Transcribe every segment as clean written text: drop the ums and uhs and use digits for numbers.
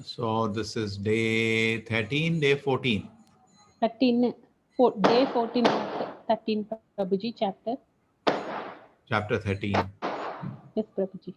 So this is day 13, day 14. 13, day 14, 13, Prabhuji, chapter. Chapter 13. Yes, Prabhuji.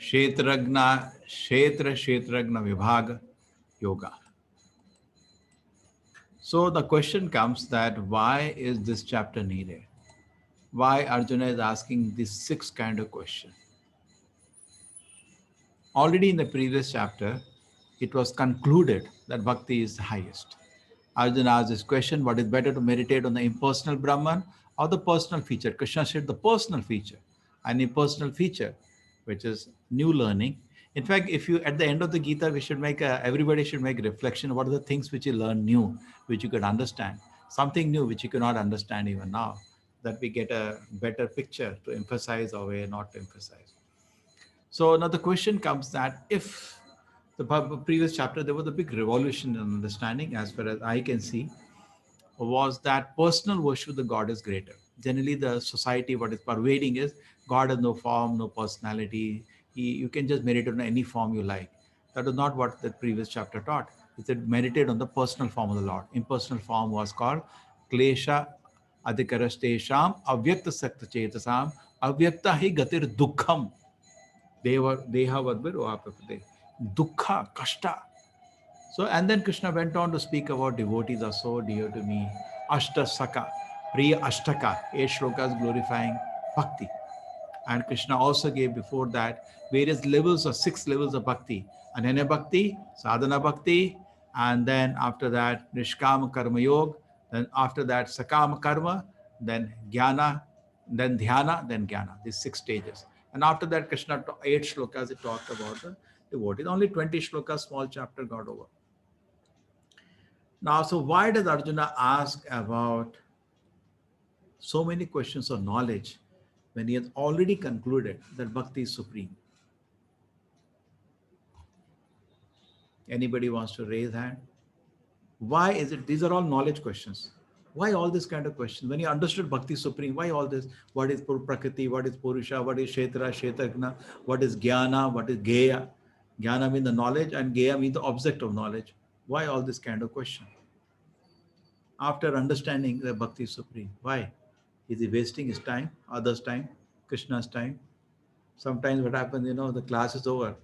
Kshetragna Vibhaga Yoga. So the question comes that why is this chapter needed? Why Arjuna is asking this six kind of question? Already in the previous chapter, it was concluded that bhakti is the highest. Arjuna asked this question, what is better to meditate on the impersonal Brahman or the personal feature? Krishna said the personal feature, an impersonal feature, which is new learning. In fact, if you, at the end of the Gita, we should make everybody should make a reflection. What are the things which you learn new, which you could understand? Something new which you cannot understand even now, that we get a better picture to emphasize or not to emphasize. So now the question comes that if the previous chapter, there was a big revolution in understanding, as far as I can see, was that personal worship of the God is greater. Generally, the society, what is pervading is God has no form, no personality. You can just meditate on any form you like. That is not what the previous chapter taught. It said meditate on the personal form of the Lord. Impersonal form was called Klesha Adhikarastesham Avyakta Sakta Chetasam Avyakta Hi Gatir Dukkham. Deha Vadbir Oapapade. Dukkha, Kashta. So, and then Krishna went on to speak about devotees are so dear to me. Ashta Saka, Priya Ashtaka, 8 shlokas glorifying bhakti. And Krishna also gave before that various levels or 6 levels of bhakti. Ananya bhakti, sadhana bhakti, and then after that Nishkama Karma Yoga, then after that Sakama Karma, then Jnana, then Dhyana, then Jnana. These 6 stages. And after that, Krishna, 8 shlokas, he talked about the devotees. Only 20 shlokas, small chapter got over. Now, so why does Arjuna ask about so many questions of knowledge when he has already concluded that bhakti is supreme? Anybody wants to raise hand? Why is it? These are all knowledge questions. Why all this kind of questions? When you understood bhakti is supreme, why all this? What is prakriti? What is purusha? What is kshetra, kshetragna? What is jnana? What is geya? Jnana means the knowledge and geya means the object of knowledge. Why all this kind of question? After understanding that bhakti is supreme, why? Is he wasting his time, others' time, Krishna's time? Sometimes what happens, the class is over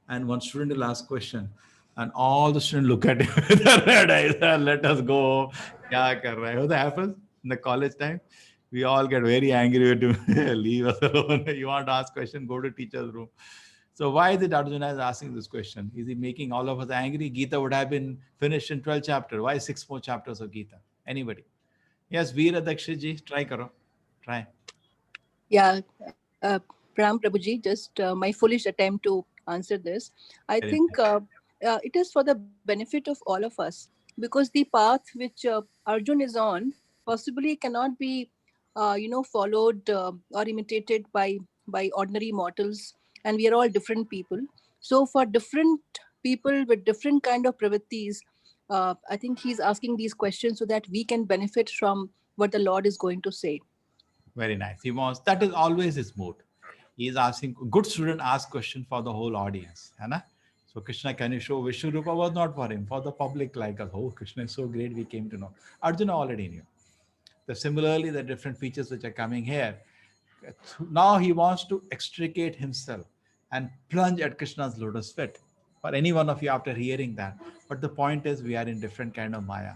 and one student will ask question and all the students look at him with their red eyes and let us go. Kya kar raha hai? What happens in the college time? We all get very angry with him. Leave us alone. You want to ask question, go to teacher's room. So why is it Arjuna is asking this question? Is he making all of us angry? Gita would have been finished in 12 chapters. Why 6 more chapters of Gita? Anybody? Yes, Veera Dakshit ji, try karo. Try. Yeah, Pram Prabhuji, just my foolish attempt to answer this. I Very think nice. it is for the benefit of all of us, because the path which Arjun is on possibly cannot be, followed or imitated by ordinary mortals, and we are all different people. So for different people with different kind of pravrittis, I think he's asking these questions so that we can benefit from what the Lord is going to say. Very nice. He wants, that is always his mood. He is asking, good student ask question for the whole audience. Hai na? So Krishna, can you show Vishwarupa was not for him, for the public like us. Oh, Krishna is so great, we came to know. Arjuna already knew. So similarly, the different features which are coming here. Now he wants to extricate himself and plunge at Krishna's lotus feet. For any one of you after hearing that. But the point is, we are in different kind of Maya.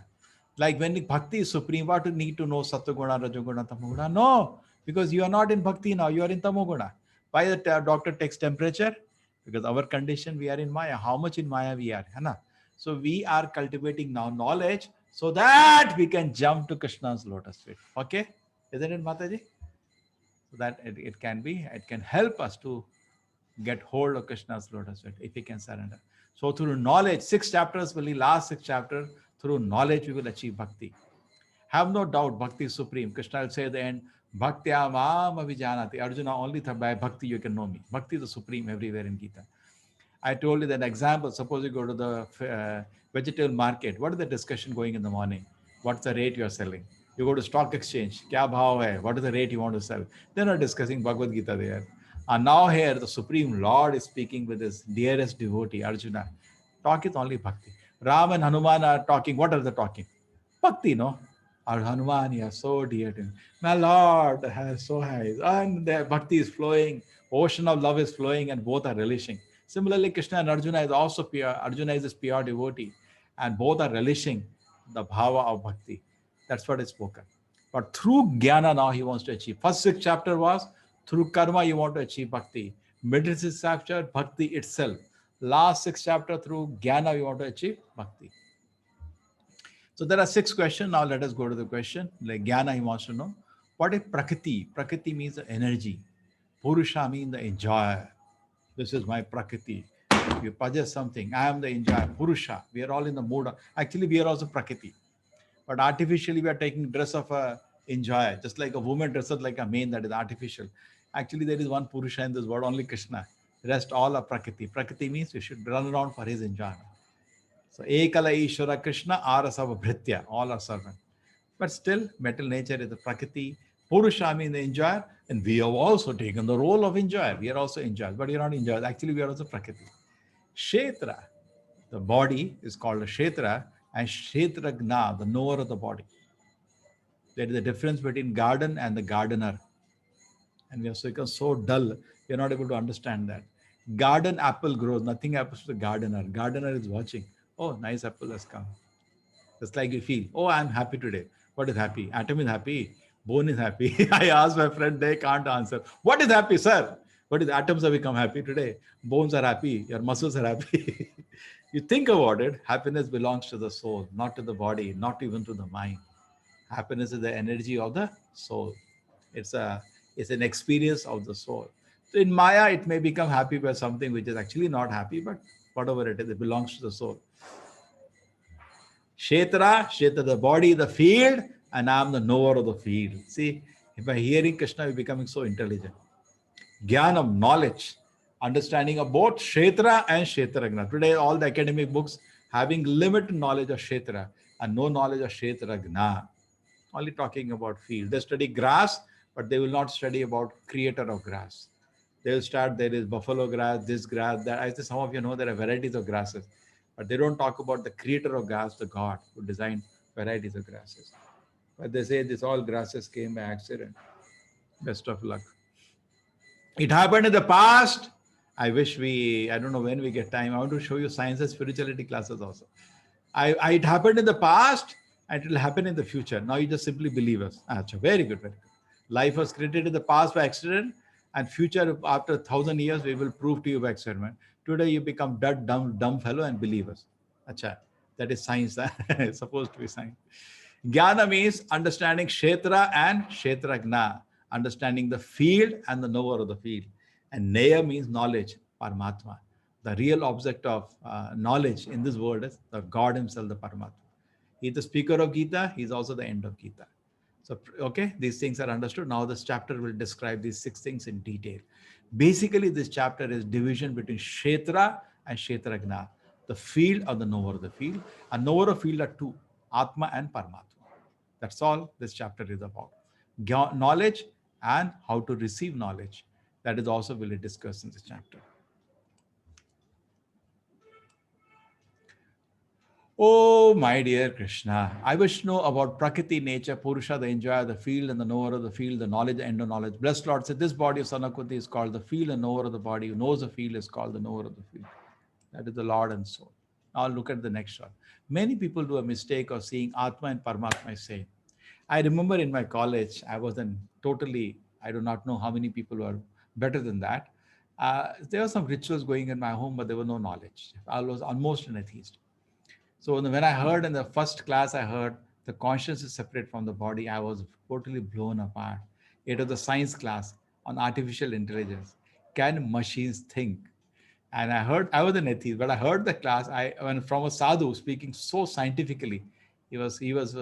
Like when bhakti is supreme, what do you need to know Satoguna, Rajoguna, Tamoguna? No, because you are not in bhakti now, you are in Tamoguna. Why the doctor takes temperature? Because our condition, we are in Maya. How much in Maya we are? Hai. So we are cultivating now knowledge so that we can jump to Krishna's lotus feet. Okay? Isn't it, Mataji? so that it can help us to get hold of Krishna's lotus feet if we can surrender. So through knowledge, 6 chapters will be last 6 chapter. Through knowledge, we will achieve bhakti. Have no doubt, bhakti is supreme. Krishna will say at the end, Bhaktya mam avijanati. Arjuna, only by bhakti you can know me. Bhakti is the supreme everywhere in Gita. I told you that example. Suppose you go to the vegetable market. What is the discussion going in the morning? What's the rate you are selling? You go to stock exchange. Kya bhav hai? What is the rate you want to sell? They're not discussing Bhagavad Gita there. And now here the Supreme Lord is speaking with his dearest devotee, Arjuna. Talk is only bhakti. Ram and Hanuman are talking. What are they talking? Bhakti, no? Our Hanuman, you are so dear to me. My Lord has so high. And the bhakti is flowing. Ocean of love is flowing and both are relishing. Similarly, Krishna and Arjuna is also pure. Arjuna is his pure devotee. And both are relishing the bhava of bhakti. That's what is spoken. But through jnana now he wants to achieve. First 6 chapter was through karma you want to achieve bhakti. Middle 6 chapter, bhakti itself. Last 6 chapter through jnana you want to achieve bhakti. So there are 6 questions. Now let us go to the question. Like jnana he wants to know. What is prakriti? Prakriti means the energy. Purusha means the enjoyer. This is my prakriti. If you possess something, I am the enjoyer. Purusha. We are all in the mood. Actually, we are also prakriti. But artificially, we are taking dress of a enjoyer. Just like a woman dresses like a man, that is artificial. Actually, there is one Purusha in this world, only Krishna. The rest all are prakriti. Prakriti means we should run around for his enjoyment. So, Ekala Ishvara Krishna, Arasava Bhritya, all are servant. But still, metal nature is the prakriti. Purusha means the enjoyer, and we have also taken the role of enjoyer. We are also enjoyers, but we are not enjoyers. Actually, we are also prakriti. Kshetra, the body is called a kshetra, and kshetragna, the knower of the body. There is a difference between garden and the gardener. And we have become so dull, we are not able to understand that. Garden apple grows, nothing happens to the gardener. Gardener is watching. Oh, nice apple has come. Just like you feel, oh, I'm happy today. What is happy? Atom is happy. Bone is happy. I asked my friend, they can't answer. What is happy, sir? What is atoms have become happy today? Bones are happy. Your muscles are happy. You think about it, happiness belongs to the soul, not to the body, not even to the mind. Happiness is the energy of the soul. It's an experience of the soul. So in Maya, it may become happy by something which is actually not happy, but whatever it is, it belongs to the soul. Kshetra, the body, the field, and I am the knower of the field. See, by hearing Krishna, we're becoming so intelligent. Jnanam, knowledge, understanding of both Kshetra and Kshetragna. Today, all the academic books having limited knowledge of Kshetra and no knowledge of Kshetragna. Only talking about field. They study grass, but they will not study about creator of grass. They will start, there is buffalo grass, this grass, that. I think some of you know there are varieties of grasses. But they don't talk about the creator of grass, the God who designed varieties of grasses. But they say this all grasses came by accident. Best of luck. It happened in the past. I don't know when we get time. I want to show you science and spirituality classes also. It happened in the past and it will happen in the future. Now you just simply believe us. Achha, very good, very good. Life was created in the past by accident and future after 1,000 years, we will prove to you by experiment. Today you become dumb fellow and believe us. Achha, that is science. It's supposed to be science. Jnana means understanding Kshetra and Kshetragna, understanding the field and the knower of the field. And Neya means knowledge, Paramatma. The real object of knowledge in this world is the God himself, the Paramatma. He's the speaker of Gita. He's also the end of Gita. So, okay, these things are understood. Now this chapter will describe these 6 things in detail. Basically, this chapter is division between Kshetra and Kshetragna, the field or the knower of the field. A knower of field are 2, Atma and Paramatma. That's all this chapter is about. Knowledge and how to receive knowledge. That is also will be discussed in this chapter. Oh, my dear Krishna, I wish to know about Prakriti, nature, Purusha, the enjoyer, the field and the knower of the field, the knowledge, the end of knowledge. Blessed Lord said, this body of Sanakuti is called the field and knower of the body. Who knows the field is called the knower of the field. That is the Lord and soul. Now look at the next one. Many people do a mistake of seeing Atma and Paramatma same. I remember in my college, I do not know how many people were better than that. There were some rituals going in my home, but there was no knowledge. I was almost an atheist. So when I heard in the first class, I heard the conscience is separate from the body, I was totally blown apart. It was the science class. on artificial intelligence. Can machines think? And I was an atheist, but I heard the class. Went from a sadhu speaking so scientifically. He was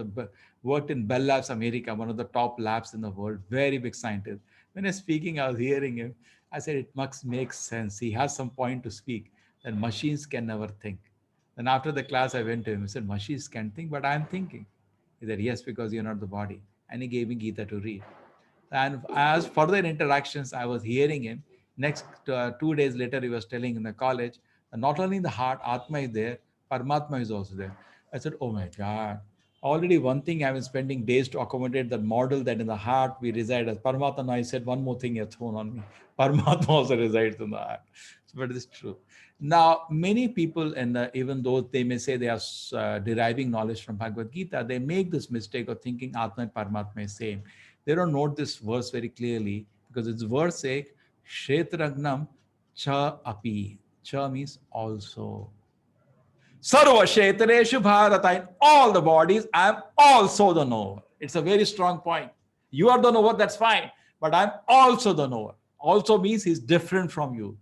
worked in Bell Labs America, one of the top labs in the world, very big scientist. When he's speaking, I was hearing him. I said, it must make sense. He has some point to speak that machines can never think. Then after the class, I went to him. I said, machines can think, but I'm thinking. He said, yes, because you're not the body. And he gave me Gita to read. And as further interactions, I was hearing him. Next 2 days later, he was telling in the college, not only in the heart, Atma is there, Paramatma is also there. I said, oh my God. Already one thing I've been spending days to accommodate that model that in the heart we reside as Paramatma. Now I said one more thing you thrown on me. Paramatma also resides in the heart. So, but it's true. Now, many people, and even though they may say they are deriving knowledge from Bhagavad Gita, they make this mistake of thinking Atma and Paramatma is same. They don't note this verse very clearly because it's verse sake, Kshetragnam cha api. Cha means also. Sarva Kshetreshu Bharata, in all the bodies, I am also the knower. It's a very strong point. You are the knower, that's fine. But I'm also the knower. Also means he's different from you.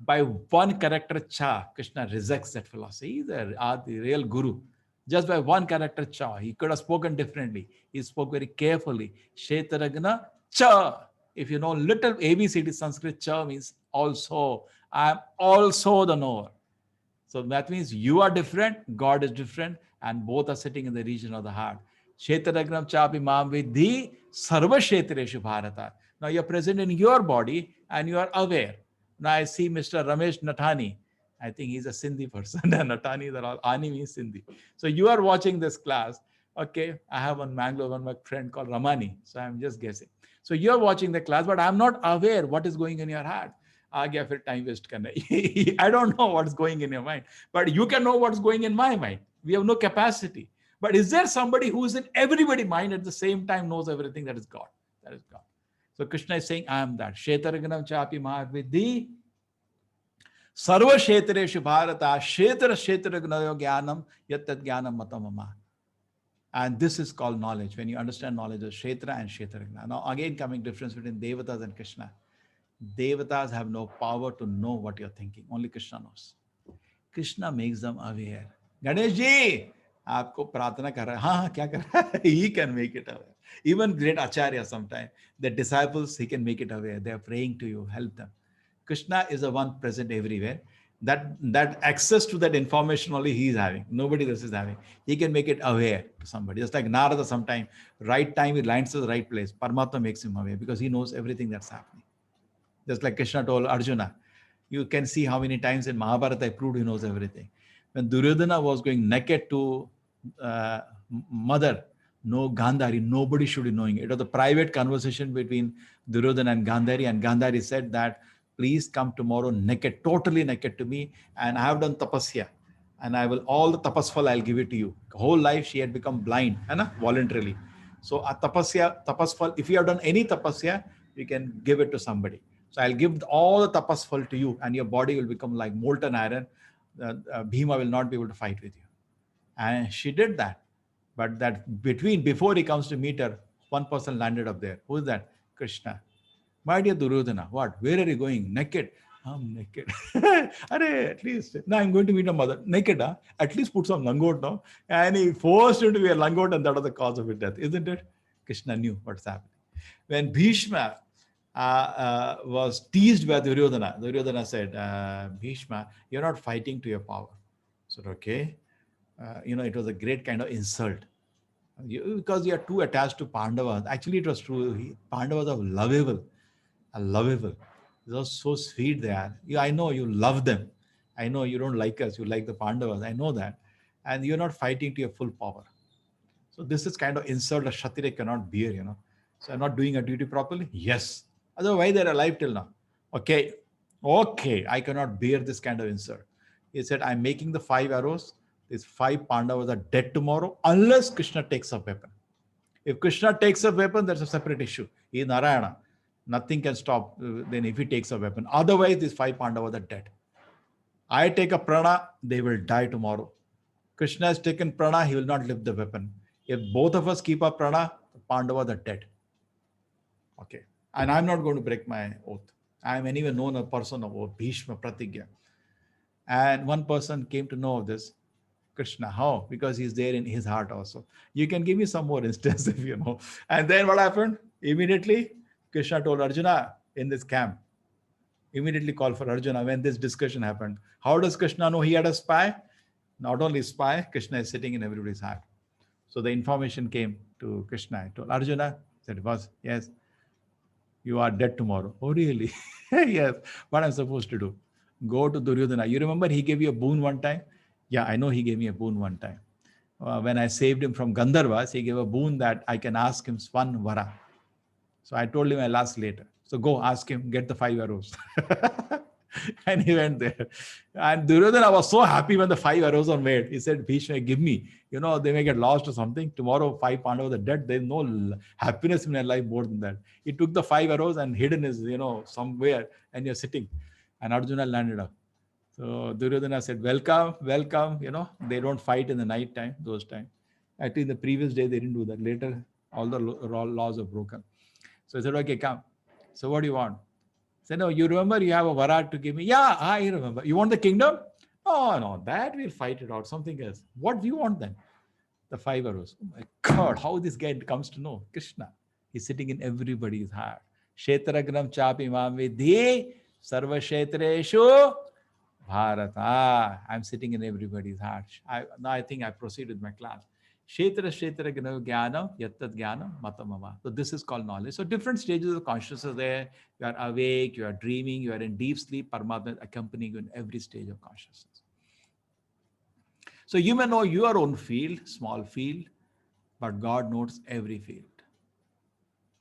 By one character, Cha, Krishna rejects that philosophy. He's the real guru. Just by one character, Cha. He could have spoken differently. He spoke very carefully. Shetaragna Cha. If you know little ABCD Sanskrit, Cha means also. I am also the knower. So that means you are different, God is different, and both are sitting in the region of the heart. Kshetragnam chapi mam vidhi sarva kshetreshu bharata. Now you're present in your body and you are aware. Now I see Mr. Ramesh Nathani. I think he's a Sindhi person. Nathani, they're all, Ani means Sindhi. So you are watching this class. Okay, I have one Mangalore, my friend called Ramani. So I'm just guessing. So you're watching the class, but I'm not aware what is going in your heart. आ गया फिर time waste करना. I don't know what's going in your mind, but you can know what's going in my mind. We have no capacity. But is there somebody who is in everybody's mind at the same time knows everything? That is God. That is God. So Krishna is saying, I am that. Kshetragnam chapi mahavidhi sarva kshetreshu bharata kshetragnayo jnanam yattat jnanam matamama. And this is called knowledge. When you understand knowledge of Kshetra and Kshetragna. Now again coming difference between Devatas and Krishna. Devatas have no power to know what you're thinking. Only Krishna knows. Krishna makes them aware. Ganesh ji, आपको प्रार्थना कर रहा है. हाँ, क्या कर रहा है? He can make it aware. Even great acharya sometimes, the disciples, he can make it aware. They are praying to you, help them. Krishna is the one present everywhere. That access to that information only he is having. Nobody else is having. He can make it aware to somebody. Just like Narada sometimes, right time he lands to the right place. Paramatma makes him aware because he knows everything that's happening. Just like Krishna told Arjuna, you can see how many times in Mahabharata I proved he knows everything. When Duryodhana was going naked to mother, no Gandhari, nobody should be knowing it. It was a private conversation between Duryodhana and Gandhari said that, please come tomorrow naked, totally naked to me, and I have done tapasya, and I will, all the tapasfal I'll give it to you. Whole life she had become blind, voluntarily. So a tapasfal, if you have done any tapasya, you can give it to somebody. So I'll give all the tapasfal to you and your body will become like molten iron. Bhima will not be able to fight with you. And she did that. But that before he comes to meet her, one person landed up there. Who is that? Krishna. My dear Duryodhana, what? Where are you going? Naked. I'm naked. At least. Now I'm going to meet a mother. Naked, huh? At least put some langot now. And he forced him to wear langot and that was the cause of his death. Isn't it? Krishna knew what's happening. When Bhishma was teased by Duryodhana. Duryodhana said, Bhishma, you're not fighting to your power. So, okay. It was a great kind of insult. Because you are too attached to Pandavas. Actually, it was true. Pandavas are lovable. They are so sweet they are. I know you love them. I know you don't like us. You like the Pandavas. I know that. And you're not fighting to your full power. So this is kind of insult a Kshatriya cannot bear, So I'm not doing a duty properly? Yes. Otherwise, they're alive till now. Okay, I cannot bear this kind of insult. He said, I'm making the 5 arrows. These 5 Pandavas are dead tomorrow unless Krishna takes a weapon. If Krishna takes a weapon, that's a separate issue. He is Narayana. Nothing can stop then if he takes a weapon. Otherwise, these 5 Pandavas are dead. I take a prana, they will die tomorrow. Krishna has taken prana, he will not lift the weapon. If both of us keep our prana, the Pandavas are dead. Okay. And I'm not going to break my oath. I am anyway known a person of oath, Bhishma Pratigya. And one person came to know of this, Krishna. How? Because he's there in his heart also. You can give me some more instance if you know. And then what happened? Immediately, Krishna told Arjuna in this camp, immediately call for Arjuna when this discussion happened. How does Krishna know he had a spy? Not only spy, Krishna is sitting in everybody's heart. So the information came to Krishna. I told Arjuna, said, "Boss, yes, you are dead tomorrow." Oh, really? Yes. What I'm supposed to do? Go to Duryodhana. You remember he gave you a boon one time? Yeah, I know he gave me a boon one time. When I saved him from Gandharvas, he gave a boon that I can ask him Swan Vara. So I told him I'll ask later. So go ask him, get the 5 arrows. And he went there. And Duryodhana was so happy when the 5 arrows were made. He said, Bhishma, give me. You know, they may get lost or something. Tomorrow, 5 Pandavas are dead. There's no happiness in their life more than that. He took the 5 arrows and hidden his, somewhere, and you're sitting. And Arjuna landed up. So Duryodhana said, welcome, welcome. They don't fight in the night time, those times. Actually, in the previous day, they didn't do that. Later, all the laws are broken. So I said, okay, come. So what do you want? I said, no, you remember you have a vara to give me? Yeah, I remember. You want the kingdom? No, that we'll fight it out. Something else. What do you want then? The 5 arrows. Oh my God, how this guy comes to know? Krishna. He's sitting in everybody's heart. Kshetragram chapi vidhi sarva kshetreshu Bharata. I'm sitting in everybody's heart. Now I think I proceed with my class. Kshetra jnanam yattat jnanam matamama. So this is called knowledge. So different stages of consciousness there. You are awake, you are dreaming, you are in deep sleep. Paramatma accompanying you in every stage of consciousness. So you may know your own field, small field, but God knows every field.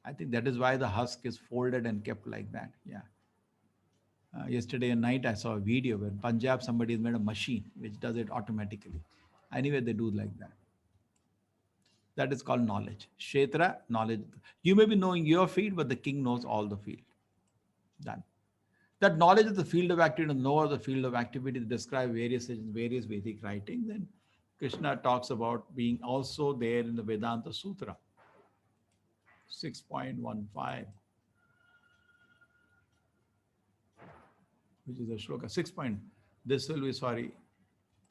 I think that is why the husk is folded and kept like that. Yeah. Yesterday night, I saw a video where Punjab, somebody has made a machine which does it automatically. Anyway, they do like that. That is called knowledge. Kshetra, knowledge. You may be knowing your field, but the king knows all the field. Done. That knowledge of the field of activity and know of the field of activity to describe various Vedic writings. Then Krishna talks about being also there in the Vedanta Sutra, 6.15. Which is the shloka 6 point. This will be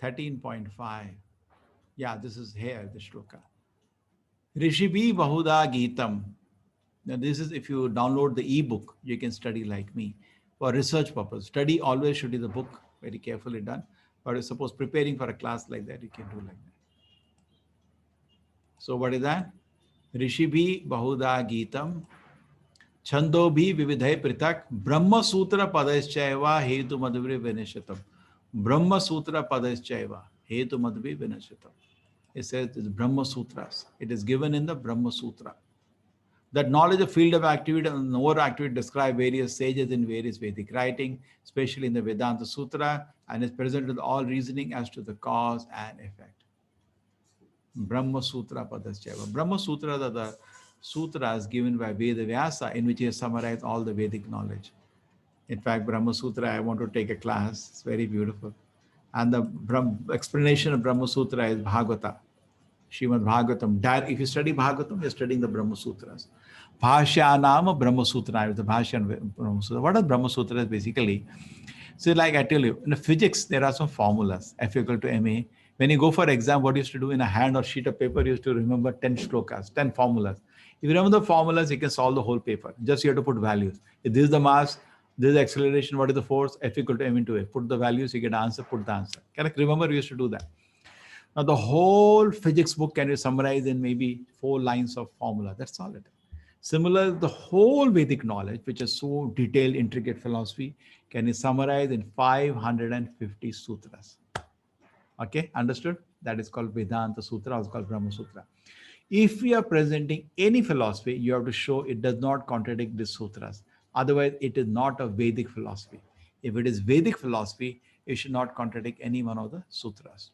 13.5. Yeah, this is here, the shloka. Rishibi Bahuda Geetam. Now, this is if you download the ebook, you can study like me for research purpose. Study always should be the book, very carefully done. But suppose preparing for a class like that, you can do like that. So, what is that? Rishibi Bahuda Geetam. Chando bhi vividhay pritak Brahma Sutra Padaschaiva Hetu Madhuri Vinashatam. Brahma Sutra Padaschaiva Hetu Madhuri Vinashatam. It says it's Brahma Sutras. It is given in the Brahma Sutra. That knowledge of field of activity and knower activity describe various sages in various Vedic writing, especially in the Vedanta Sutra, and is present with all reasoning as to the cause and effect. Brahma Sutra Padaschaiva. Brahma Sutra are the sutras given by Veda Vyasa in which he has summarized all the Vedic knowledge. In fact, Brahma Sutra, I want to take a class. It's very beautiful. And the explanation of Brahma Sutra is Bhagavata, Srimad Bhagavatam. If you study Bhagavatam, you're studying the Brahma Sutras. Bhashya Nama Brahma Sutra, the Bhashya Brahma Sutra. What are Brahma Sutras basically? So like I tell you, in physics, there are some formulas, F equal to ma. When you go for exam, what you used to do in a hand or sheet of paper, you used to remember 10 shlokas, 10 formulas. If you remember the formulas, you can solve the whole paper. Just you have to put values. If this is the mass, this is the acceleration, what is the force? F equal to m into a. Put the values, you get the answer, put the answer. Correct? Remember, we used to do that. Now, the whole physics book can be summarized in maybe 4 lines of formula. That's all it is. Similar, the whole Vedic knowledge, which is so detailed, intricate philosophy, can be summarized in 550 sutras. Okay, understood? That is called Vedanta Sutra, also called Brahma Sutra. If we are presenting any philosophy, you have to show it does not contradict these sutras. Otherwise, it is not a Vedic philosophy. If it is Vedic philosophy, it should not contradict any one of the sutras.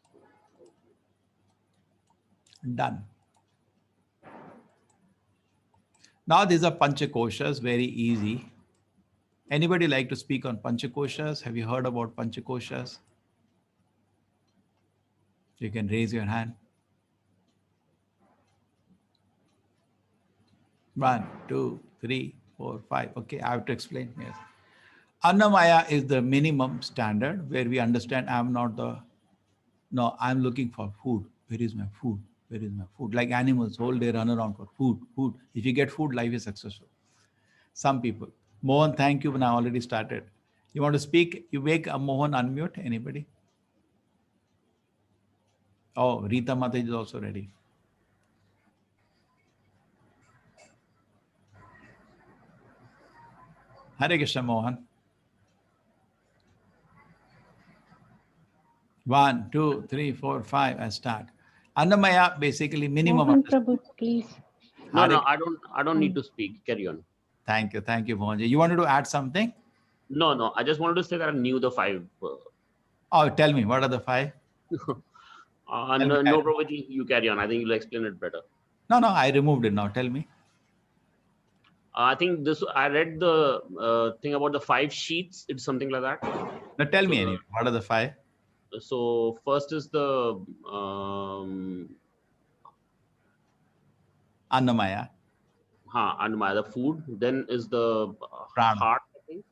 Done. Now these are Panchakoshas, very easy. Anybody like to speak on Panchakoshas? Have you heard about Panchakoshas? You can raise your hand. 1, 2, 3, 4, 5. Okay, I have to explain. Yes. Annamaya is the minimum standard where we understand I'm not the, no, I'm looking for food. Where is my food? Where is my food? Like animals, whole day run around for food, food. If you get food, life is successful. Some people. Mohan, thank you. When I already started. You want to speak? You make a Mohan unmute. Anybody? Oh, Rita Mataj is also ready. Hare Krishna, Mohan. 1, 2, 3, 4, 5. I start. Annamaya, basically minimum. Mohan Prabhu, please. No, Hare, I don't need to speak. Carry on. thank you, Mohan. You wanted to add something? No. I just wanted to say that I knew the 5. Oh, tell me, what are the 5? No, Prabhuji, you carry on. I think you'll explain it better. No, I removed it now. Tell me. I think I read the thing about the 5 sheets. It's something like that. Now tell me So, anyway. What are the 5? So first is the Annamaya. Anumaya, the food. Then is the Prana. heart, I think.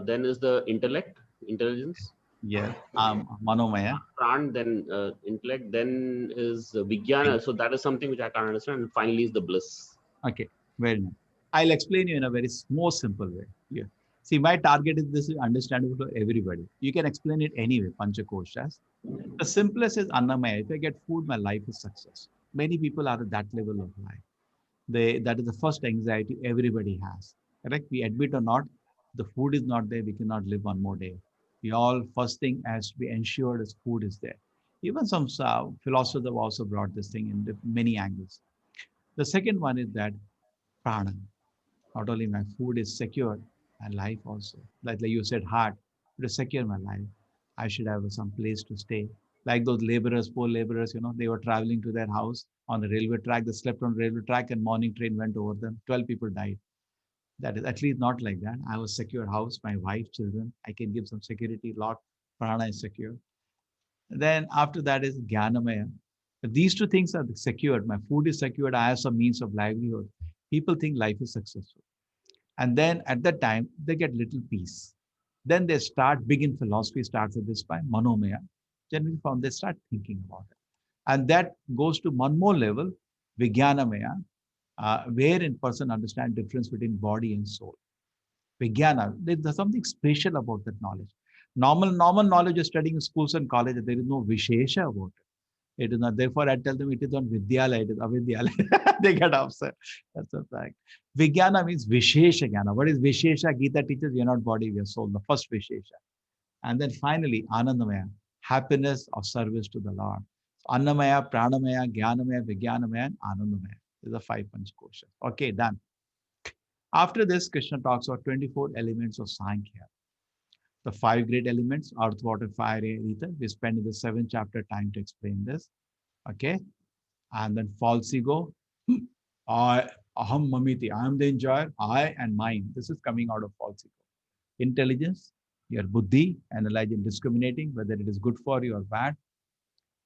Then is the intelligence. Yeah. Manomaya. Pran, then intellect, then is Vijnana. So that is something which I can't understand. And finally is the bliss. Okay, very nice. I'll explain you in a very more simple way. Yeah. See, my target is this is understandable to everybody. You can explain it anyway, Panchakoshas. The simplest is Annamaya. If I get food, my life is success. Many people are at that level of life. That is the first anxiety everybody has. Correct? We admit or not, the food is not there, we cannot live one more day. We all first thing has to be ensured is food is there. Even some philosophers have also brought this thing in many angles. The second one is that prana. Not only my food is secure, my life also. Like you said, heart, to secure my life. I should have some place to stay. Like those laborers, poor laborers, they were traveling to their house on the railway track. They slept on the railway track and morning train went over them. 12 people died. That is at least not like that. I have a secure house, my wife, children. I can give some security, lot. Prana is secure. Then after that is Jnanamaya. If these two things are secured, my food is secured, I have some means of livelihood. People think life is successful. And then at that time, they get little peace. Then they start, begin philosophy starts at this point, Manomaya. Generally from they start thinking about it. And that goes to one more level, Vijnanamaya, wherein person understand difference between body and soul. Vijnana, there's something special about that knowledge. Normal knowledge of studying in schools and colleges, there is no Vishesha about it. It is not. Therefore, I tell them it is on Vidyalaya, it is Avidyalaya. They get upset. That's a fact. Vijnana means Vishesha Jnana. What is Vishesha? Gita teaches we are not body, we are soul. The first Vishesha. And then finally, Anandamaya, happiness of service to the Lord. So, Annamaya, Pranamaya, Jnanamaya, Vijnanamaya, and Anandamaya. These are 5 Panchakoshas. Okay, done. After this, Krishna talks about 24 elements of Sankhya. The 5 great elements, earth, water, fire, air, ether. We spend in the 7th chapter time to explain this. Okay. And then false ego. I, aham mamiti. I am the enjoyer. I and mine. This is coming out of false ego. Intelligence, your buddhi, analyzing, discriminating whether it is good for you or bad.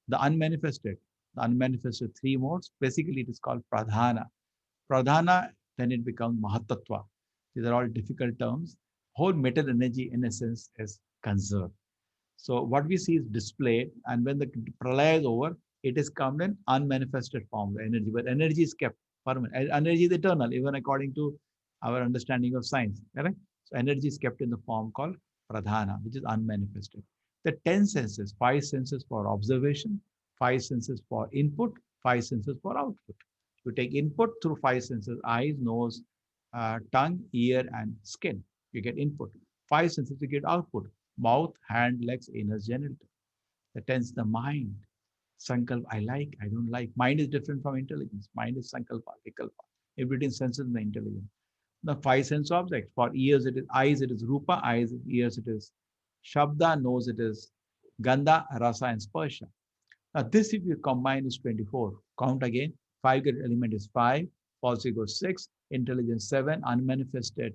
The unmanifested. The unmanifested 3 modes. Basically, it is called pradhana. Pradhana, then it becomes mahatattva. These are all difficult terms. Whole metal energy, in essence, is conserved. So what we see is displayed, and when the pralaya is over, it is come in unmanifested form, the energy. But energy is kept permanent. Energy is eternal, even according to our understanding of science. Correct? So energy is kept in the form called pradhana, which is unmanifested. The 10 senses, 5 senses for observation, 5 senses for input, 5 senses for output. You take input through 5 senses: eyes, nose, tongue, ear, and skin. You get input. 5 senses, you get output: mouth, hand, legs, inner genital. The 10's the mind. Sankalpa, I like, I don't like. Mind is different from intelligence. Mind is sankalpa, vikalpa. In between senses and the intelligence. The 5 sense objects. For ears, it is eyes, it is rupa. Eyes, ears, it is shabda. Nose, it is gandha, rasa, and sparsha. Now this, if you combine, is 24. Count again. 5 great element is 5. False ego 6. Intelligence 7. Unmanifested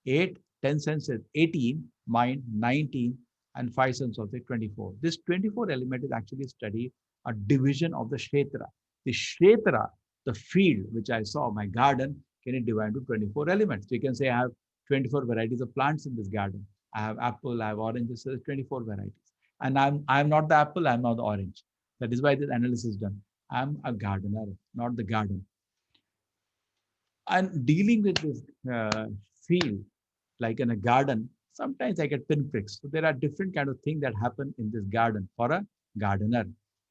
8. 10 senses 18. Mind 19. And 5 sense object 24. This 24 element is actually study a division of the kshetra. The kshetra, the field which I saw, my garden, Can you divide into 24 elements? So you can say I have 24 varieties of plants in this garden. I have apple, I have oranges, so there's 24 varieties. And I'm not the apple, I'm not the orange. That is why this analysis is done. I'm a gardener, not the garden. And dealing with this field, like in a garden, sometimes I get pinpricks. So there are different kind of things that happen in this garden for a gardener.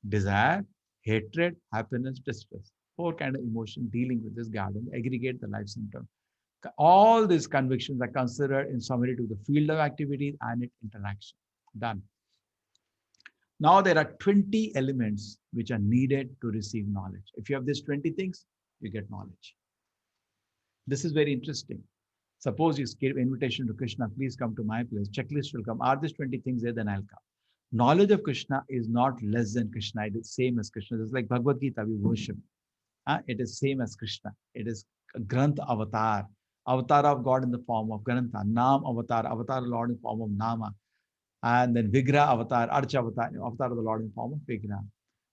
Desire, hatred, happiness, distress. Four kind of emotion dealing with this garden, aggregate the life symptom. All these convictions are considered in summary to the field of activities and its interaction. Done. Now there are 20 elements which are needed to receive knowledge. If you have these 20 things, you get knowledge. This is very interesting. Suppose you give invitation to Krishna, please come to my place. Checklist will come. Are these 20 things there? Then I'll come. Knowledge of Krishna is not less than Krishna. It is same as Krishna. It's like Bhagavad Gita, we worship. It is same as Krishna. It is Granth avatar. Avatar of God in the form of Grantha. Nam avatar. Avatar of the Lord in the form of Nama. And then Vigraha avatar. Archa avatar. Avatar of the Lord in the form of Vigraha.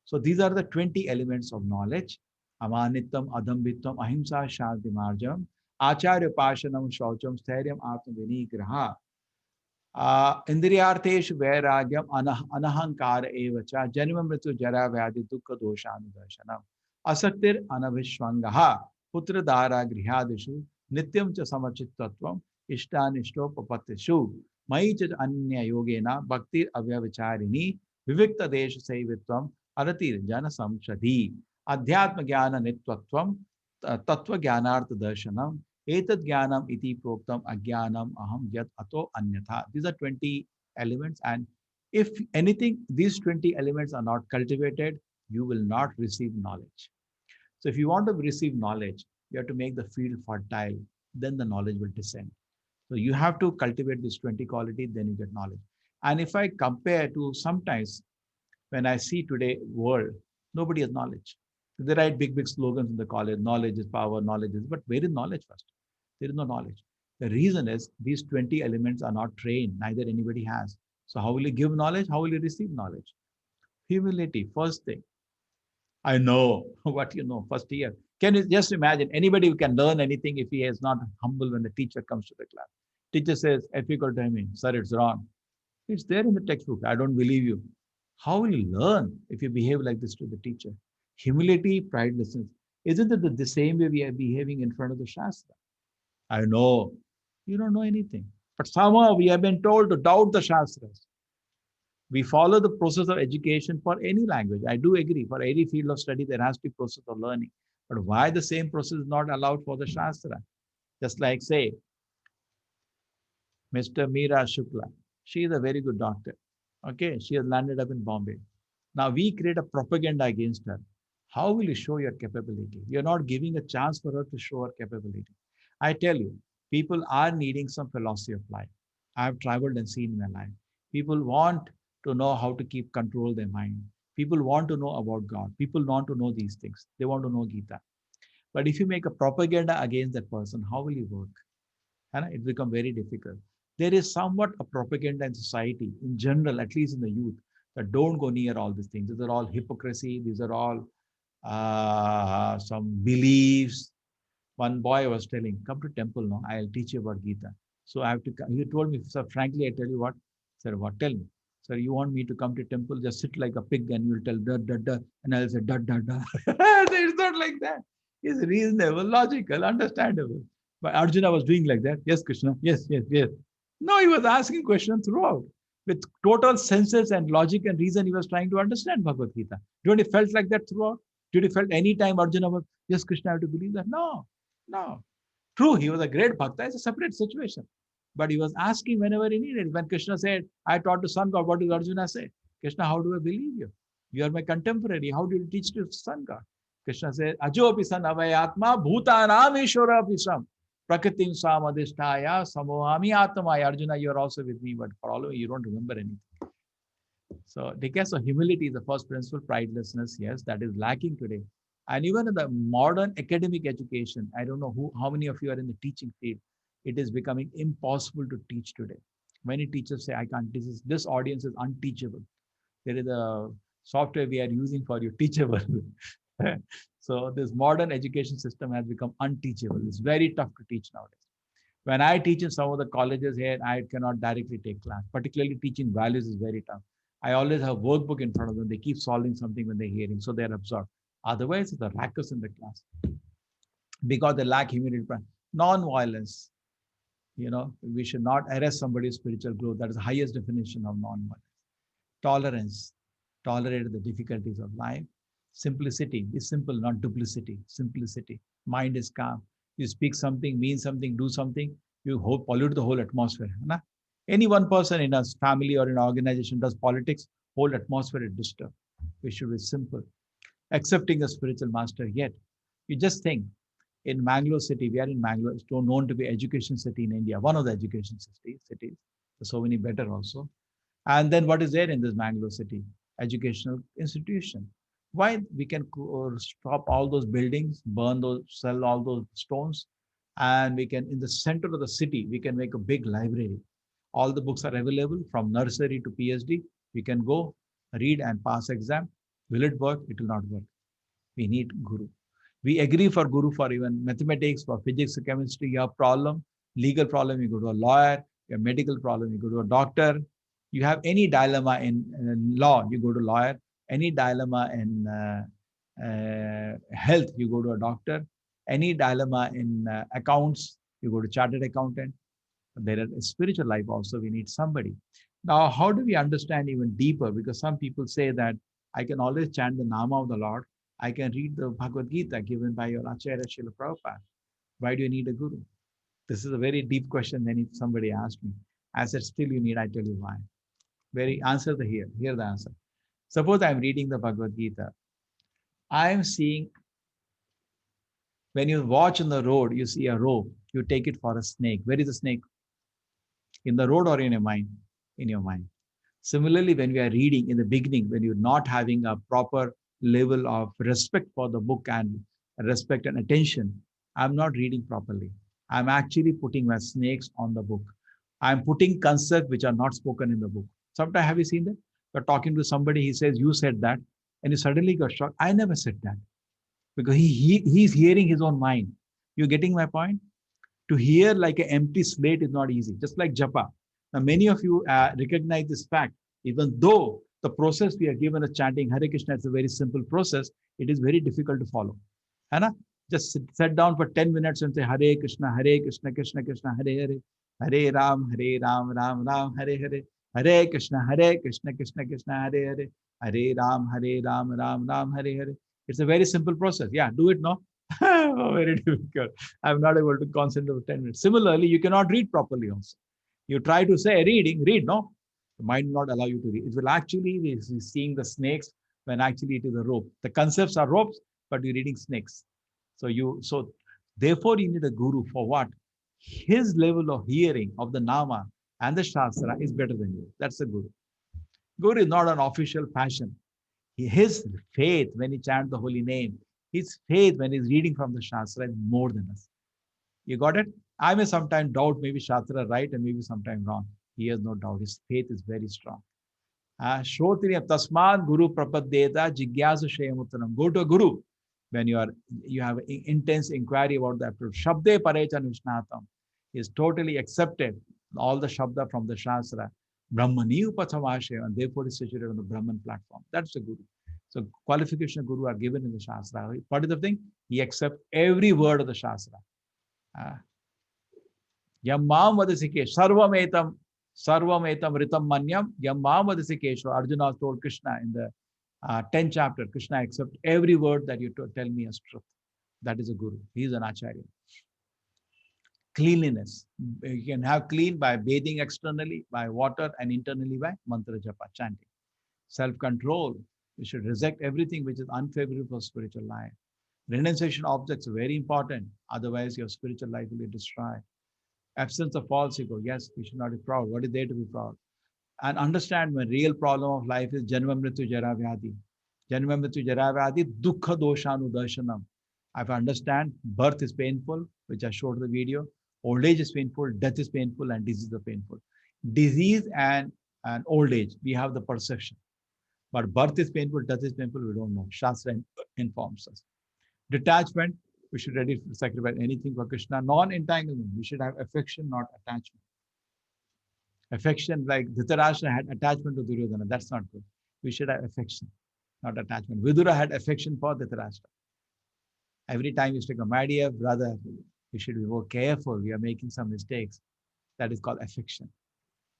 So these are the 20 elements of knowledge. Amanitam, Adambitvam, Ahimsa, Shanti Marjam, Acharya Pashanam, Shaucham, Sthairyam, Atma Vinigraha. Indriyarteshu Vairagyam, Anahankara Evacha, Janima Mritu Jara Vyadi Dukkha Doshanudarshanam. Asaktir Anavishwangaha, Putra Dara Grihadishu, Nityam Cha Samachittatvam, Ishtanishto Papatishu, Maicha Anya Yogena, Bhaktir Avyavicharini, Vivikta Desha Saivitvam, Aratir Jana Samshadhi, Adhyatma Jnana Nitvatvam, Tattva Jnanartha Darshanam, Etad Jnanam iti proktam ajnanam aham yat ato anyatha. These are 20 elements, and if anything, these 20 elements are not cultivated, you will not receive knowledge. So if you want to receive knowledge, you have to make the field fertile, then the knowledge will descend. So you have to cultivate these 20 qualities, then you get knowledge. And if I compare to sometimes when I see today world, nobody has knowledge. They write big, big slogans in the college, knowledge is power, knowledge is, but where is knowledge first? There is no knowledge. The reason is these 20 elements are not trained, neither anybody has. So how will you give knowledge? How will you receive knowledge? Humility, first thing. I know what you know, first year. Can you just imagine anybody who can learn anything if he is not humble when the teacher comes to the class? Teacher says, F equal to ME, sir, it's wrong. It's there in the textbook. I don't believe you. How will you learn if you behave like this to the teacher? Humility, pridelessness. Isn't it the same way we are behaving in front of the Shastra? I know. You don't know anything. But somehow we have been told to doubt the Shastras. We follow the process of education for any language. I do agree. For any field of study, there has to be process of learning. But why the same process is not allowed for the Shastra? Just like, say, Mr. Meera Shukla. She is a very good doctor. Okay, she has landed up in Bombay. Now we create a propaganda against her. How will you show your capability? You're not giving a chance for her to show her capability. I tell you, people are needing some philosophy of life. I have traveled and seen in my life. People want to know how to keep control of their mind. People want to know about God. People want to know these things. They want to know Gita. But if you make a propaganda against that person, how will you work? And it becomes very difficult. There is somewhat a propaganda in society, in general, at least in the youth, that don't go near all these things. These are all hypocrisy. These are all some beliefs. One boy was telling, come to temple now, I'll teach you about Gita. So I have to come. He told me, sir, frankly, I tell you what. Sir, what? Tell me. Sir, you want me to come to temple, just sit like a pig and you'll tell da, da, da, and I'll say da, da, da. It's not like that. It's reasonable, logical, understandable. But Arjuna was doing like that. Yes, Krishna. Yes, yes, yes. No, he was asking questions throughout. With total senses and logic and reason, he was trying to understand Bhagavad Gita. Don't you felt like that throughout? Did you felt any time Arjuna was, yes, Krishna, I have to believe that? No, no. True, he was a great bhakta. It's a separate situation. But he was asking whenever he needed. When Krishna said, I taught to son God, what did Arjuna say? Krishna, how do I believe you? You are my contemporary. How do you teach to son God? Krishna said, Ajo api san avayatma bhutanam ishvara api sam. Prakritim samadhisthaya samohami atmaya. Arjuna, you are also with me, but for all of you, you don't remember anything. So, because of humility is the first principle, pridelessness, yes, that is lacking today. And even in the modern academic education, I don't know how many of you are in the teaching field, it is becoming impossible to teach today. Many teachers say, I can't, this audience is unteachable. There is a software we are using for you, Teachable. So this modern education system has become unteachable. It's very tough to teach nowadays. When I teach in some of the colleges here, I cannot directly take class. Particularly teaching values is very tough. I always have workbook in front of them. They keep solving something when they're hearing, so they're absorbed. Otherwise, it's a ruckus in the class because they lack humility. Non-violence. We should not arrest somebody's spiritual growth. That is the highest definition of non-violence. Tolerance. Tolerate the difficulties of life. Simplicity. Be simple, not duplicity. Simplicity. Mind is calm. You speak something, mean something, do something, you pollute the whole atmosphere. Na? Any one person in a family or in an organization does politics, whole atmosphere is disturbed. We should be simple. Accepting a spiritual master, yet you just think, in Mangalore city, we are in Mangalore, it's known to be education city in India, one of the education cities. There's so many better also. And then what is there in this Mangalore city? Educational institution. Why we can stop all those buildings, burn those, sell all those stones, and we can, in the center of the city, we can make a big library. All the books are available from nursery to PhD. We can go read and pass exam. Will it work? It will not work. We need guru. We agree for guru for even mathematics, for physics, chemistry. You have problem, legal problem, you go to a lawyer. You have medical problem, you go to a doctor. You have any dilemma in law, you go to lawyer. Any dilemma in health, you go to a doctor. Any dilemma in accounts, you go to chartered accountant. There is spiritual life also, we need somebody. Now, how do we understand even deeper? Because some people say that I can always chant the Nama of the Lord. I can read the Bhagavad Gita given by your Acharya Srila Prabhupada. Why do you need a guru? This is a very deep question. Then if somebody asked me, I said, still you need, I tell you why. Hear the answer. Suppose I'm reading the Bhagavad Gita. I'm seeing, when you watch on the road, you see a rope, you take it for a snake. Where is the snake? In the road or in your mind? In your mind. Similarly, when we are reading in the beginning, when you're not having a proper level of respect for the book and respect and attention, I'm not reading properly. I'm actually putting my snakes on the book. I'm putting concepts which are not spoken in the book. Sometimes have you seen that? You're talking to somebody, he says, you said that, and you suddenly got shocked. I never said that. Because he's hearing his own mind. You're getting my point? To hear like an empty slate is not easy, just like japa. Now, many of you recognize this fact, even though the process we are given as chanting Hare Krishna is a very simple process, it is very difficult to follow. Anna? Just sit down for 10 minutes and say Hare Krishna, Krishna Krishna, Hare Hare, Hare Ram, Ram Ram, Hare Hare, Hare Krishna, Krishna Krishna, Hare Hare, Hare Ram, Ram Ram, Hare Hare. It's a very simple process. Yeah, do it now. Very difficult. I'm not able to concentrate for 10 minutes. Similarly, you cannot read properly also. You try to say read, no? The mind will not allow you to read. It will actually be seeing the snakes when actually it is a rope. The concepts are ropes, but you're reading snakes. So therefore you need a guru for what? His level of hearing of the Nama and the Shastra is better than you. That's the guru. Guru is not an official fashion. His faith when he chants the holy name, his faith when he's reading from the Shastra is more than us. You got it? I may sometimes doubt maybe Shastra right and maybe sometimes wrong. He has no doubt. His faith is very strong. Shrotriya tasmad guru prapaddeta jigyasu shayamuttanam. Go to a guru when you have intense inquiry about the approach. Shabde parechan vishnatam is totally accepted. All the shabda from the Shastra. Brahmani upathamashaya, and therefore is situated on the Brahman platform. That's the guru. So qualification of guru are given in the Shastra. What is the thing? He accepts every word of the Shastra. Yam mam vadasikesh sarvam etam ritam manyam yam mam vadasikesh. Arjuna told Krishna in the 10th chapter, Krishna accepts every word that you tell me as truth. That is a guru. He is an acharya. Cleanliness. You can have clean by bathing externally, by water, and internally by mantra japa, chanting. Self-control. You should reject everything which is unfavorable for spiritual life. Renunciation of objects are very important. Otherwise, your spiritual life will be destroyed. Absence of false ego. Yes, we should not be proud. What is there to be proud? And understand the real problem of life is Janma Mrityu Jara Vyadi. Janma Mrityu Jara Vyadi Dukkha Doshanu Darshanam. If I understand, birth is painful, which I showed the video. Old age is painful, death is painful, and disease is painful. Disease and old age, we have the perception. But birth is painful, death is painful, we don't know. Shastra informs us. Detachment, we should ready to sacrifice anything for Krishna. Non-entanglement, we should have affection, not attachment. Affection, like Dhritarashtra had attachment to Duryodhana, that's not good. We should have affection, not attachment. Vidura had affection for Dhritarashtra. Every time you stick a my dear brother, we should be more careful. We are making some mistakes. That is called affection.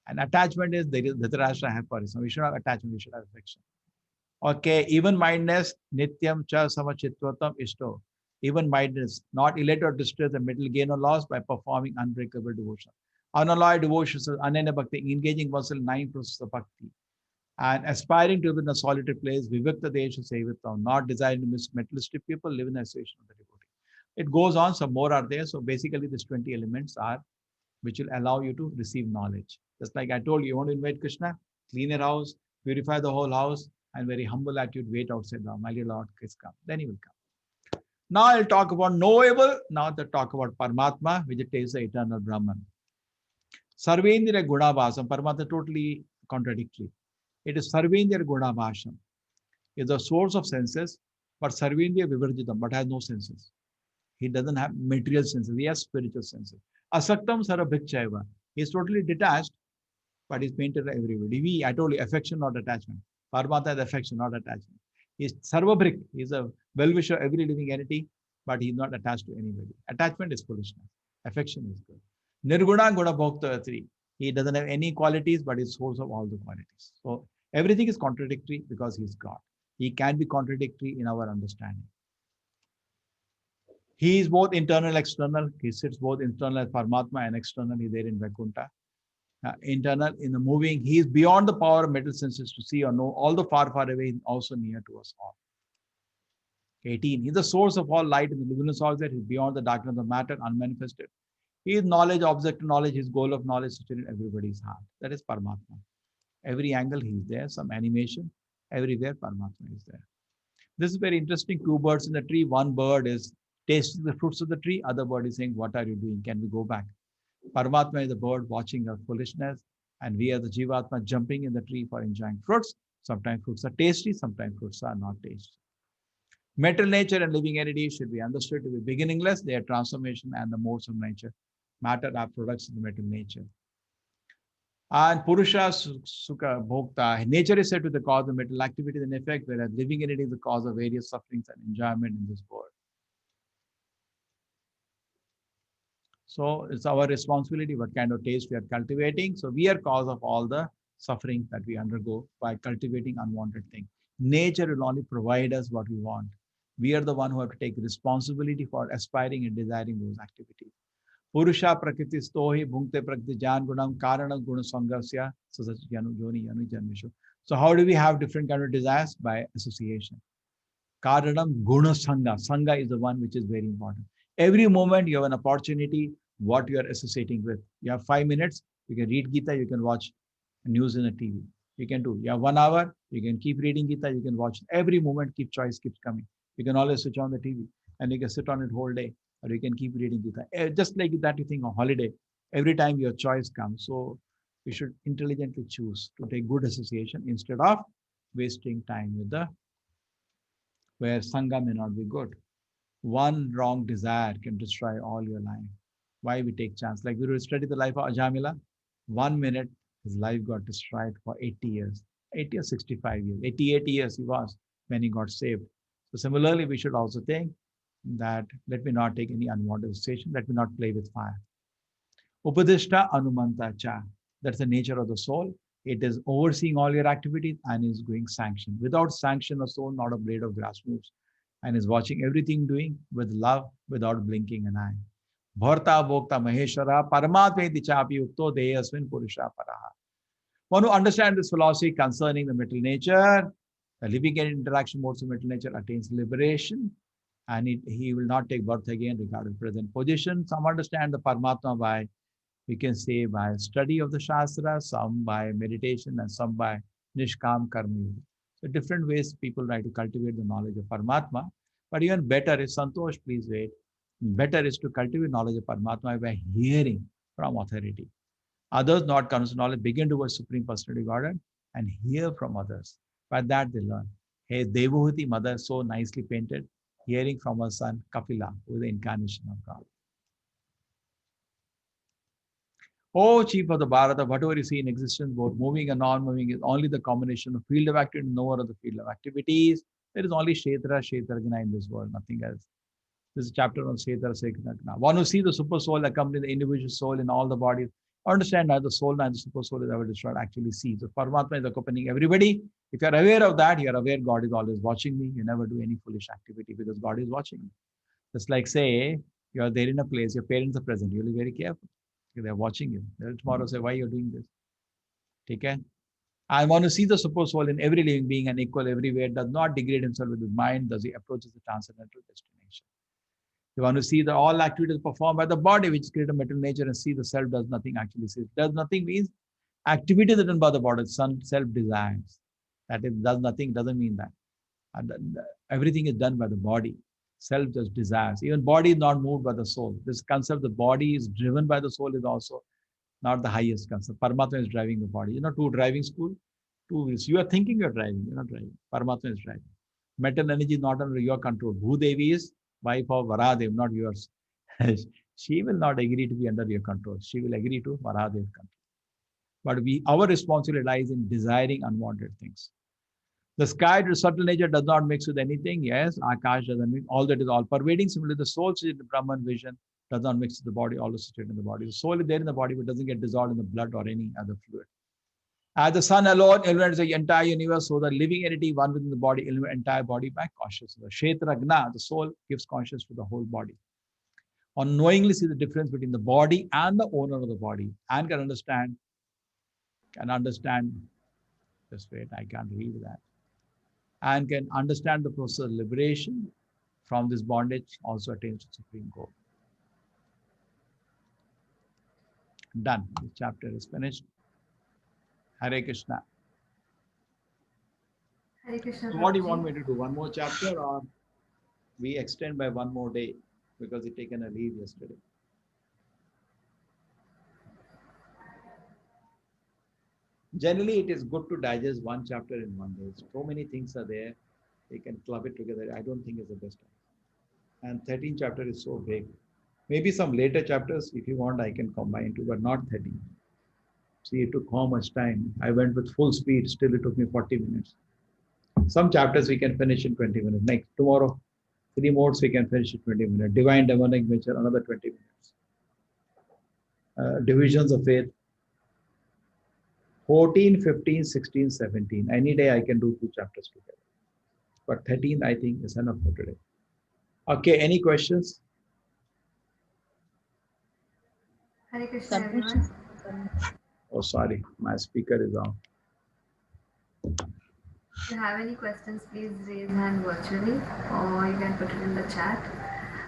And attachment is there is Dhritarashtra have for his. We should have attachment, we should have affection. Okay, even mindedness, nityam cha samachitvatam ishto. Even mindedness, not elated or distressed, the middle gain or loss by performing unbreakable devotion. Unalloyed devotion, ananya bhakti, engaging oneself in 9 processes of bhakti. And aspiring to live in a solitary place, vivikta desha sevitam, not desiring to miss materialistic people, live in the association of the devotee. It goes on, some more are there. So basically, these 20 elements are which will allow you to receive knowledge. Just like I told you, you want to invite Krishna, clean your house, purify the whole house, and very humble attitude, wait outside the my dear Lord, please come. Then he will come. Now I'll talk about knowable. Now to talk about Paramatma, which is the eternal Brahman. Sarvendra Gunabhasam, Paramatma totally contradictory. It is Sarvendra Gunabhasam. It's the source of senses, but Sarvendra Vivarjitam, but has no senses. He doesn't have material senses, he has spiritual senses. Asaktam Sarabhikchaiva. He is totally detached, but he's painted everybody. I told you, affection, not attachment. Paramatma is affection, not attachment. He's Sarvabhik. He's a well-wisher, every living entity, but he's not attached to anybody. Attachment is foolishness. Affection is good. Nirguna Guna Bhoktavatri. He doesn't have any qualities, but he's source of all the qualities. So everything is contradictory because he's God. He can be contradictory in our understanding. He is both internal and external. He sits both internal as Paramatma and externally there in Vaikuntha. Internal in the moving, he is beyond the power of mental senses to see or know all the far, far away, also near to us all. 18. He is the source of all light in the luminous object. He is beyond the darkness of matter, unmanifested. He is knowledge, object of knowledge, his goal of knowledge is in everybody's heart. That is Paramatma. Every angle he is there, some animation, everywhere Paramatma is there. This is very interesting. 2 birds in the tree. One bird is tasting the fruits of the tree. Other bird is saying, what are you doing? Can we go back? Paramatma is the bird watching our foolishness, and we are the Jivatma jumping in the tree for enjoying fruits. Sometimes fruits are tasty, sometimes fruits are not tasty. Material nature and living entity should be understood to be beginningless. They are transformation and the modes of nature. Matter are products of the material nature. And Purusha Sukha Bhokta. Nature is said to be the cause of material activity and effect, whereas living entity is the cause of various sufferings and enjoyment in this world. So it's our responsibility what kind of taste we are cultivating. So we are cause of all the suffering that we undergo by cultivating unwanted things. Nature will only provide us what we want. We are the one who have to take responsibility for aspiring and desiring those activities. Purusha prakriti stohi bhunkte prakriti jan gunam karana guna sangasya sasajanu joni yanu janmishu. So how do we have different kind of desires? By association. Karanam guna sangha. Sangha is the one which is very important. Every moment you have an opportunity what you are associating with. You have 5 minutes, you can read Gita, you can watch news in a TV. You can do. You have 1 hour, you can keep reading Gita, you can watch. Every moment, keep choice keeps coming. You can always switch on the TV and you can sit on it whole day, or you can keep reading Gita. Just like that, you think of holiday. Every time your choice comes. So we should intelligently choose to take good association instead of wasting time with the where Sangha may not be good. One wrong desire can destroy all your life. Why we take chance? Like we will study the life of Ajamila. 1 minute, his life got destroyed for 80 years. 80 or 65 years. 88 years he was when he got saved. So similarly, we should also think that let me not take any unwanted association. Let me not play with fire. Upadishta Anumanta Cha. That's the nature of the soul. It is overseeing all your activities and is going sanction. Without sanction, a soul, not a blade of grass moves. And is watching everything doing with love without blinking an eye. Bharta Bhokta Maheshwara Paramatmeti Chapi Ukto Deyasmin Purusha Paraha. One who understands this philosophy concerning the material nature, the living and interaction modes of material nature attains liberation, and he will not take birth again regarding present position. Some understand the Paramatma by, we can say, by study of the Shastra, some by meditation, and some by Nishkam Karma Yoga. So different ways people try to cultivate the knowledge of Paramatma. But even better is, Santosh, please wait. Better is to cultivate knowledge of Paramatma by hearing from authority. Others not comes to knowledge, begin to worship Supreme Personality Godhead and hear from others. By that they learn. Hey, Devahuti mother, so nicely painted. hearing from her son Kapila, who is the incarnation of God. O chief of the Bharata, whatever you see in existence, both moving and non-moving, is only the combination of field of activity and no other field of activities. There is only Kshetra, Kshetragna in this world, nothing else. This is a chapter on Kshetra, Kshetragna. One who sees the super soul accompanying the individual soul in all the bodies, understand neither the soul nor the super soul is ever destroyed, actually sees. So Paramatma is accompanying everybody. If you are aware of that, you are aware God is always watching me. You never do any foolish activity because God is watching you. Just like say, you are there in a place, your parents are present, you'll be very careful. They're watching you. They'll tomorrow say, why you're doing this? Okay? I want to see the super soul in every living being and equal everywhere, does not degrade himself with his mind, thus he approaches the transcendental destination. You want to see that all activities performed by the body, which create a material nature, and see the self does nothing actually. Says does nothing means activity that done by the body, self desires. That is, does nothing doesn't mean that. And everything is done by the body. Self just desires. Even body is not moved by the soul. This concept, the body is driven by the soul, is also not the highest concept. Paramatma is driving the body. You know, to driving school, two wheels. You are thinking you're driving, you're not driving. Paramatma is driving. Mental energy is not under your control. Bhudevi is wife of Varahadev, not yours. She will not agree to be under your control. She will agree to Varahadev control. But our responsibility lies in desiring unwanted things. The sky to subtle nature does not mix with anything. Yes, Akash doesn't mix. All that is all pervading. Similarly, the soul situated in the Brahman vision does not mix with the body, all is situated in the body. The soul is there in the body, but doesn't get dissolved in the blood or any other fluid. As the sun alone illuminates the entire universe, so the living entity, one within the body, illuminates the entire body by consciousness. The Kshetragna, the soul, gives consciousness to the whole body. Unknowingly see the difference between the body and the owner of the body, and can understand, just wait, I can't read that. And can understand the process of liberation from this bondage, also attains to supreme goal. Done. This chapter is finished. Hare Krishna. Hare Krishna. So what do you want me to do? One more chapter, or we extend by one more day because we taken a leave yesterday? Generally, it is good to digest one chapter in one day. So many things are there. They can club it together. I don't think it's the best time. And 13th chapter is so big. Maybe some later chapters, if you want, I can combine two, but not 13. See, it took how much time? I went with full speed. Still, it took me 40 minutes. Some chapters we can finish in 20 minutes. Next, tomorrow, 3 modes we can finish in 20 minutes. Divine demonic nature, another 20 minutes. Divisions of faith. 14, 15, 16, 17. Any day I can do 2 chapters together. But 13, I think, is enough for today. Okay, any questions? Hare Krishna, everyone. Oh, sorry, my speaker is on. If you have any questions, please raise hand virtually or you can put it in the chat.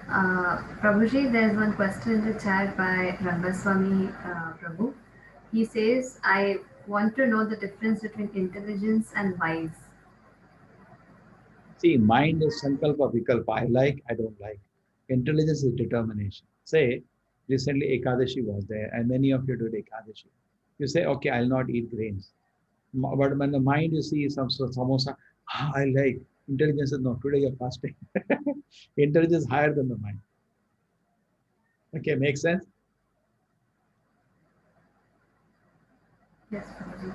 Prabhuji, there's one question in the chat by Rangaswamy Prabhu. He says, I want to know the difference between intelligence and wise. See, mind is sankalpa, vikalpa. I like, I don't like. Intelligence is determination. Say, recently Ekadashi was there and many of you did Ekadashi. You say, okay, I'll not eat grains. But when the mind, you see some samosa, I like. Intelligence is no, today you're fasting. Intelligence is higher than the mind. Okay, makes sense? Yes, Prabhuji.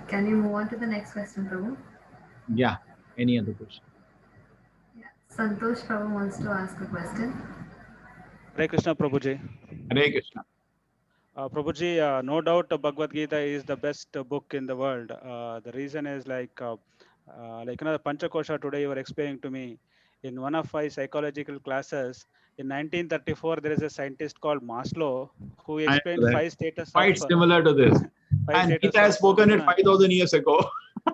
Can you move on to the next question, Prabhu? Yeah, any other question? Yeah. Santosh Prabhu wants to ask a question. Hare Krishna, Prabhuji. Hare Krishna. Prabhuji, no doubt Bhagavad Gita is the best book in the world. The reason is the Panchakosha today you were explaining to me. In one of my psychological classes, in 1934, there is a scientist called Maslow who explained 5 status Quite of... similar to this. And Gita has spoken it 5,000 years ago.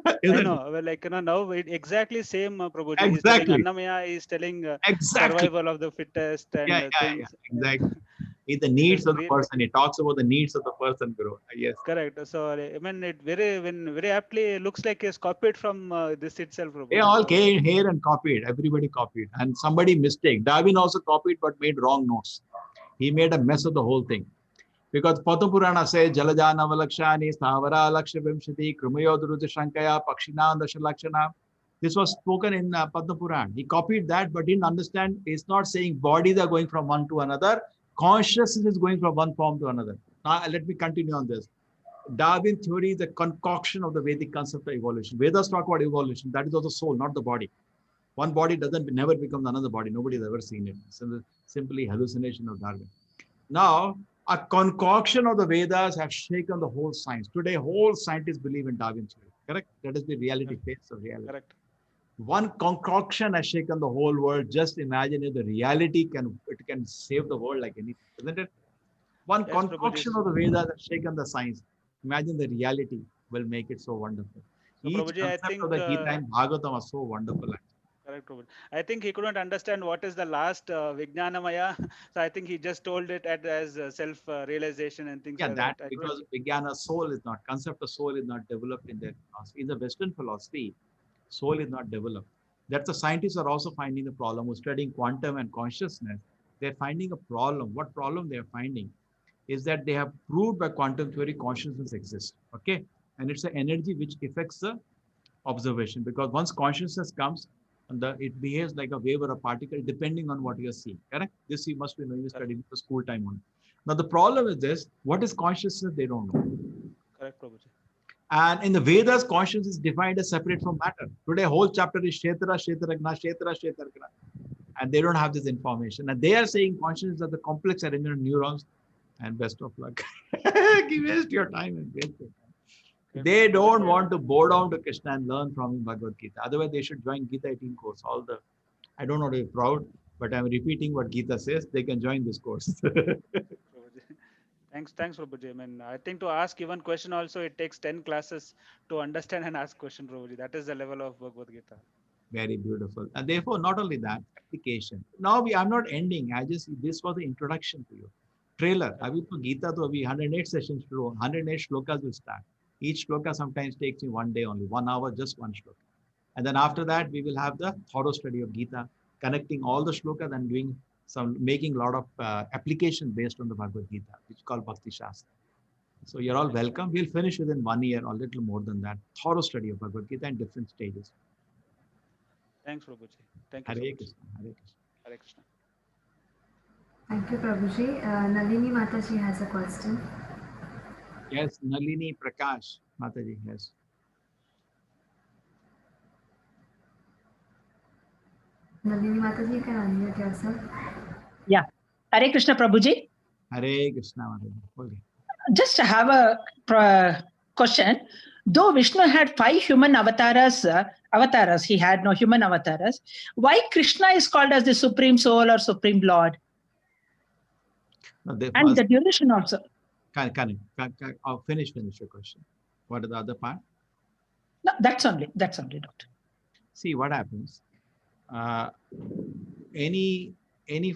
I know. Well, now exactly same, Prabhuji. Exactly. He's telling Annamaya is telling survival of the fittest and things. Exactly. It's the needs of the person. It talks about the needs of the person, Guru. Yes. Correct. So I mean, it very aptly looks like it's copied from this itself. Prabhuji. They all came here and copied. Everybody copied, and somebody mistake. Darwin also copied, but made wrong notes. He made a mess of the whole thing. Because Padma Purana says, Jalajana Valakshani, Stavara Laksha Vimshati, Krumayo Durudra Shankaya, Pakshina Dasha Lakshana. This was spoken in Padma Puran. He copied that, but didn't understand. It's not saying bodies are going from one to another. Consciousness is going from one form to another. Now, let me continue on this. Darwin theory is the concoction of the Vedic concept of evolution. Vedas talk about evolution. That is also soul, not the body. One body never becomes another body. Nobody has ever seen it. It's simply hallucination of Darwin. Now, a concoction of the Vedas have shaken the whole science. Today, whole scientists believe in Darwin theory. Correct? That is the reality face of reality. Correct. One concoction has shaken the whole world. Just imagine if the reality can save the world like anything, isn't it? One Yes, concoction Prabhuji. of the Vedas has shaken the science. Imagine the reality will make it so wonderful. So, Each Prabhuji, I concept think of the Gita and Bhagavatam are so wonderful. correct, Prabhuji. I think he couldn't understand what is the last Vijnanamaya. So I think he just told it as self-realization and things Yeah, like that that. I because couldn't- Vijnana soul is not, concept of soul is not developed in their philosophy. In the Western philosophy, soul is not developed. That's the scientists are also finding the problem. Who's studying quantum and consciousness, they're finding a problem. What problem they're finding is that they have proved by quantum theory consciousness exists. Okay. And it's an energy which affects the observation, because once consciousness comes, it behaves like a wave or a particle depending on what you're seeing. Correct? This you must be knowing, you studying for school time only. Now the problem is this: what is consciousness? They don't know. Correct, Prabhuji. And in the Vedas, consciousness is defined as separate from matter. Today, whole chapter is Kshetra, Kshetragna, Kshetra, Kshetragna. And they don't have this information. And they are saying consciousness is the complex arrangement of neurons. And best of luck. Waste your time and waste your time. They don't want to bow down to Krishna and learn from him Bhagavad Gita. Otherwise, they should join Gita 18 course. I don't know to be proud, but I'm repeating what Gita says. They can join this course. Prabhuji. Thanks, Prabhuji. I mean, I think to ask even question also, it takes 10 classes to understand and ask question, Prabhuji. That is the level of Bhagavad Gita. Very beautiful. And therefore, not only that, application. Now, I'm not ending. This was the introduction to you. Trailer. Abhi to Gita to abhi 108 sessions to 108 shlokas will start. Each shloka sometimes takes me 1 day only, 1 hour, just one shloka. And then after that, we will have the thorough study of Gita, connecting all the shlokas and making a lot of application based on the Bhagavad Gita, which is called Bhakti Shastra. So you're all welcome. We'll finish within 1 year or a little more than that. Thorough study of Bhagavad Gita in different stages. Thanks, Prabhuji. Thank you. Hare So much. Krishna. Hare Krishna. Hare Krishna. Thank you, Prabhuji. Nalini Mataji has a question. Yes, Nalini Prakash, Mataji, yes. Nalini Mataji, you can unmute yourself. Yeah. Hare Krishna Prabhuji. Hare Krishna, Mataji. Okay. Just have a question. Though Vishnu had 5 human avatars, he had no human avatars. Why Krishna is called as the Supreme Soul or Supreme Lord? No, And the duration also. Finish your question. What is the other part? No, that's only, Doctor. See what happens. Any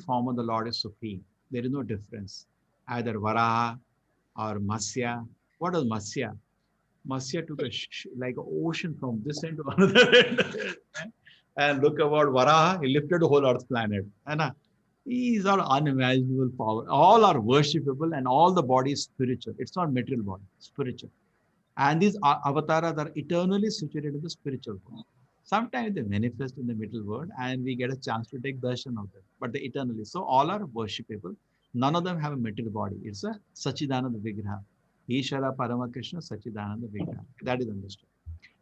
form of the Lord is supreme. There is no difference. Either Varaha or Matsya. What is Matsya? Matsya took like an ocean from this end to another end. And look about Varaha, he lifted the whole Earth planet. And these are unimaginable power. All are worshipable and all the body is spiritual. It's not material body, spiritual. And these avatars are eternally situated in the spiritual world. Sometimes they manifest in the middle world and we get a chance to take darshan of them. But they eternally. So all are worshipable. None of them have a material body. It's a Sachidananda Vigraha. Ishara Paramakrishna Sachidananda Vigraha. That is understood.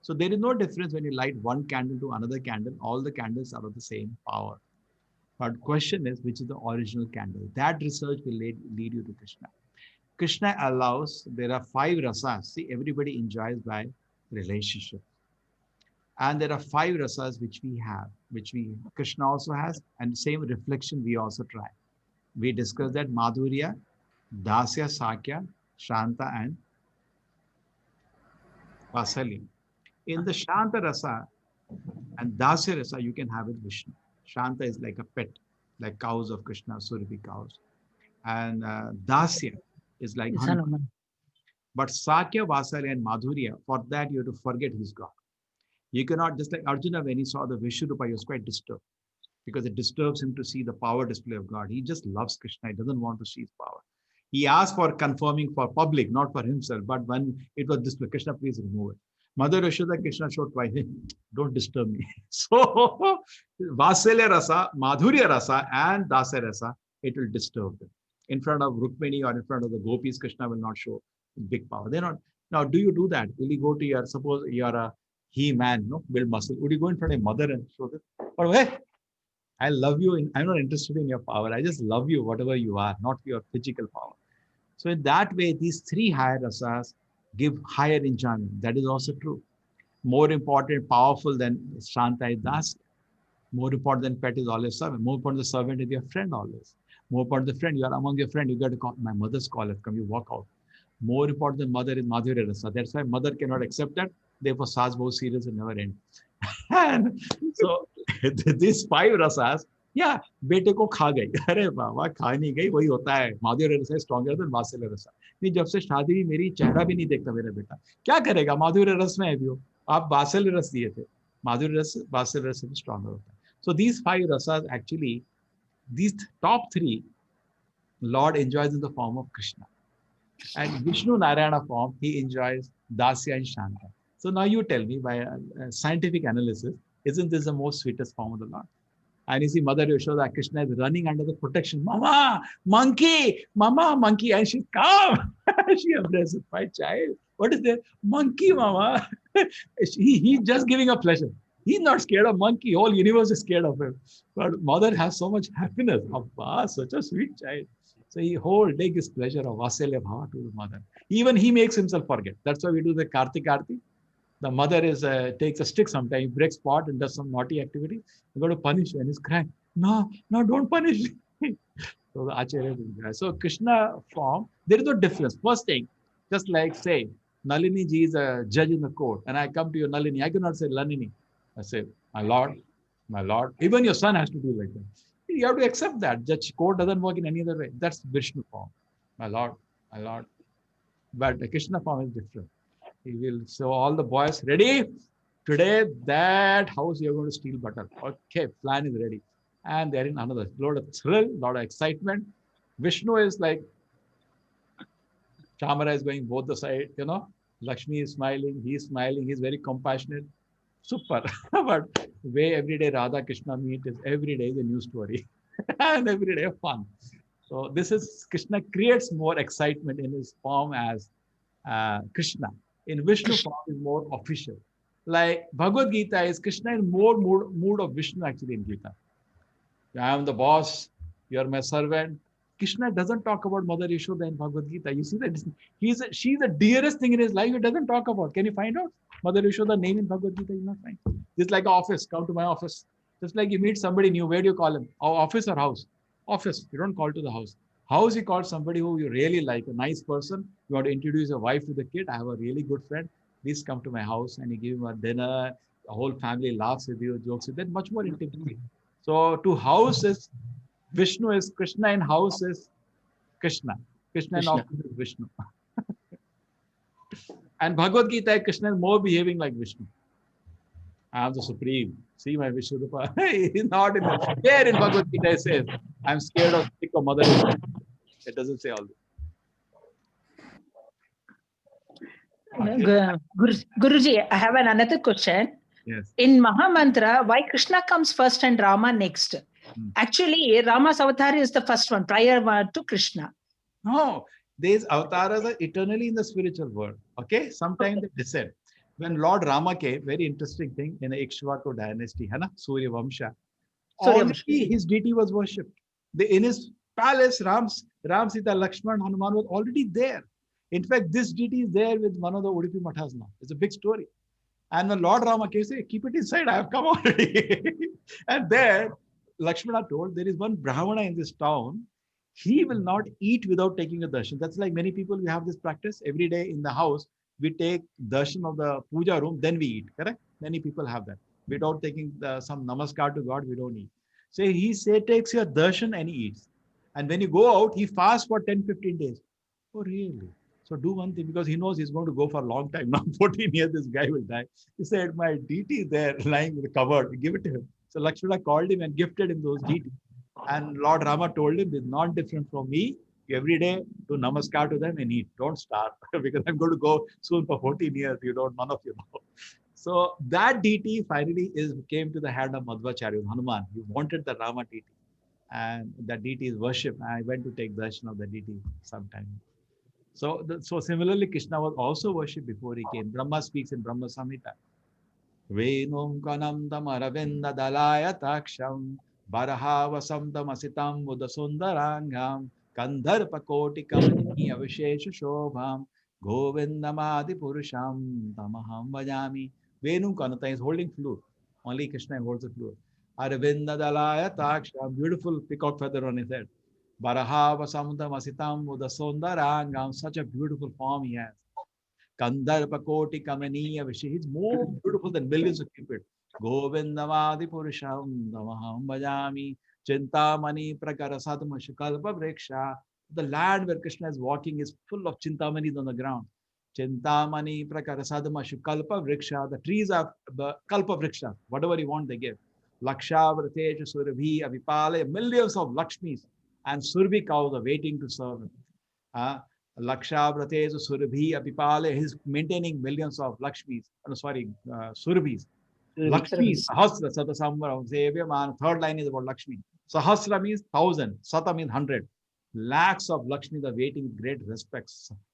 So there is no difference when you light one candle to another candle. All the candles are of the same power. But question is, which is the original candle? That research will lead you to Krishna. Krishna allows, there are 5 rasas. See, everybody enjoys by relationship. And there are 5 rasas which we have, Krishna also has, and same reflection we also try. We discussed that Madhurya, Dasya, Sakya, Shanta, and Vasalya. In the Shanta rasa and Dasya rasa, you can have it Vishnu. Shanta is like a pet, like cows of Krishna, Surabhi cows. And Dasya is like honey. But Sakya, Vasalya, and Madhurya, for that you have to forget his God. You cannot, just like Arjuna, when he saw the Vishnurupa, he was quite disturbed because it disturbs him to see the power display of God. He just loves Krishna. He doesn't want to see his power. He asked for confirming for public, not for himself. But when it was displayed, Krishna, please remove it. Mother Yashoda, Krishna showed twice, "Hey, don't disturb me." So Vasalya Rasa, Madhurya Rasa, and Dasa Rasa, it will disturb them. In front of Rukmini or in front of the gopis, Krishna will not show big power. They're not. Now, do you do that? Will you go to your, suppose you're a he-man, no, build muscle. Would you go in front of your mother and show this? Or, hey, I love you. I'm not interested in your power. I just love you, whatever you are, not your physical power. So in that way, these three higher rasas give higher enjoyment. That is also true. More important, powerful than Shanta is Das. More important than pet is always servant. More important than servant is your friend always. More important than friend, you are among your friend, you got to call, my mother's call has come, you walk out. More important than mother is Madhurya Rasa. That's why mother cannot accept that. Therefore, Saas Bahu serials will never end. And so these five rasas, yeah, बेटे को खा गई, अरे बाबा खा नहीं गई, वही होता है. माधुर्य रस है stronger than वात्सल्य रस. नहीं, जब से शादी हुई मेरी चेहरा भी नहीं देखता मेरा बेटा, क्या करेगा? माधुर्य रस में है भी हो, आप वात्सल्य रस दिए थे, माधुर्य रस वात्सल्य रस से stronger होता है. So these five rasas actually, these top three, Lord enjoys in the form of Krishna. And Vishnu Narayana form, he enjoys Dasya and Shanta. So now you tell me, by scientific analysis, isn't this the most sweetest form of the Lord? And you see Mother Yashoda, Krishna is running under the protection. Mama, monkey, Mama, monkey. And she's calm. She embraces my child. What is that? Monkey, Mama. He's just giving a pleasure. He's not scared of monkey. Whole universe is scared of him. But mother has so much happiness. Abba, such a sweet child. So he whole day gives pleasure of Vasalya Bhava to the mother. Even he makes himself forget. That's why we do the Kartik Aarti. The mother is takes a stick sometimes, breaks pot and does some naughty activity. You got to punish her and he's crying. No, don't punish me. So the Acharya will cry. So Krishna form, there is no difference. First thing, just like say, Nalini ji is a judge in the court and I come to you, Nalini, I cannot say Nalini. I say, my lord. Even your son has to do like that. You have to accept that. Judge court doesn't work in any other way. That's Vishnu form. My lord. But the Krishna form is different. He will, so all the boys, ready? Today, that house you're going to steal butter. Okay, plan is ready. And they're in another, lot of thrill, lot of excitement. Vishnu is like, Chamara is going both the side, Lakshmi is smiling, he's very compassionate. Super. But way every day Radha Krishna meet is every day is a new story. And every day fun. So this is, Krishna creates more excitement in his form as Krishna. In Vishnu form is more official. Like Bhagavad Gita is Krishna in more mood of Vishnu actually in Gita. I am the boss, you are my servant. Krishna doesn't talk about Mother Yashoda in Bhagavad Gita. You see that she's the dearest thing in his life. He doesn't talk about. Can you find out? Mother Yashoda name in Bhagavad Gita, you not find. It's like office. Come to my office. Just like you meet somebody new, where do you call him? Office or house? Office. You don't call to the house. House, you call somebody who you really like, a nice person. You want to introduce your wife to the kid. I have a really good friend. Please come to my house, and you give him a dinner. The whole family laughs with you, jokes with you. Then much more intimacy. So to house is Vishnu is Krishna, and house is Krishna. Krishna and office is Vishnu. And Bhagavad Gita, Krishna is more behaving like Vishnu. I am the supreme. See my Vishnurupa. He's not in the. There in Bhagavad Gita it says, I'm scared of sick of mother. It doesn't say all this. Guruji, I have another question. Yes. In Mahamantra, why Krishna comes first and Rama next? Actually, Rama's avatar is the first one, prior to Krishna. No, these avatars are eternally in the spiritual world. Okay, sometimes they descend. When Lord Rama came, very interesting thing in the Ikshvaku dynasty, Surya Vamsha, already his deity was worshipped. In his palace, Ram, Sita, Lakshman, Hanuman was already there. In fact, this deity is there with one of the Udupi Mathas now. It's a big story. And when Lord Rama came, say, keep it inside, I have come already. And there, Lakshmana told, there is one Brahmana in this town. He will not eat without taking a darshan. That's like many people, we have this practice. Every day in the house, we take darshan of the puja room, then we eat, correct? Many people have that. Without taking some namaskar to God, we don't eat. So he takes your darshan and he eats. And when you go out, he fasts for 10-15 days. Oh, really? So do one thing, because he knows he's going to go for a long time. Now 14 years, this guy will die. He said, my deity is there lying in the cupboard. Give it to him. So Lakshmana called him and gifted him those deities. And Lord Rama told him, it's not different from me. every day do namaskar to them and eat. Don't starve because I'm going to go soon for 14 years. You don't, none of you know. So that deity finally came to the hand of Madhvacharya, Hanuman. He wanted the Rama deity. And that deity is worshipped. I went to take darshan of the deity sometime. So, so similarly, Krishna was also worshipped before he came. Brahma speaks in Brahma Samhita. Venum kanam aravinda dalaya taksham barahavasamtam asitam mudasundarangam kandharpa koti kamani avishesha shobham govindamadi purusham tamaham vajami. Venum kanata is holding flute. Only Krishna holds the flute. Aravinda dalaya taksham, beautiful peacock feather on his head. Barahavasamtam asitam mudasundarangam, such a beautiful form he has. Kandharpa Koti Kamaniya Vishi. He's more beautiful than millions of Cupid. Govindamadi Purusham Namaham Bhajami Chintamani Prakara Sadhama Shukalpa Vriksha. The land where Krishna is walking is full of Chintamani on the ground. Chintamani Prakara Sadhama Shukalpa Vriksha. The trees are the Kalpa Vriksha. Whatever you want, they give. Laksha Vrateja Surabhi Avipale. Millions of Lakshmis and Surabhi cows are waiting to serve him. Laksha Vrateja Surabhi Apipale, he's maintaining millions of Lakshmis, Surabhis. Lakshmi, Sahasra, Sata Samvara, Sevyaman. Third line is about Lakshmi. Sahasra means 1,000, Sata means 100. Lakhs of Lakshmis are waiting with great respect.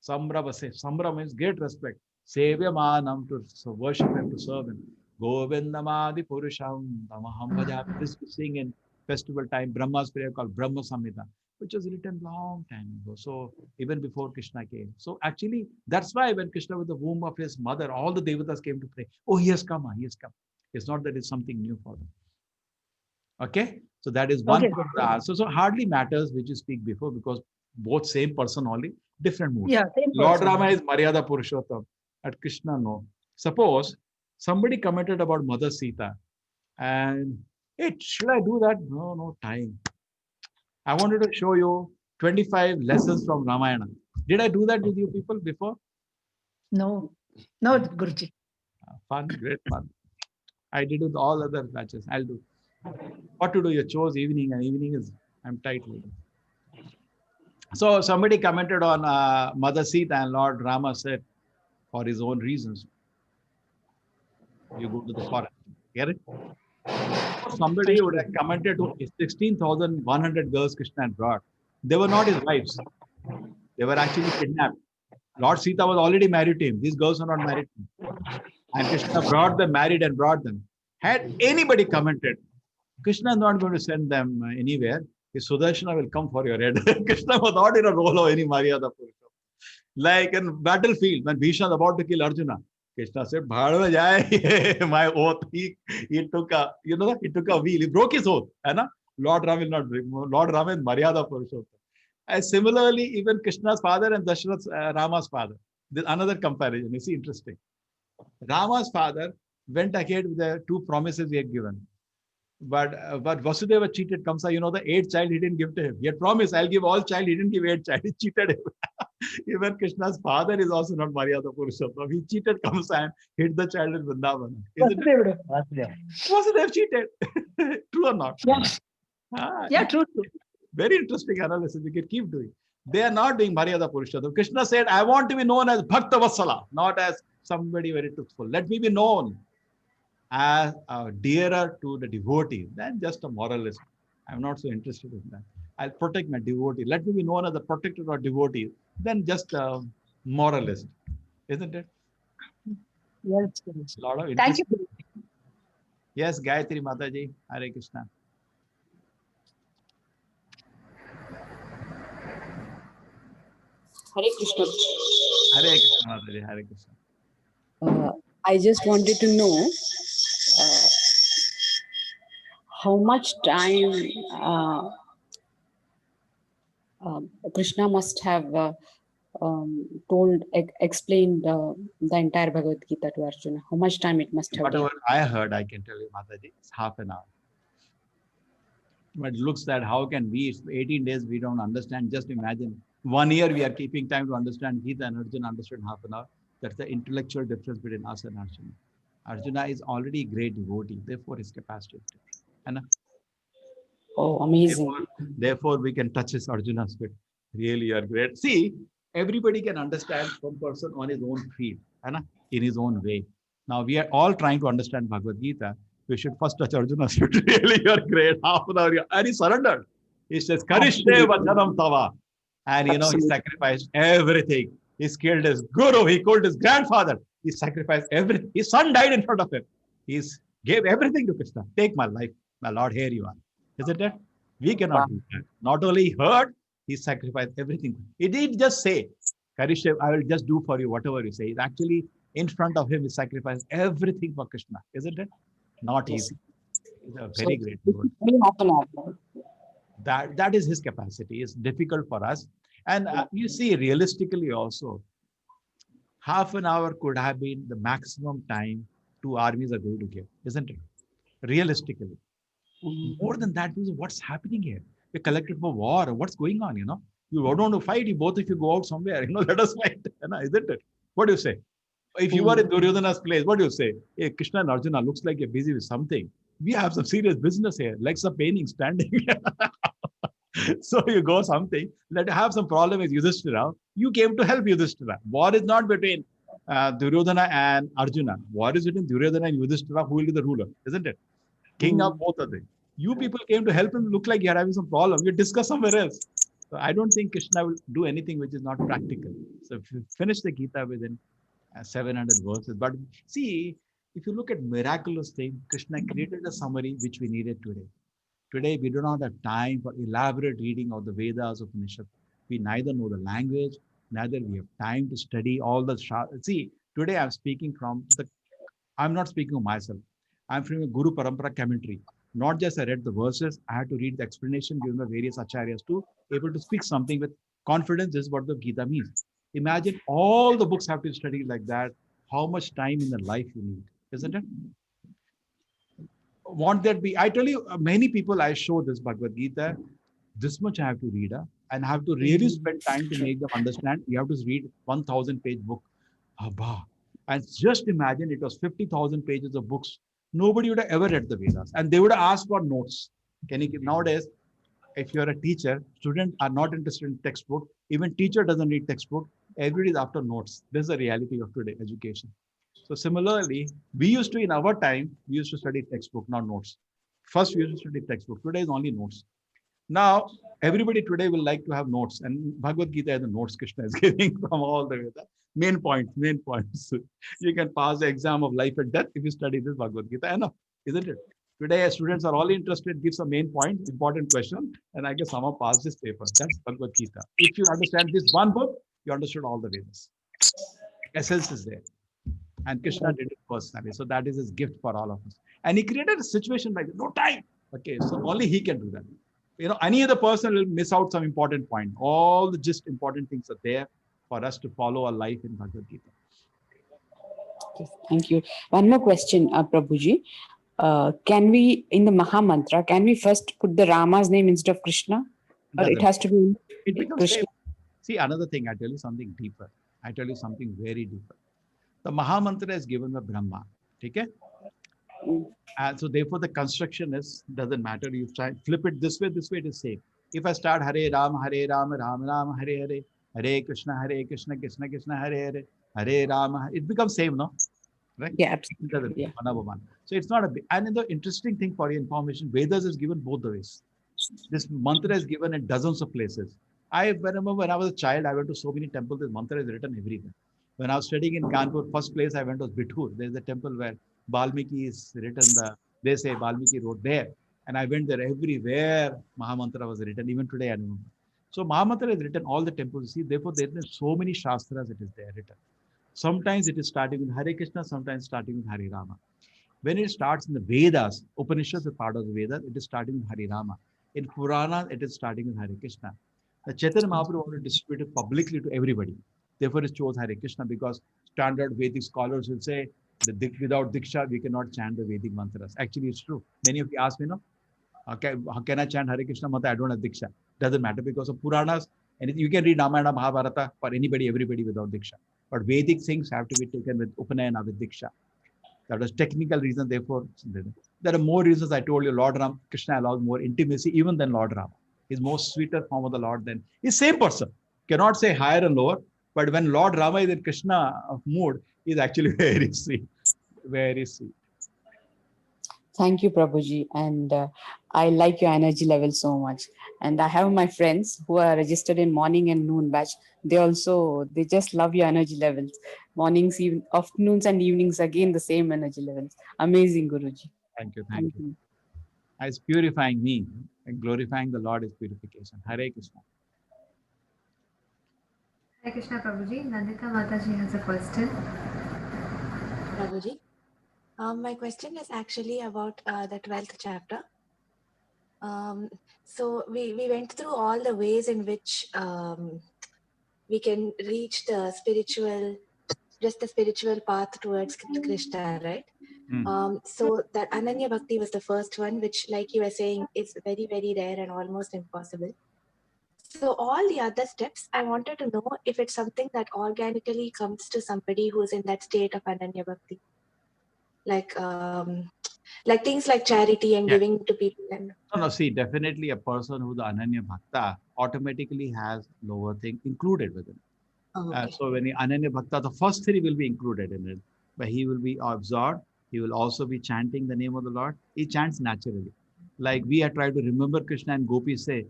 Samra means great respect. Sevyamanam, to worship him, to serve him. Govindamadi Purusham, Tamaham Bhajami. This we sing in festival time, Brahma's prayer called Brahma Samhita, which was written long time ago. So even before Krishna came. So actually, that's why when Krishna was the womb of his mother, all the devatas came to pray. Oh, he has come, he has come. It's not that it's something new for them. Okay, so that is one part of the answer. So hardly matters which you speak before, because both same person only, different moods. Yeah, same Lord person. Rama is Maryada Purushottam. At Krishna, no. Suppose somebody commented about Mother Sita and, hey, should I do that? No time. I wanted to show you 25 lessons from Ramayana. Did I do that with you people before? No, Guruji. Fun, great fun. I did it with all other batches. I'll do. What to do? You chose evening, and evening is, I'm tight. So somebody commented on Mother Sita, and Lord Rama said, for his own reasons, you go to the forest. Get it? Somebody would have commented to 16,100 girls Krishna had brought. They were not his wives. They were actually kidnapped. Lord Sita was already married to him. These girls are not married to him. And Krishna brought them, married and brought them. Had anybody commented, Krishna is not going to send them anywhere. His Sudarshana will come for your head. Krishna was not in a role of any Maryada Purusha. Like in battlefield, when Bhishma was about to kill Arjuna, Krishna said, "Bhadva jai, my oath." He took a, he took a wheel. He broke his oath. Lord Rama will not break. Lord Rama is Maryada Purushottam. And similarly, even Krishna's father and Dasharath's Rama's father. There's another comparison. You see, interesting. Rama's father went ahead with the two promises he had given. But Vasudeva cheated Kamsa. The 8th child he didn't give to him. He had promised, I'll give all child. He didn't give 8th child. He cheated him. Even Krishna's father is also not Maryada Purushottam. He cheated Kamsa and hid the child in Vrindavan. Vasudeva cheated. True or not? Yeah, true. Very interesting analysis. We can keep doing. They are not doing Maryada Purushottam. Krishna said, I want to be known as Bhakta Vatsala, not as somebody very truthful. Let me be known as dearer to the devotee than just a moralist. I'm not so interested in that. I'll protect my devotee. Let me be known as a protector of devotees than just a moralist. Isn't it? Yes. A lot of Thank you. Yes, Gayatri Mataji. Hare Krishna. Hare Krishna. Hare Krishna Mataji. Hare Krishna. I just wanted to know how much time Krishna must have explained the entire Bhagavad Gita to Arjuna. How much time it must have Whatever taken? I heard, I can tell you, Mataji, it's half an hour. But it looks that how can we, 18 days, we don't understand. Just imagine, 1 year we are keeping time to understand Gita, and Arjuna understood half an hour. That's the intellectual difference between us and Arjuna. Arjuna is already a great devotee, therefore his capacity is different. Oh, amazing. Therefore we can touch his Arjuna's spirit. Really, you're great. See, everybody can understand one person on his own field, in his own way. Now, we are all trying to understand Bhagavad Gita. We should first touch Arjuna. Really, you're great. Half an hour, and he surrendered. He says, Karishte vachanam tava. And, he Absolutely. sacrificed everything. He killed his guru. He killed his grandfather. He sacrificed everything. His son died in front of him. He gave everything to Krishna. Take my life, my Lord, here you are. Isn't it? We cannot do that. Not only he heard, he sacrificed everything. He didn't just say, Karishya, I will just do for you whatever you say. It's actually in front of him, he sacrificed everything for Krishna. Isn't it? Not Yes. easy. He's a So very great this Lord. is only half an hour. That is his capacity. It's difficult for us. And you see, realistically also, half an hour could have been the maximum time two armies are going to give, isn't it? Realistically. Mhm. More than that, what's happening here? We're collected for war. What's going on? You don't want to fight. You both, if you go out somewhere, let us fight. Isn't it? What do you say? If you were in Duryodhana's place, what do you say? Hey, Krishna and Arjuna, looks like you're busy with something. We have some serious business here. Legs are paining, standing. So you go something. Let have some problem with Yudhishthira. You came to help Yudhishthira. War is not between Duryodhana and Arjuna. War is between Duryodhana and Yudhishthira, who will be the ruler, isn't it? King of both of them. You people came to help him. Look like you're having some problem. You discuss somewhere else. So I don't think Krishna will do anything which is not practical. So if you finish the Gita within 700 verses, but see, if you look at miraculous thing, Krishna created a summary which we needed today. Today, we do not have time for elaborate reading of the Vedas, Upanishads. We neither know the language, neither we have time to study all the. See, today I'm speaking I'm not speaking of myself. I'm from a Guru Parampara commentary. Not just I read the verses, I had to read the explanation given by various acharyas to able to speak something with confidence. This is what the Gita means. Imagine all the books have to be studied like that. How much time in the life you need, isn't it? Won't that be? I tell you, many people I show this Bhagavad Gita, this much I have to read, and have to really spend time to make them understand. You have to read 1,000-page book. Abba. And just imagine it was 50,000 pages of books. Nobody would have ever read the Vedas, and they would have asked for notes. Can you give nowadays? If you're a teacher, students are not interested in textbook. Even teacher doesn't read textbook. Everybody is after notes. This is the reality of today education. So similarly, we used to, in our time, we used to study textbook, not notes. First, we used to study textbook. Today is only notes. Now, everybody today will like to have notes, and Bhagavad Gita is the notes Krishna is giving from all the Vedas. Main points. You can pass the exam of life and death if you study this Bhagavad Gita. Enough, isn't it? Today, students are all interested, give some main point, important question, and I guess somehow pass this paper. That's Bhagavad Gita. If you understand this one book, you understood all the Vedas. Essence is there. And Krishna did it personally. So that is his gift for all of us. And he created a situation like no time. Okay, so only he can do that. Any other person will miss out some important point. All the just important things are there for us to follow our life in Bhagavad Gita. Yes, thank you. One more question, Prabhuji. Can we, in the Maha Mantra, can we first put the Rama's name instead of Krishna? Or it has to be It becomes Krishna? same. See, another thing, I tell you something deeper. I tell you something very deeper. The Maha Mantra is given by Brahma. Okay? And so therefore the construction doesn't matter. You try flip it this way, it is same. If I start Hare Ram, Ram Ram, Hare Hare, Hare Krishna, Krishna Krishna, Hare Hare, Hare Ram, it becomes same, no? Right? Yeah, absolutely. Yeah. One. So it's not a big, and the interesting thing for your information, Vedas is given both the ways. This mantra is given in dozens of places. I remember when I was a child, I went to so many temples, this mantra is written everywhere. When I was studying in Kanpur, first place I went was Bithur. There's a temple where Valmiki is written, they say Valmiki wrote there. And I went there everywhere, Mahamantra was written, even today I remember. So Mahamantra is written all the temples. See, therefore there are so many Shastras it is there written. Sometimes it is starting with Hare Krishna, sometimes starting with Hare Rama. When it starts in the Vedas, Upanishads is part of the Vedas, it is starting with Hare Rama. In Purana, it is starting with Hare Krishna. The Chaitanya Mahaprabhu wanted to distribute it publicly to everybody. Therefore, it chose Hare Krishna because standard Vedic scholars will say that without Diksha, we cannot chant the Vedic mantras. Actually, it's true. Many of you ask me, how can I chant Hare Krishna mantra? I don't have Diksha. Doesn't matter because of Puranas. And you can read Ramayana, Mahabharata for anybody, everybody without Diksha. But Vedic things have to be taken with Upanayana, with Diksha. That was technical reason. Therefore, there are more reasons. I told you, Lord Ram, Krishna allows more intimacy even than Lord Rama. His most sweeter form of the Lord, then he's same person. Cannot say higher and lower, but when Lord Rama is in Krishna mood, he's actually very sweet, very sweet. Thank you, Prabhuji. And I like your energy level so much. And I have my friends who are registered in morning and noon batch. They just love your energy levels. Mornings, afternoons and evenings, again, the same energy levels. Amazing, Guruji. Thank you, thank you. As purifying me and glorifying the Lord is purification. Hare Krishna. Hare Krishna, Prabhuji. Nandita Mataji has a question. Prabhuji. My question is actually about the 12th chapter. So we went through all the ways in which we can reach the spiritual path towards Krishna, right? So that Ananya Bhakti was the first one, which, like you were saying, is very, very rare and almost impossible. So all the other steps, I wanted to know if it's something that organically comes to somebody who's in that state of Ananya Bhakti. Like things like charity and giving to people. And no, see, definitely a person who's the Ananya Bhakta automatically has lower thing included within it. So when the Ananya Bhakta, the first three will be included in it, but he will be absorbed. He will also be chanting the name of the Lord. He chants naturally. Like we are trying to remember Krishna, and gopis say,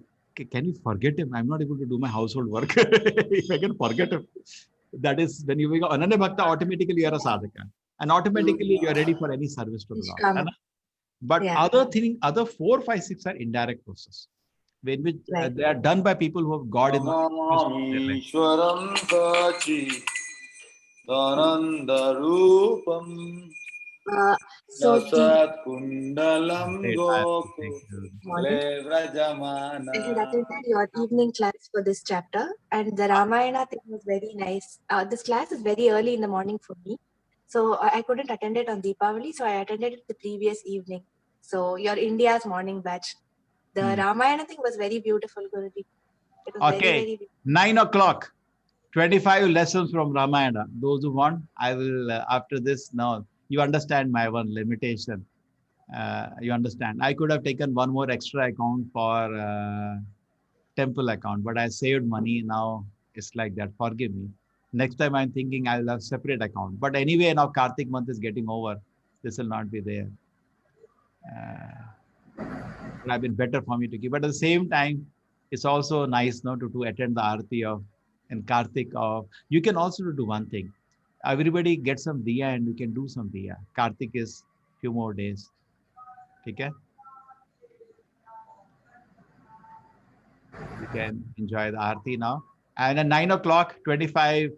can you forget him? I'm not able to do my household work. If I can forget him. That is when you become Ananya Bhakta, automatically you are a sadhaka. And automatically you are ready for any service to the Lord. But other 4, 5, 6 are indirect process, in which they are done by people who have God in mind. So I had attended your evening class for this chapter, and the Ramayana thing was very nice. This class is very early in the morning for me, so I couldn't attend it on Deepavali, so I attended it the previous evening. So your India's morning batch. The Ramayana thing was very beautiful, Guruji. It was very, very beautiful. 9 o'clock, 25 lessons from Ramayana. Those who want, I will, after this, now you understand my one limitation. You understand. I could have taken one more extra account for temple account, but I saved money. Now it's like that. Forgive me. Next time I'm thinking I'll have separate account. But anyway, now Kartik month is getting over. This will not be there. It would have been better for me to keep. But at the same time, it's also nice now to attend the Aarti of and Kartik of. You can also do one thing. Everybody get some diya and we can do some diya. Kartik is few more days. Okay? You can enjoy the Aarti now. And at 9 o'clock, 25,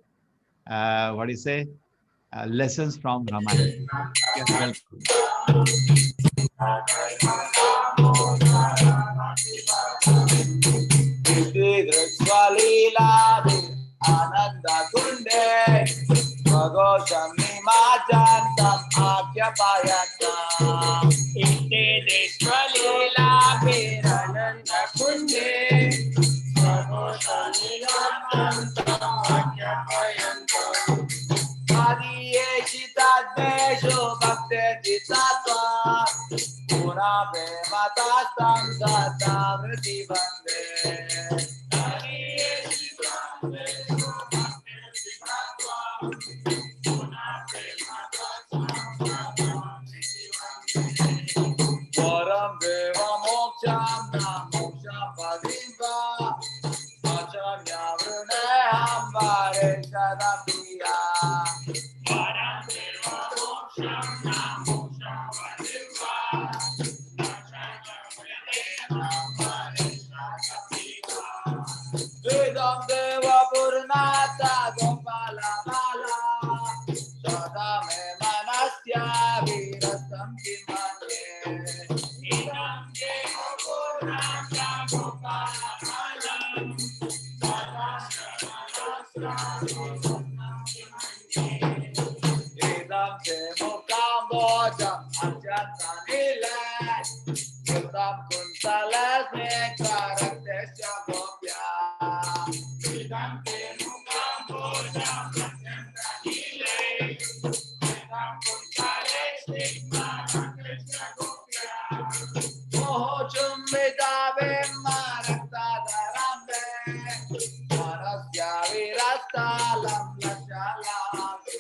what do you say? Lessons from Ramayana. Yes, welcome. Ananda Kunde Bhagosami Majantam Akyapayanta Iti Dishwalila Pirananda Kunde Bhagosami Majantam Akyapayanta Adiye Chitadesho Bhakte Chitatva Pura Prematastam Satamriti Bande Param Deva Moksham Na Moksha Padimva Vachanya Vrune Ambare Sadapiya Param Deva Moksham Na Moksha Padimva Vachanya Vrune Ambare Sadapiya Vedam Deva Purnata Gopala Bala Sada Me Manasya Virasam Kimane Vedam Deva Purnata Gopala Bala Sada Me Manasya Vedam Deva Kamboja Ajanta Nila Vedam Kuntalas Mekaratesya Gopya Vedam Deva Kamboja Ajanta Nila Vedam Kuntalas Mekaratesya Gopya Moho Chumbita Vemmarata Manasya virastalam lashalame.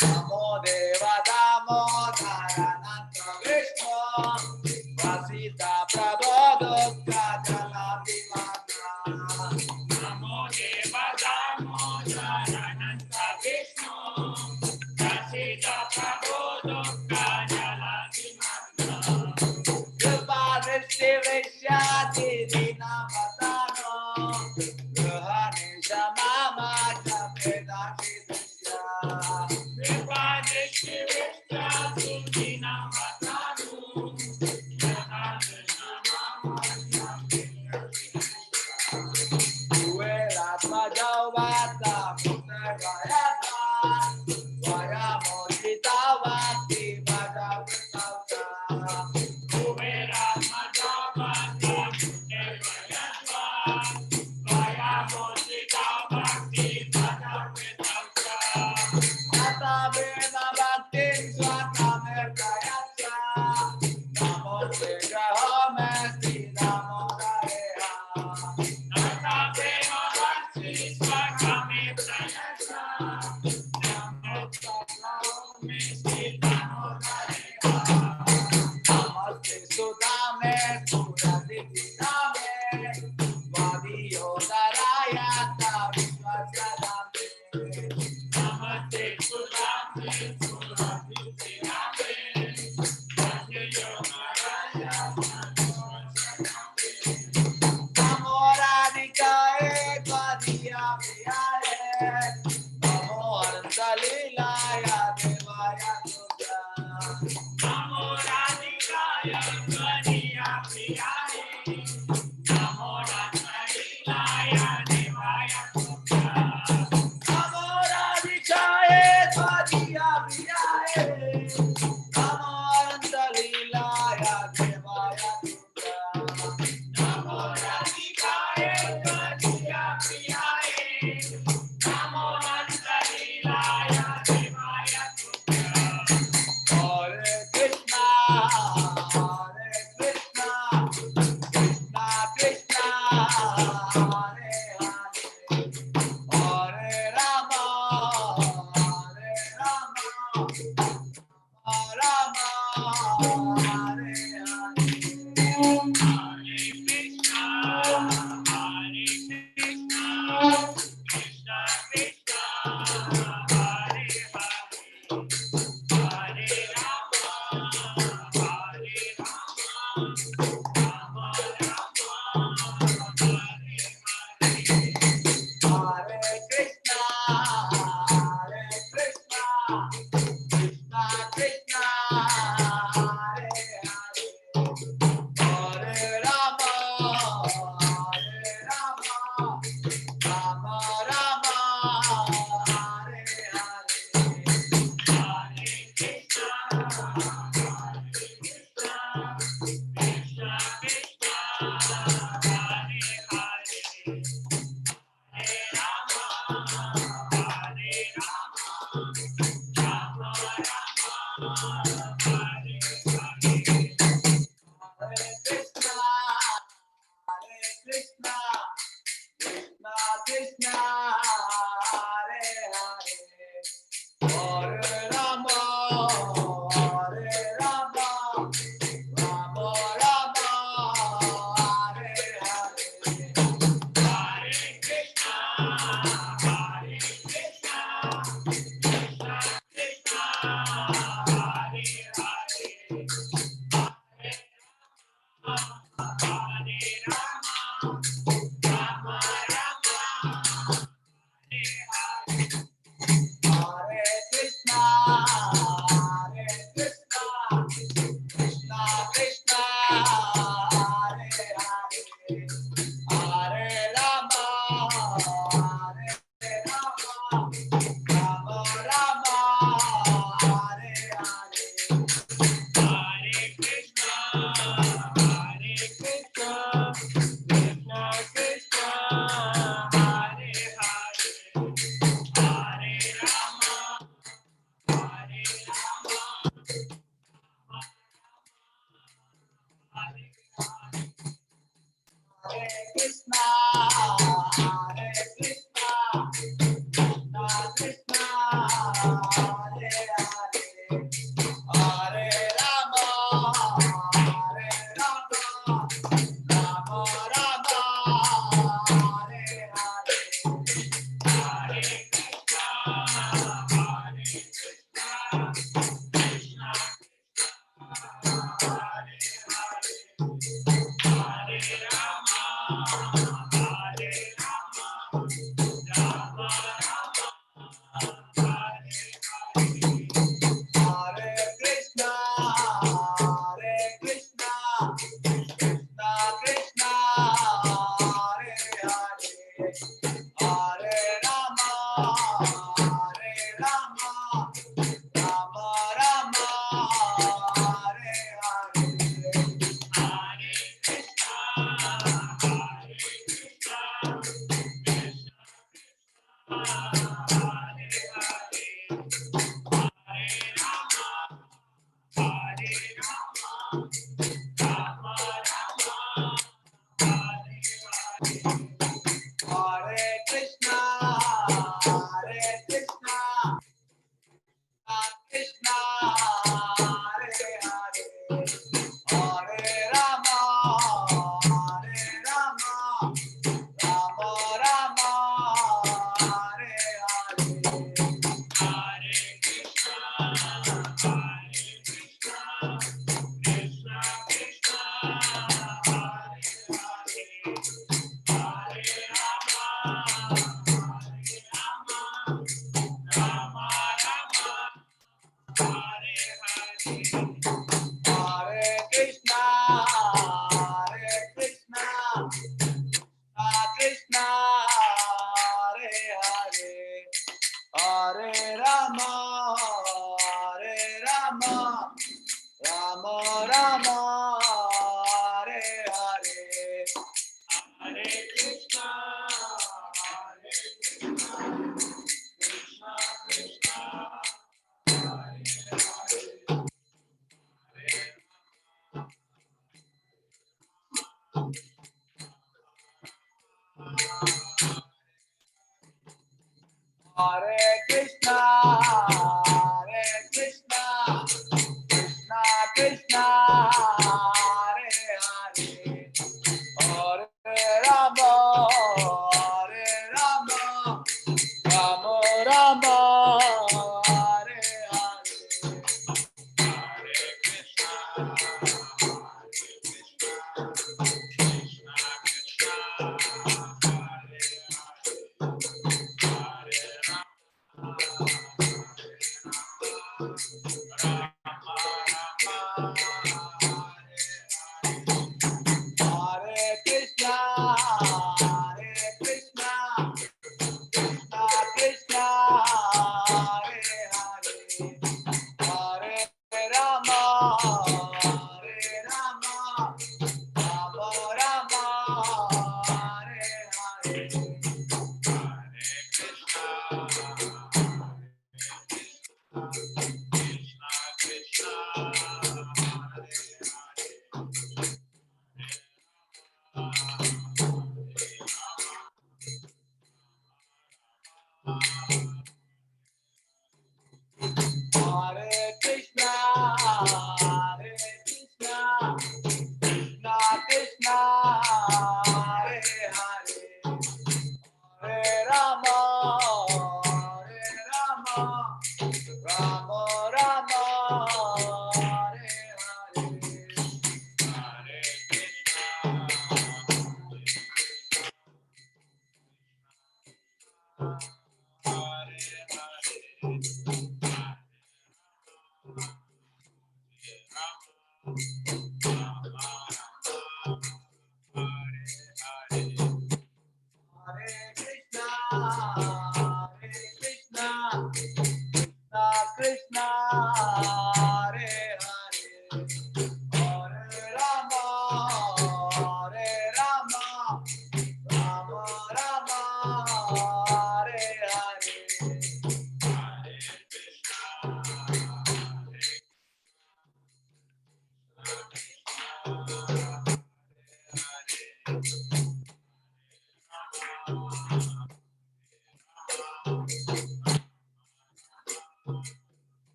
Namo Deva Damodarananta Vishnu Vasita Prabodukka Jalabhimana. Namo Deva Damodarananta Vishnu Vasita Prabodukka Jalabhimana. Kripa Drishti Vishyati Dinamatano Gruhani Shamama Japedaki Dishya. Kripa Drishti Vishyati Dinamatano Gruhani Shamama Japedaki Dishya. Ratmajavata Mutagayata Vaya Mojitavati Bhagavata. Krishna,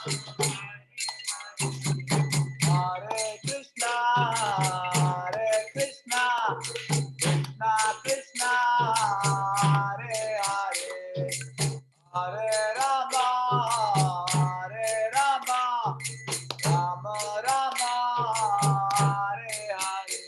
Hare Krishna, Krishna Krishna, Hare Hare, Hare Rama, Rama Rama, Hare Hare.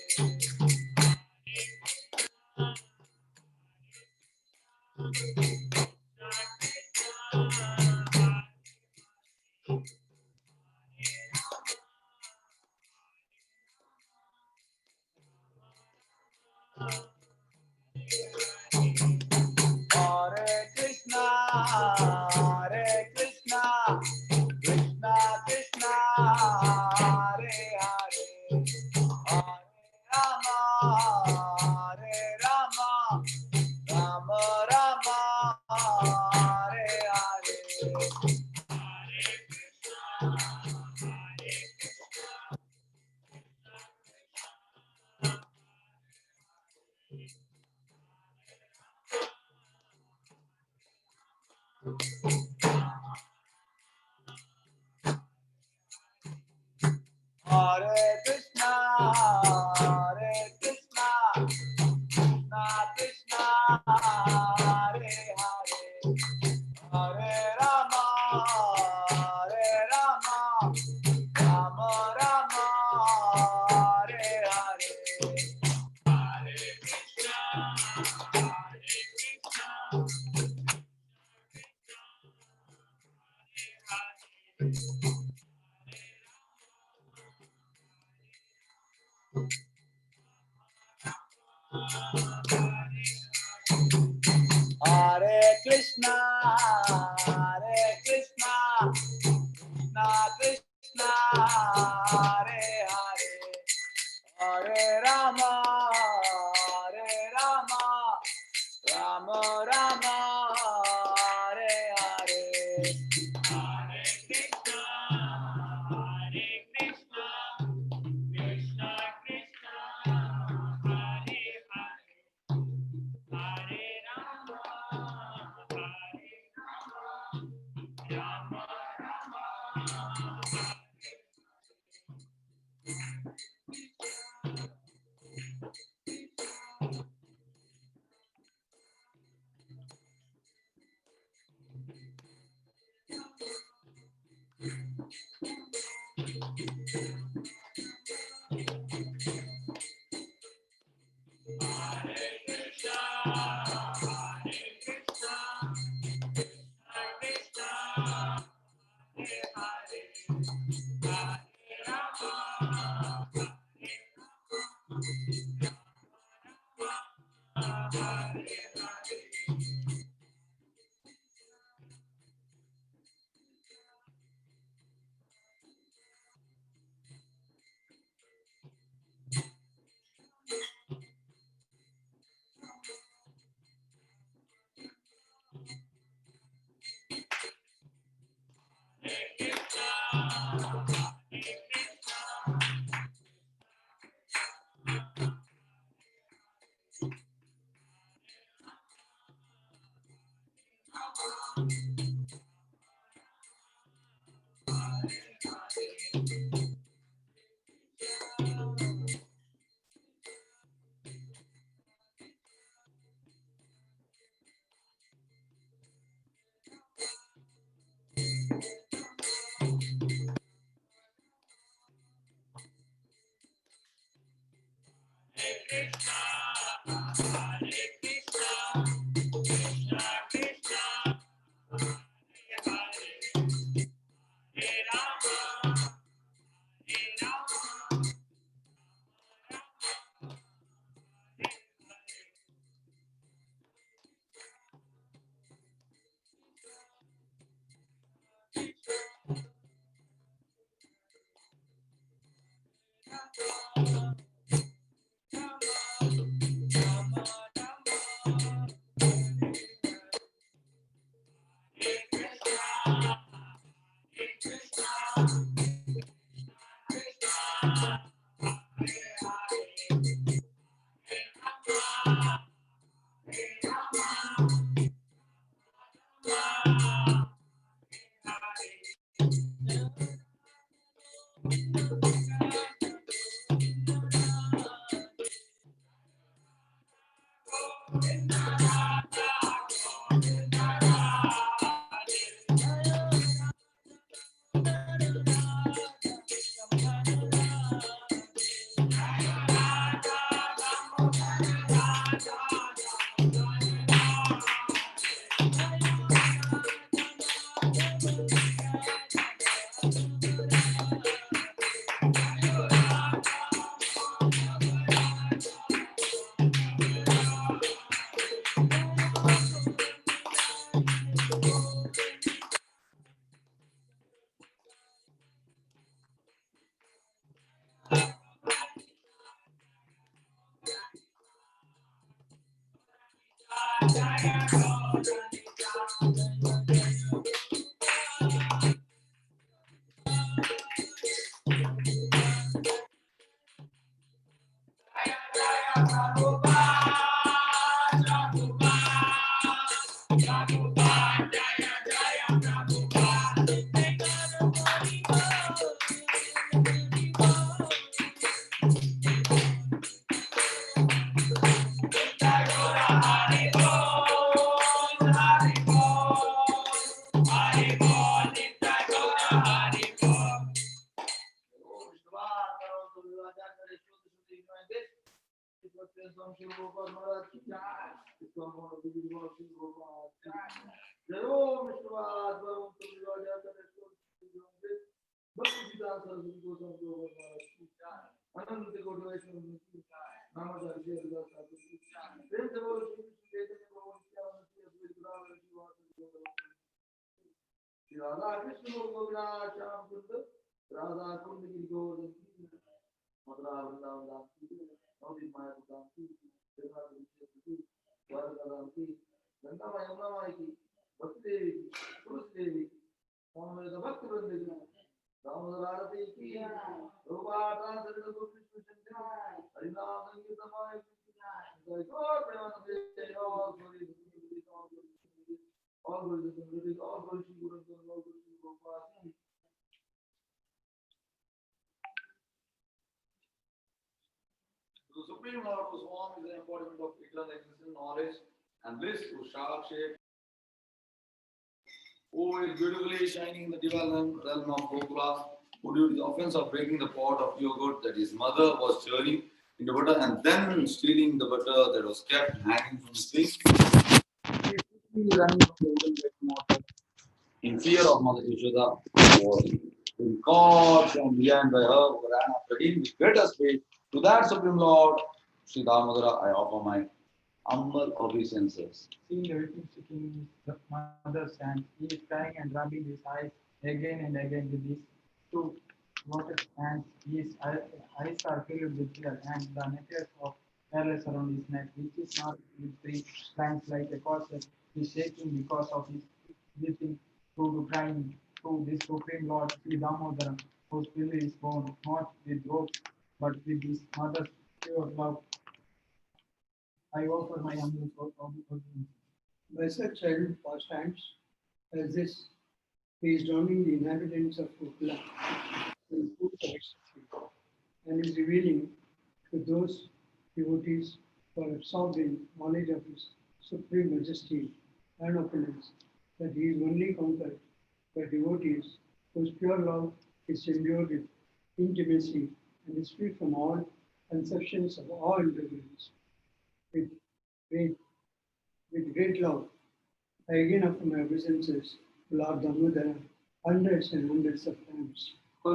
Hare Krishna, Krishna Krishna, Hare Hare, Hare Rama, Rama Rama, Hare Hare. Hare Krishna, Krishna Krishna, Hare Hare, Hare Rama, Rama Rama, Hare Hare. Hare Krishna, Krishna Krishna, Hare Hare, Hare Rama, Rama Rama, Hare Hare. Hare Krishna, Krishna Krishna, Hare Hare, Hare Rama, Rama Rama. Hare Krishna, Krishna Krishna, Hare Hare, Hare Rama, Hare Hare. The Supreme Lord whose form is the embodiment of eternal existence, knowledge, and bliss, whose sharp shape, who is beautifully shining in the divine realm of Gokula, who did the offense of breaking the pot of yogurt that his mother was churning into butter and then stealing the butter that was kept hanging from his feet. He running from the wooden bed mortar in fear of Mother Yashoda, was being caught from behind by her, who ran after him with greater speed. To that Supreme Lord, Sri Damodara, I offer my humble obeisances. Seeing the victim sticking in his mother's hand, he is crying and rubbing his eyes again and again with his two lotus hands. His eyes are filled with tears, and the necklace of pearls around his neck, which is not with three lines like a corset, is shaking because of his weeping to crying to this Supreme Lord Sri Damodara, whose will is born not with ropes but with his mother's pure love. I offer my humble obedience. By such childhood pastimes as this, he is drowning the inhabitants of Gokula in pools of ecstasy and is revealing to those devotees who are absorbed in knowledge of his supreme majesty and opulence that he is only conquered by devotees whose pure love is imbued with intimacy and is free from all conceptions of all interference. With great love, I again offer my obeisances to Lord Damodara hundreds and hundreds of times. O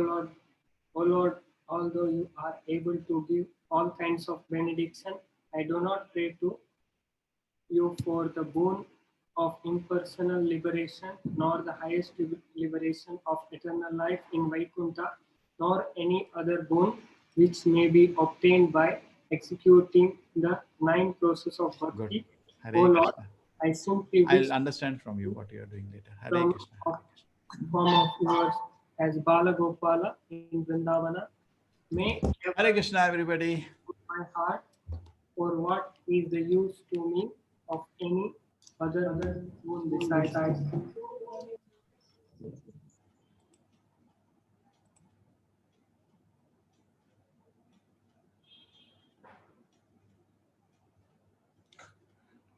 Lord, although you are able to give all kinds of benediction, I do not pray to you for the boon of impersonal liberation, nor the highest liberation of eternal life in Vaikuntha, nor any other boon which may be obtained by executing the 9 processes of bhakti. O Lord, I simply wish I'll understand from you what you are doing later. Hare from Krishna. form of yours as Bala Gopala in Vrindavana. May Hare Krishna, everybody. my heart for what is the use to me of any other boon besides I.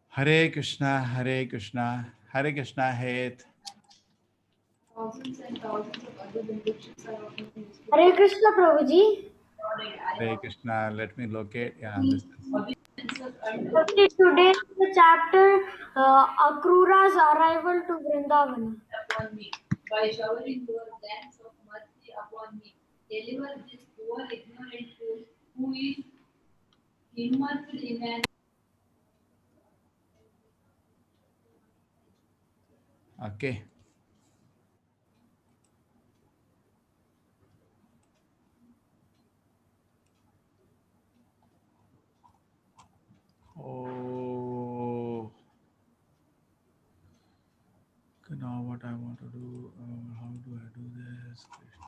Hare Krishna, Hare Krishna, Hare Krishna, Hate. Thousands and thousands of other benedictions are often used. Hare Krishna, Prabhuji. Hare Krishna, let me locate. Yeah, this is. Okay, today is the chapter Akrura's arrival to Vrindavan. Upon me, by showering your glance of mercy upon me, deliver this poor ignorant fool who is immersed in an Okay. Oh. is Krishna.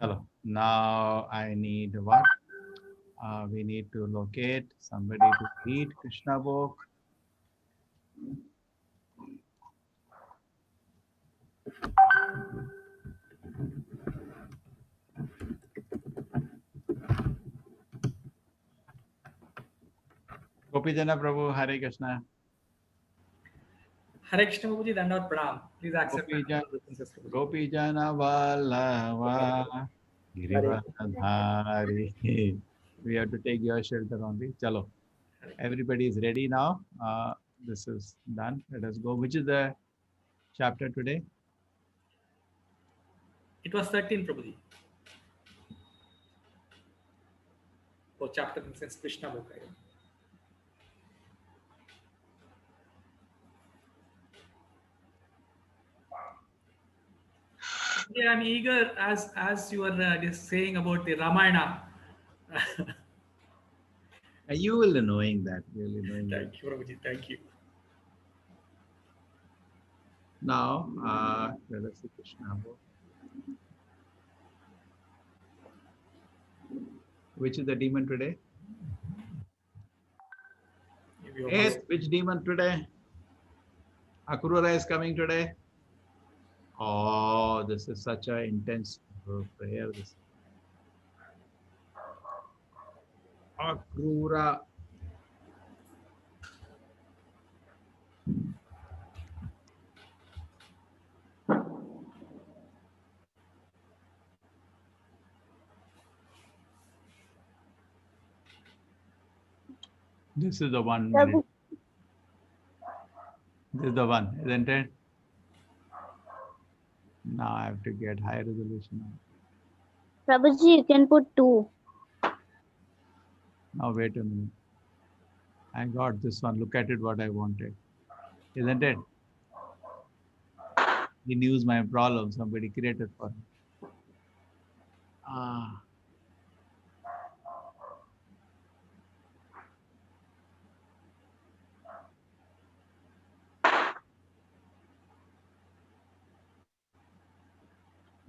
Hello. Now I need what? We need to locate somebody to read Krishna book. Gopijana Prabhu, Hare Krishna. Hare Krishna Prabhuji, Dandavat Pranam. Please accept my obeisances, Prabhuji. Gopijana Vallava Girivardhari. We have to take your shelter only. Chalo. Everybody is ready now. This is done. Let us go. Which is the chapter today? It was 13, Prabhuji. Oh, chapter in sense Krishna book. Yeah, I'm eager as you are just saying about the Ramayana. You will be knowing that. You will be knowing that. Thank you, Prabhuji. Thank you. Now, let us see Krishna book. Which is the demon today? Yes, which demon today? Akrura is coming today. Oh, this is such an intense prayer. This Akrura. This is the one minute. This is the one, isn't it? Now I have to get high resolution. Prabhuji, you can put 2. Now wait a minute. I got this one. Look at it, what I wanted. Isn't it? He knew my problem. Somebody created for him.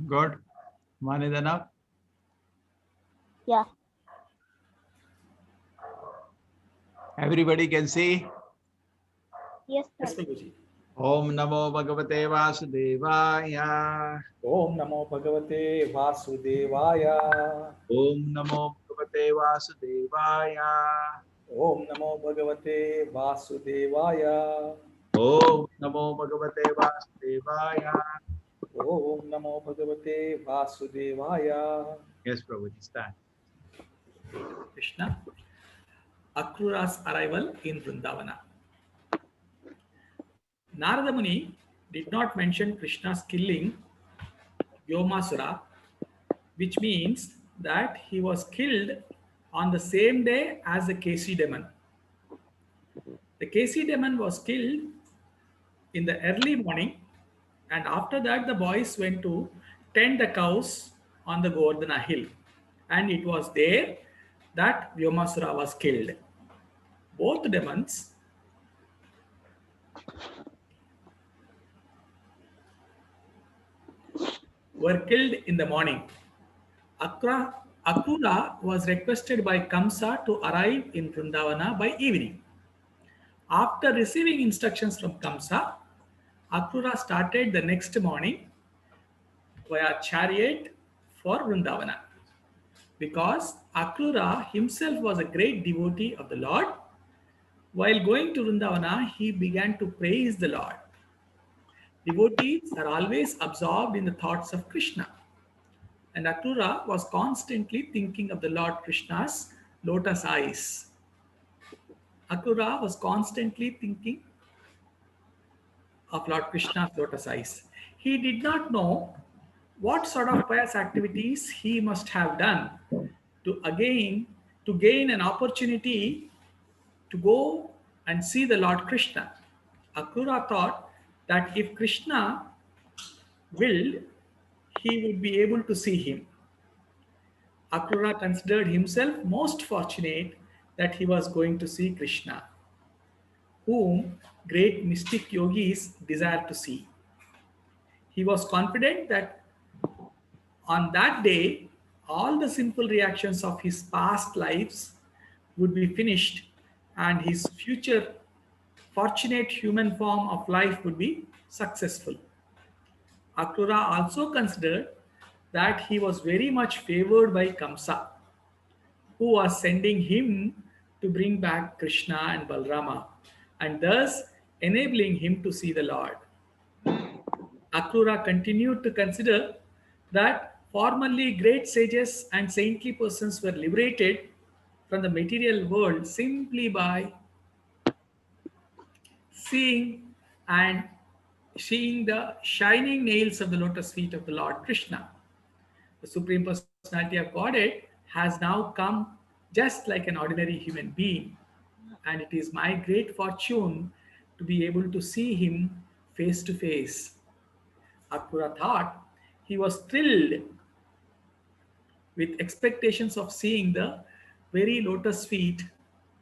Good. One is enough? Yeah. Everybody can see? Yes, Prabhuji. Om Namo Bhagavate Vasudevaya. Om Namo Bhagavate Vasudevaya. Om Namo Bhagavate Vasudevaya. Om Namo Bhagavate Vasudevaya. Om Namo Bhagavate Vasudevaya. Om Namo Bhagavate Vasudevaya. Yes, Prabhuji, start. Krishna. Akrura's arrival in Vrindavana. Narada Muni did not mention Krishna's killing Vyomasura, which means that he was killed on the same day as the Kesi demon. The Kesi demon was killed in the early morning, and after that the boys went to tend the cows on the Govardhana hill, and it was there that Vyomasura was killed. Both demons were killed in the morning. Akrura was requested by Kamsa to arrive in Vrindavana by evening. After receiving instructions from Kamsa, Akrura started the next morning via chariot for Vrindavana. Because Akrura himself was a great devotee of the Lord, while going to Vrindavana, he began to praise the Lord. Devotees are always absorbed in the thoughts of Krishna. And Akrura was constantly thinking of the Lord Krishna's lotus eyes. Akrura was constantly thinking of Lord Krishna's lotus eyes. He did not know what sort of pious activities he must have done to gain an opportunity to go and see the Lord Krishna. Akrura thought that if Krishna willed, he would be able to see him. Akrura considered himself most fortunate that he was going to see Krishna, whom great mystic yogis desire to see. He was confident that on that day, all the sinful reactions of his past lives would be finished and his future fortunate human form of life would be successful. Akrura also considered that he was very much favored by Kamsa, who was sending him to bring back Krishna and Balrama, and thus enabling him to see the Lord. Akrura continued to consider that formerly great sages and saintly persons were liberated from the material world simply by seeing the shining nails of the lotus feet of the Lord Krishna. The Supreme Personality of Godhead has now come just like an ordinary human being, and it is my great fortune to be able to see him face to face. Akrura thought he was thrilled with expectations of seeing the very lotus feet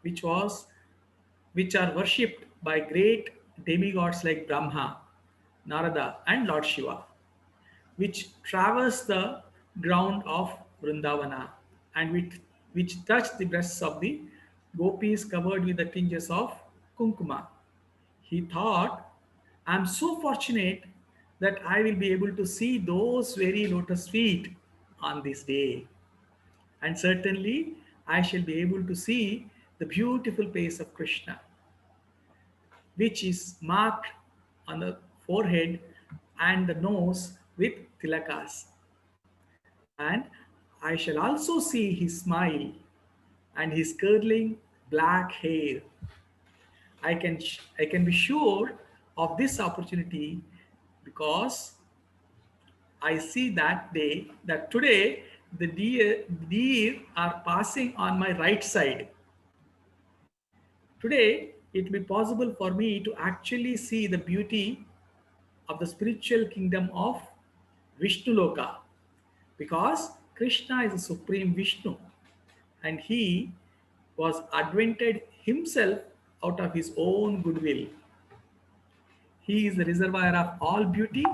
which are worshipped by great demigods like Brahma, Narada, and Lord Shiva, which traverse the ground of Vrindavana and which touch the breasts of the gopis covered with the tinges of kunkuma. He thought, I am so fortunate that I will be able to see those very lotus feet on this day. And certainly, I shall be able to see the beautiful face of Krishna, which is marked on the forehead and the nose with tilakas. And I shall also see his smile and his curling black hair. I can be sure of this opportunity because I see that today the deer are passing on my right side. Today, it will be possible for me to actually see the beauty of the spiritual kingdom of Vishnu Loka, because Krishna is the supreme Vishnu and he was advented himself out of his own goodwill. He is the reservoir of all beauty.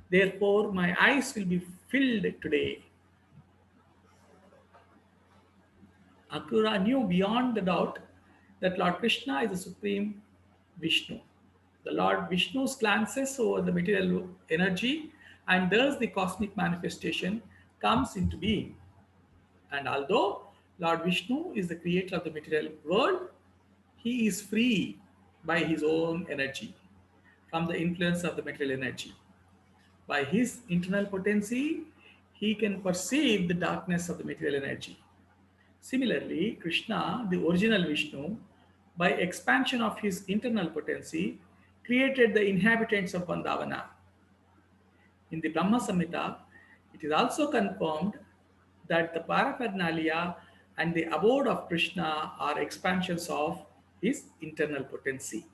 Therefore, my eyes will be filled today. Akrura knew beyond the doubt that Lord Krishna is the supreme Vishnu. The Lord Vishnu's glances over the material energy, and thus the cosmic manifestation comes into being. And although Lord Vishnu is the creator of the material world, he is free by his own energy from the influence of the material energy. By his internal potency, he can perceive the darkness of the material energy. Similarly, Krishna, the original Vishnu, by expansion of his internal potency, created the inhabitants of Vrindavana. In the Brahma Samhita, it is also confirmed that the paraphernalia and the abode of Krishna are expansions of his internal potency.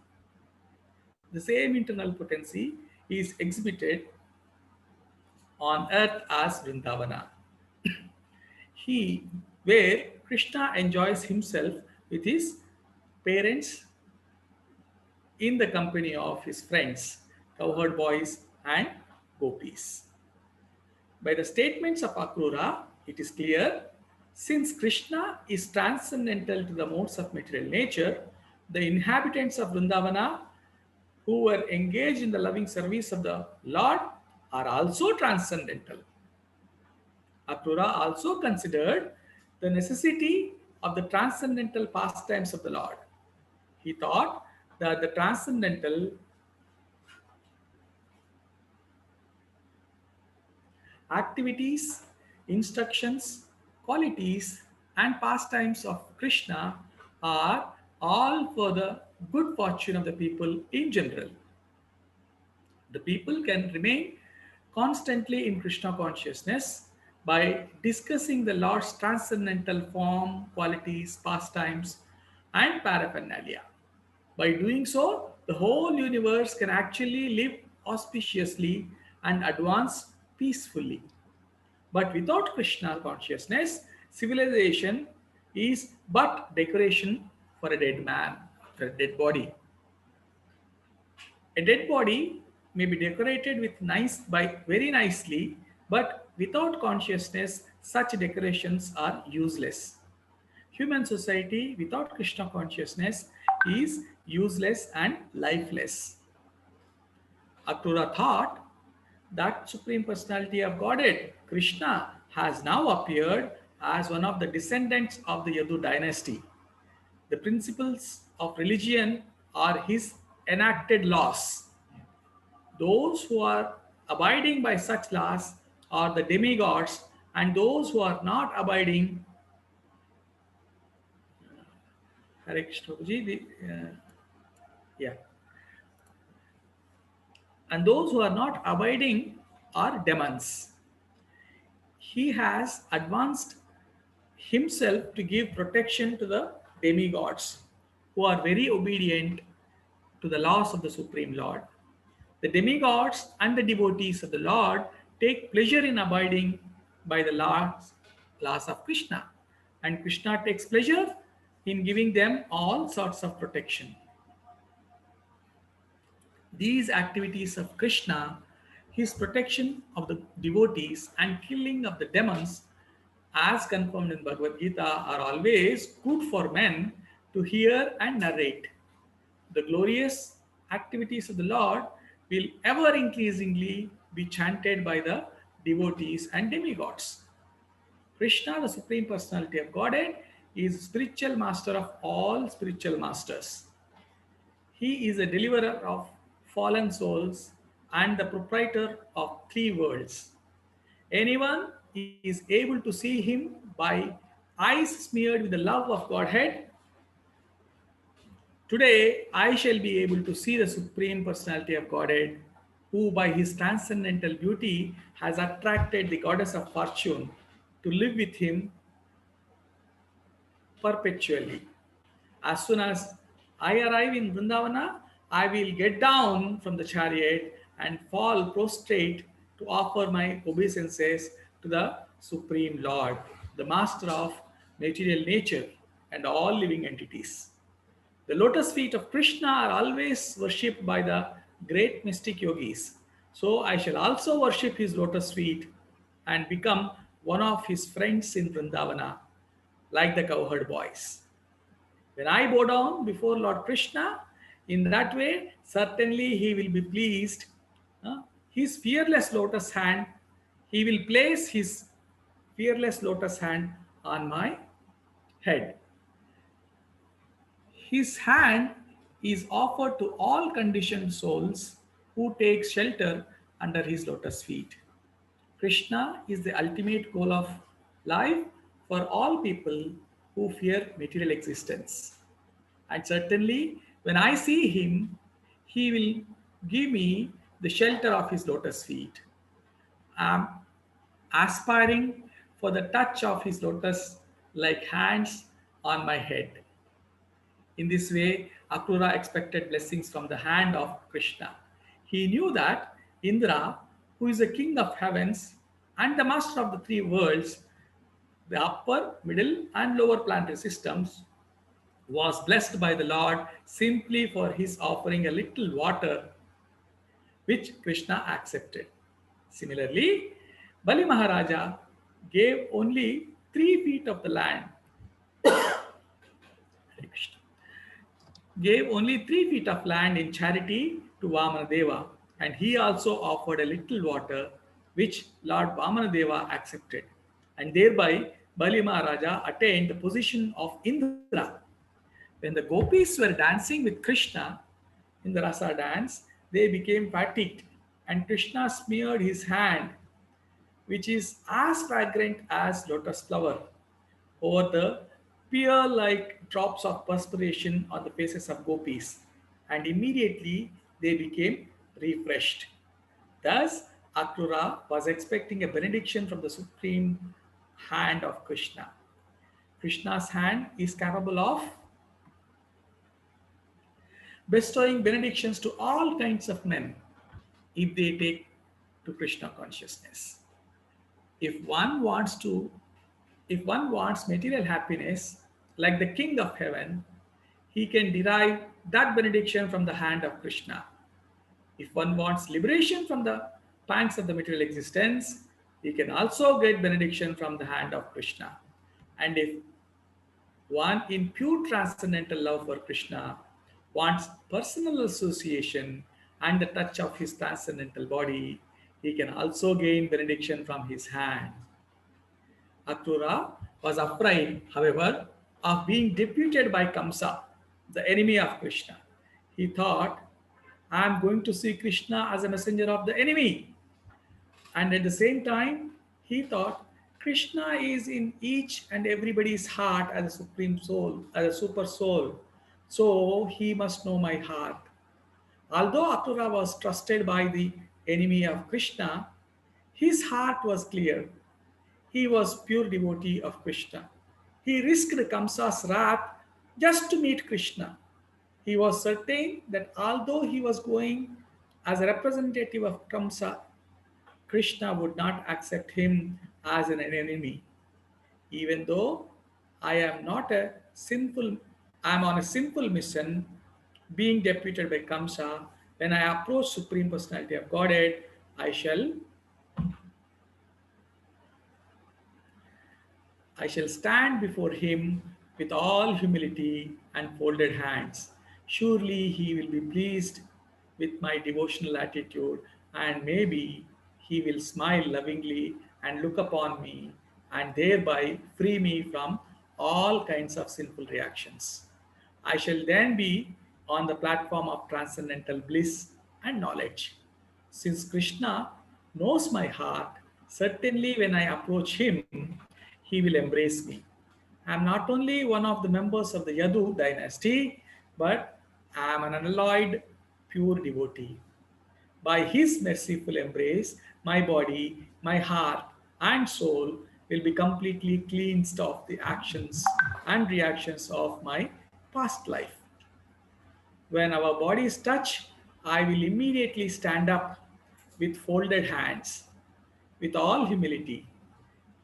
The same internal potency is exhibited on earth as Vrindavana, where Krishna enjoys himself with his parents in the company of his friends, cowherd boys and gopis. By the statements of Akrura, it is clear, since Krishna is transcendental to the modes of material nature, the inhabitants of Vrindavana who were engaged in the loving service of the Lord are also transcendental. Akrura also considered the necessity of the transcendental pastimes of the Lord. He thought that the transcendental activities, instructions, qualities, and pastimes of Krishna are all for the good fortune of the people in general. The people can remain constantly in Krishna consciousness by discussing the Lord's transcendental form, qualities, pastimes, and paraphernalia. By doing so, the whole universe can actually live auspiciously and advance peacefully. But without Krishna consciousness, civilization is but decoration for a dead man, for a dead body. A dead body may be decorated with very nicely, but without consciousness, such decorations are useless. Human society without Krishna consciousness is useless and lifeless. Akrura thought that Supreme Personality of Godhead, Krishna, has now appeared as one of the descendants of the Yadu dynasty. The principles of religion are his enacted laws. Those who are abiding by such laws are the demigods, and those who are not abiding, Hare Krishna Ji, and those who are not abiding are demons. He has advanced himself to give protection to the demigods who are very obedient to the laws of the Supreme Lord. The demigods and the devotees of the Lord take pleasure in abiding by the laws of Krishna, and Krishna takes pleasure in giving them all sorts of protection. These activities of Krishna, his protection of the devotees and killing of the demons, as confirmed in Bhagavad Gita, are always good for men to hear and narrate. The glorious activities of the Lord will ever increasingly be chanted by the devotees and demigods. Krishna, the Supreme Personality of Godhead, is spiritual master of all spiritual masters. He is a deliverer of fallen souls and the proprietor of 3 worlds. Anyone is able to see him by eyes smeared with the love of Godhead. Today, I shall be able to see the Supreme Personality of Godhead, who by his transcendental beauty has attracted the goddess of fortune to live with him perpetually. As soon as I arrive in Vrindavana, I will get down from the chariot and fall prostrate to offer my obeisances to the Supreme Lord, the master of material nature and all living entities. The lotus feet of Krishna are always worshipped by the great mystic yogis. So I shall also worship his lotus feet and become one of his friends in Vrindavana, like the cowherd boys. When I bow down before Lord Krishna, in that way, certainly he will be pleased. His fearless lotus hand, he will place his fearless lotus hand on my head. His hand is offered to all conditioned souls who take shelter under his lotus feet. Krishna is the ultimate goal of life for all people who fear material existence. And certainly, when I see him, he will give me the shelter of his lotus feet. I am aspiring for the touch of his lotus-like hands on my head. In this way, Akrura expected blessings from the hand of Krishna. He knew that Indra, who is the king of heavens and the master of the 3 worlds, the upper, middle, and lower planetary systems, was blessed by the Lord simply for his offering a little water, which Krishna accepted. Similarly, Bali Maharaja gave only 3 feet of the land. Gave only 3 feet of land in charity to Vamanadeva, and he also offered a little water, which Lord Vamanadeva accepted, and thereby Bali Maharaja attained the position of Indra. When the gopis were dancing with Krishna in the rasa dance, they became fatigued, and Krishna smeared his hand, which is as fragrant as lotus flower, over the appear like drops of perspiration on the faces of gopis, and immediately they became refreshed. Thus, Akrura was expecting a benediction from the supreme hand of Krishna. Krishna's hand is capable of bestowing benedictions to all kinds of men if they take to Krishna consciousness. If one wants material happiness, like the king of heaven, he can derive that benediction from the hand of Krishna. If one wants liberation from the pangs of the material existence, he can also get benediction from the hand of Krishna. And if one in pure transcendental love for Krishna wants personal association and the touch of his transcendental body, he can also gain benediction from his hand. Akrura was afraid, however, of being deputed by Kamsa, the enemy of Krishna. He thought, I am going to see Krishna as a messenger of the enemy. And at the same time, he thought, Krishna is in each and everybody's heart as a supreme soul, as a super soul. So he must know my heart. Although Akrura was trusted by the enemy of Krishna, his heart was clear. He was pure devotee of Krishna. He risked Kamsa's wrath just to meet Krishna. He was certain that although he was going as a representative of Kamsa, Krishna would not accept him as an enemy. Even though I am on a sinful mission, being deputed by Kamsa, when I approach Supreme Personality of Godhead, I shall stand before him with all humility and folded hands. Surely he will be pleased with my devotional attitude, and maybe he will smile lovingly and look upon me and thereby free me from all kinds of sinful reactions. I shall then be on the platform of transcendental bliss and knowledge. Since Krishna knows my heart, certainly when I approach him, he will embrace me. I am not only one of the members of the Yadu dynasty, but I am an unalloyed, pure devotee. By his merciful embrace, my body, my heart, and soul will be completely cleansed of the actions and reactions of my past life. When our bodies touch, I will immediately stand up with folded hands, with all humility.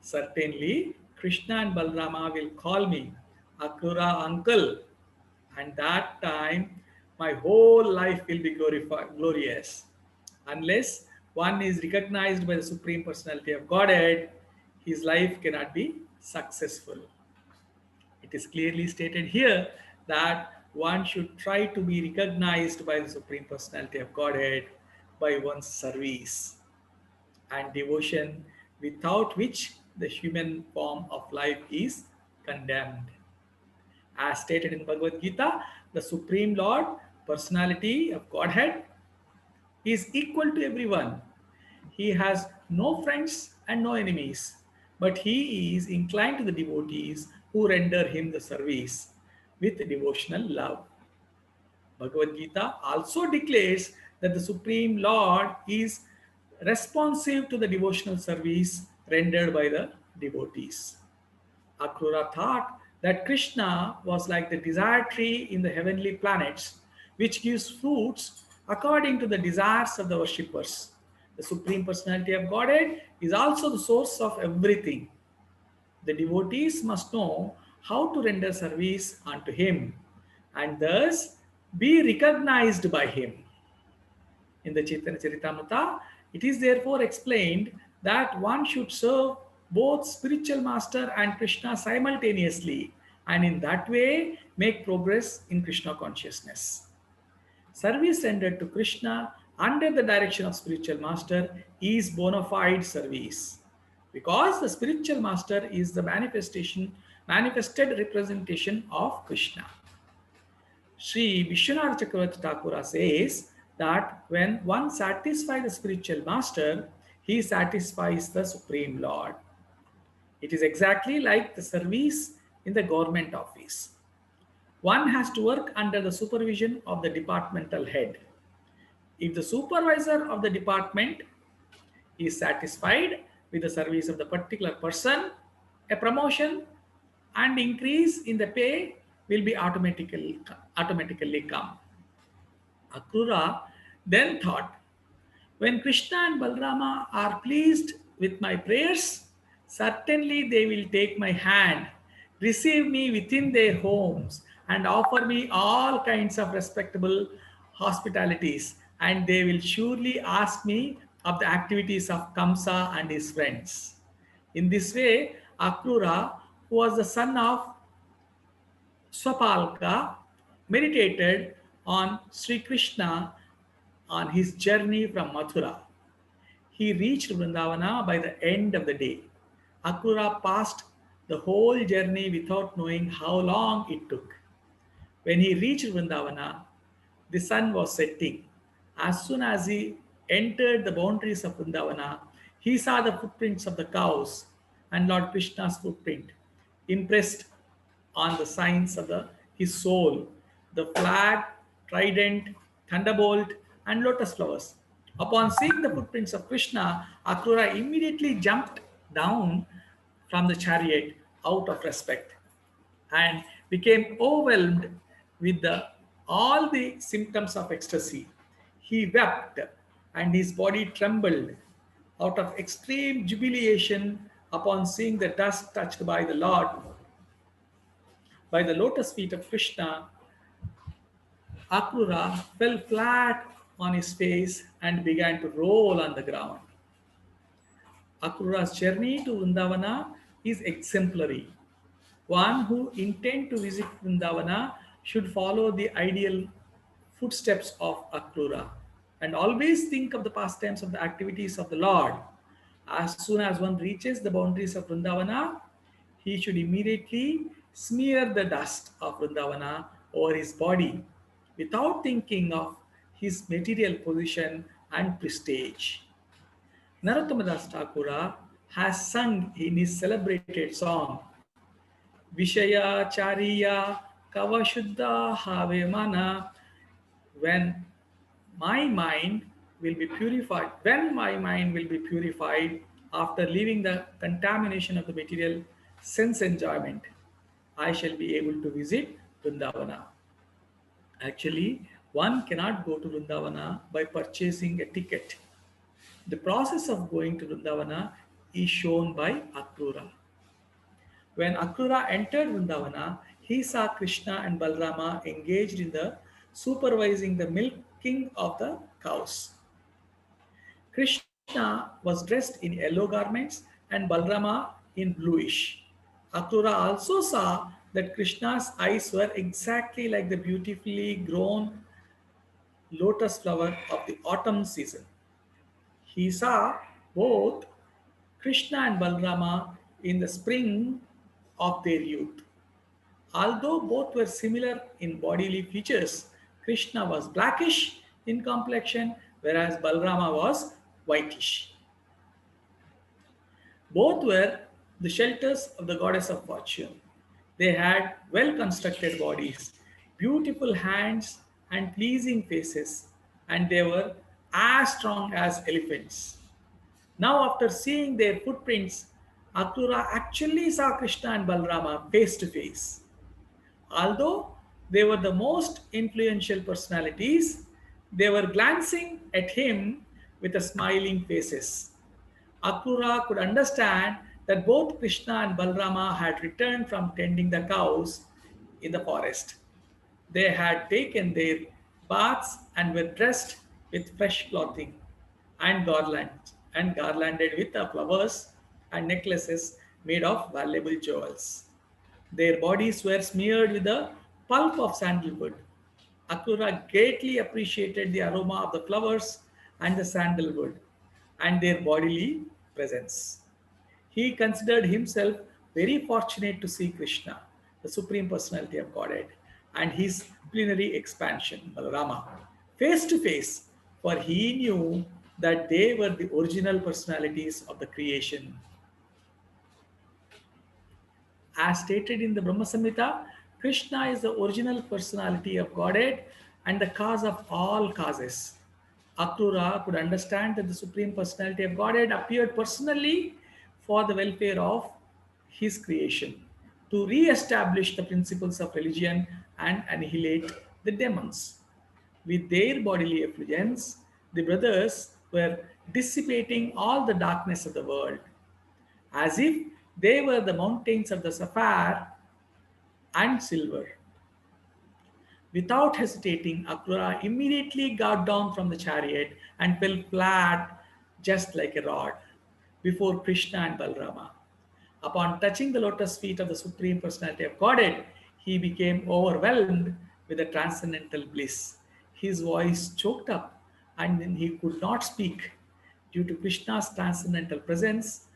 Certainly, Krishna and Balarama will call me Akrura uncle, and that time my whole life will be glorious. Unless one is recognized by the Supreme Personality of Godhead, his life cannot be successful. It is clearly stated here that one should try to be recognized by the Supreme Personality of Godhead by one's service and devotion, without which the human form of life is condemned. As stated in Bhagavad Gita, the Supreme Lord, Personality of Godhead, is equal to everyone. He has no friends and no enemies, but he is inclined to the devotees who render him the service with devotional love. Bhagavad Gita also declares that the Supreme Lord is responsive to the devotional service rendered by the devotees. Akrura thought that Krishna was like the desire tree in the heavenly planets, which gives fruits according to the desires of the worshippers. The Supreme Personality of Godhead is also the source of everything. The devotees must know how to render service unto him and thus be recognized by him. In the Chaitanya Charitamrita, it is therefore explained that one should serve both spiritual master and Krishna simultaneously, and in that way make progress in Krishna consciousness. Service rendered to Krishna under the direction of spiritual master is bona fide service, because the spiritual master is the manifested representation of Krishna. Sri Vishwanath Chakravarti Thakura says that when one satisfies the spiritual master, he satisfies the Supreme Lord. It is exactly like the service in the government office. One has to work under the supervision of the departmental head. If the supervisor of the department is satisfied with the service of the particular person, a promotion and increase in the pay will be automatically come. Akrura then thought, when Krishna and Balarama are pleased with my prayers, certainly they will take my hand, receive me within their homes, and offer me all kinds of respectable hospitalities, and they will surely ask me of the activities of Kamsa and his friends. In this way, Akrura, who was the son of Swapalka, meditated on Sri Krishna on his journey from Mathura. He reached Vrindavana by the end of the day. Akrura passed the whole journey without knowing how long it took. When he reached Vrindavana, the sun was setting. As soon as he entered the boundaries of Vrindavana, he saw the footprints of the cows and Lord Krishna's footprint impressed on the signs of his soul, the flag, trident, thunderbolt, and lotus flowers. Upon seeing the footprints of Krishna, Akrura immediately jumped down from the chariot out of respect and became overwhelmed with all the symptoms of ecstasy. He wept and his body trembled out of extreme jubilation upon seeing the dust touched by the Lord, by the lotus feet of Krishna. Akrura fell flat on his face and began to roll on the ground. Akrura's journey to Vrindavana is exemplary. One who intends to visit Vrindavana should follow the ideal footsteps of Akrura and always think of the pastimes of the activities of the Lord. As soon as one reaches the boundaries of Vrindavana, he should immediately smear the dust of Vrindavana over his body without thinking of his material position and prestige. Narottama Das Thakura has sung in his celebrated song, Vishaya Chariya Kavashuddha Have Mana, when my mind will be purified, after leaving the contamination of the material sense enjoyment, I shall be able to visit Vrindavana. Actually, one cannot go to Vrindavana by purchasing a ticket. The process of going to Vrindavana is shown by Akrura. When Akrura entered Vrindavana, he saw Krishna and Balarama engaged in supervising the milking of the cows. Krishna was dressed in yellow garments and Balarama in bluish. Akrura also saw that Krishna's eyes were exactly like the beautifully grown lotus flower of the autumn season. He saw both Krishna and Balarama in the spring of their youth. Although both were similar in bodily features, Krishna was blackish in complexion, whereas Balarama was whitish. Both were the shelters of the goddess of fortune. They had well-constructed bodies, beautiful hands, and pleasing faces, and they were as strong as elephants. Now, after seeing their footprints, Akrura actually saw Krishna and Balarama face to face. Although they were the most influential personalities, they were glancing at him with smiling faces. Akrura could understand that both Krishna and Balarama had returned from tending the cows in the forest. They had taken their baths and were dressed with fresh clothing and garlanded with flowers and necklaces made of valuable jewels. Their bodies were smeared with the pulp of sandalwood. Akrura greatly appreciated the aroma of the flowers and the sandalwood and their bodily presence. He considered himself very fortunate to see Krishna, the Supreme Personality of Godhead, and his plenary expansion, Balarama, face to face, for he knew that they were the original personalities of the creation. As stated in the Brahma Samhita, Krishna is the original personality of Godhead and the cause of all causes. Akrura could understand that the Supreme Personality of Godhead appeared personally for the welfare of his creation, to re-establish the principles of religion and annihilate the demons. With their bodily effulgence, the brothers were dissipating all the darkness of the world, as if they were the mountains of the sapphire and silver. Without hesitating, Akrura immediately got down from the chariot and fell flat, just like a rod, before Krishna and Balrama. Upon touching the lotus feet of the Supreme Personality of Godhead, he became overwhelmed with a transcendental bliss. His voice choked up and then he could not speak. Due to Krishna's transcendental presence,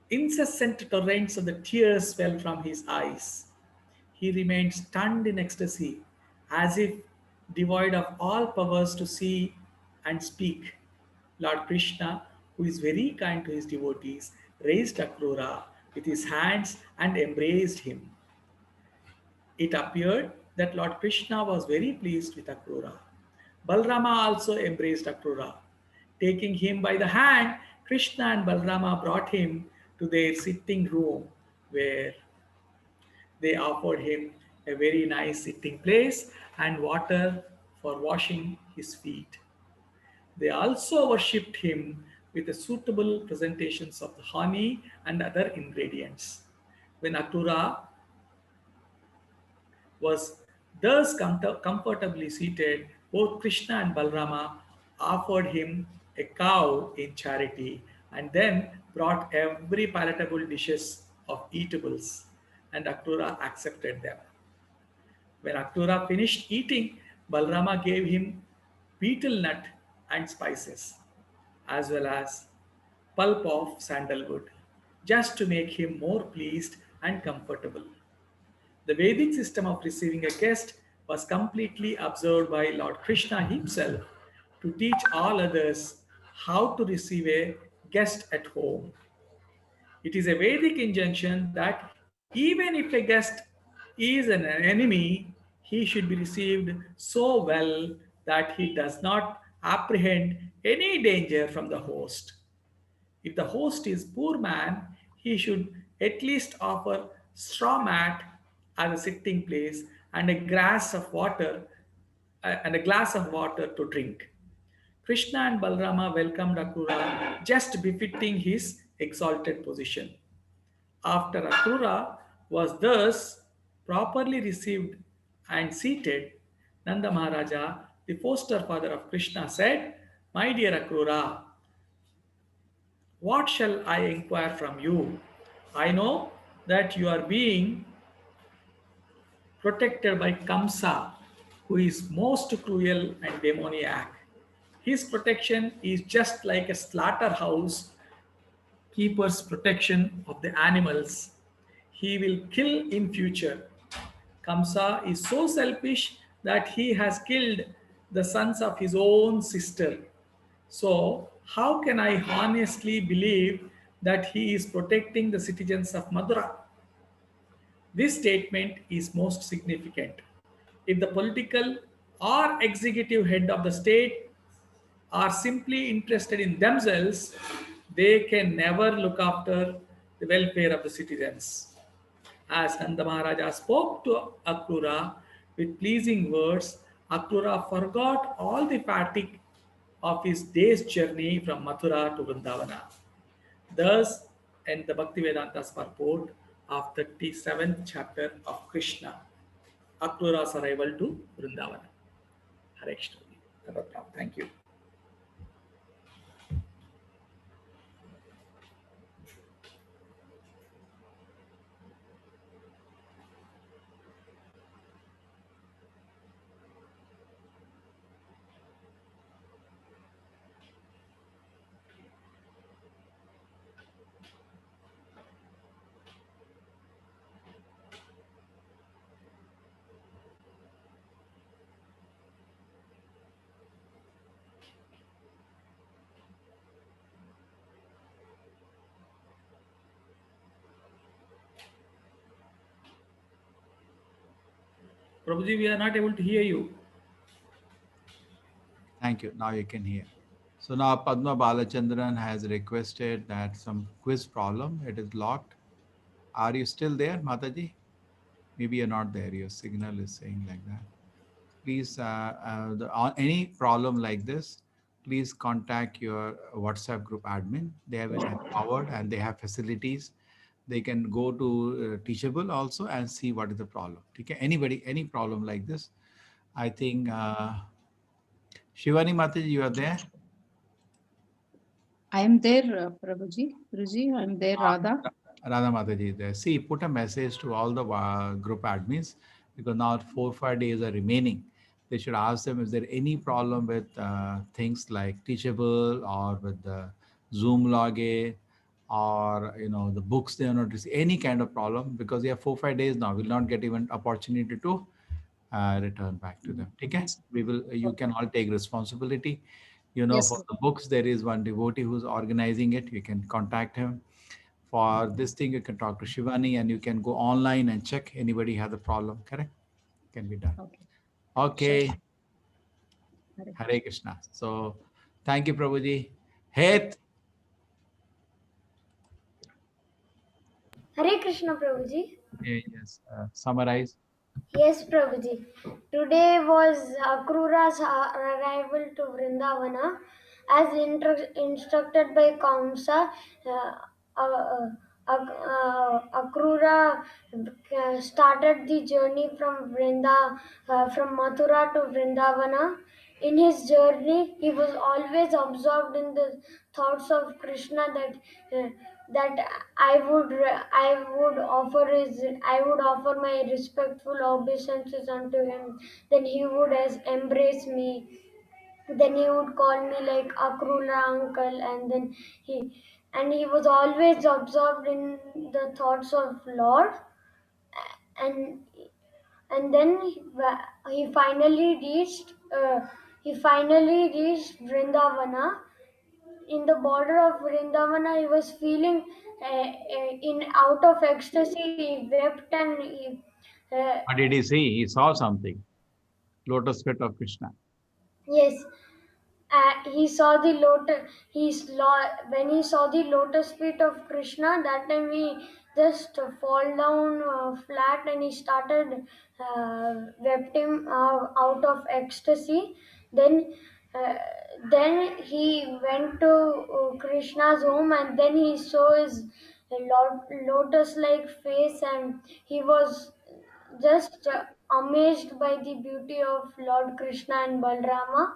incessant torrents of the tears fell from his eyes. He remained stunned in ecstasy, as if devoid of all powers to see and speak. Lord Krishna, who is very kind to his devotees, raised Akrura with his hands and embraced him. It appeared that Lord Krishna was very pleased with Akrura. Balrama also embraced Akrura. Taking him by the hand, Krishna and Balrama brought him to their sitting room, where they offered him a very nice sitting place and water for washing his feet. They also worshipped him with the suitable presentations of the honey and other ingredients. When Akrura was thus comfortably seated, both Krishna and Balrama offered him a cow in charity and then brought every palatable dishes of eatables, and Akrura accepted them. When Akrura finished eating, Balrama gave him betel nut and spices, as well as pulp of sandalwood, just to make him more pleased and comfortable. The Vedic system of receiving a guest was completely observed by Lord Krishna himself to teach all others how to receive a guest at home. It is a Vedic injunction that even if a guest is an enemy, he should be received so well that he does not apprehend any danger from the host. If the host is poor man, he should at least offer straw mat as a sitting place and a glass of water to drink. Krishna and Balrama welcomed Akrura just befitting his exalted position. After Akrura was thus properly received and seated, Nanda Maharaja, the foster father of Krishna, said, "My dear Akrura, what shall I inquire from you? I know that you are being protected by Kamsa, who is most cruel and demoniac. His protection is just like a slaughterhouse keeper's protection of the animals. He will kill in future. Kamsa is so selfish that he has killed the sons of his own sister. So, how can I honestly believe that he is protecting the citizens of Mathura?" This statement is most significant. If the political or executive head of the state are simply interested in themselves, they can never look after the welfare of the citizens. As Nanda Maharaja spoke to Akrura with pleasing words, Akrura forgot all the fatigue of his day's journey from Mathura to Vrindavana. Thus, end the Bhaktivedanta's purport of 37th chapter of Krishna, Akrura's arrival to Vrindavana. Hare Krishna. Thank you. Prabhuji, we are not able to hear you. Thank you. Now you can hear. So now Padma Balachandran has requested that some quiz problem. It is locked. Are you still there, Mataji? Maybe you're not there. Your signal is saying like that. Please, on any problem like this, please contact your WhatsApp group admin. They have been empowered and they have facilities. They can go to Teachable also and see what is the problem. Okay, anybody, any problem like this, I think Shivani Mataji, you are there? I am there, Prabhuji. Guruji, I am there, Radha. Radha Mataji is there. See, put a message to all the group admins because now 4 or 5 days are remaining. They should ask them, is there any problem with things like Teachable or with the Zoom login or the books they are not receiving, any kind of problem, because they have 4 or 5 days now. Will not get even opportunity to return back to them. Okay, you can all take responsibility. Yes, For the books, there is one devotee who's organizing it. You can contact him. For this thing, you can talk to Shivani and you can go online and check anybody has a problem. Correct? Can be done. Okay. Hare Hare Krishna. So thank you, Prabhuji. Het. Hare Krishna, Prabhuji. Yes. Summarize. Yes, Prabhuji. Today was Akrura's arrival to Vrindavana. As instructed by Kamsa, Akrura started the journey from from Mathura to Vrindavana. In his journey, he was always absorbed in the thoughts of Krishna that I would offer my respectful obeisances unto him. Then he would embrace me. Then he would call me like Akrura uncle, and he was always absorbed in the thoughts of Lord, and then he finally reached Vrindavana. In the border of Vrindavana, he was feeling in out of ecstasy. He wept and What did he see? He saw something. Lotus feet of Krishna. yes. He saw the lotus. When he saw the lotus feet of Krishna, that time he just fall down flat and he started weeping out of ecstasy. Then, uh, then he went to Krishna's home and then he saw his lotus-like face and he was just amazed by the beauty of Lord Krishna and Balrama.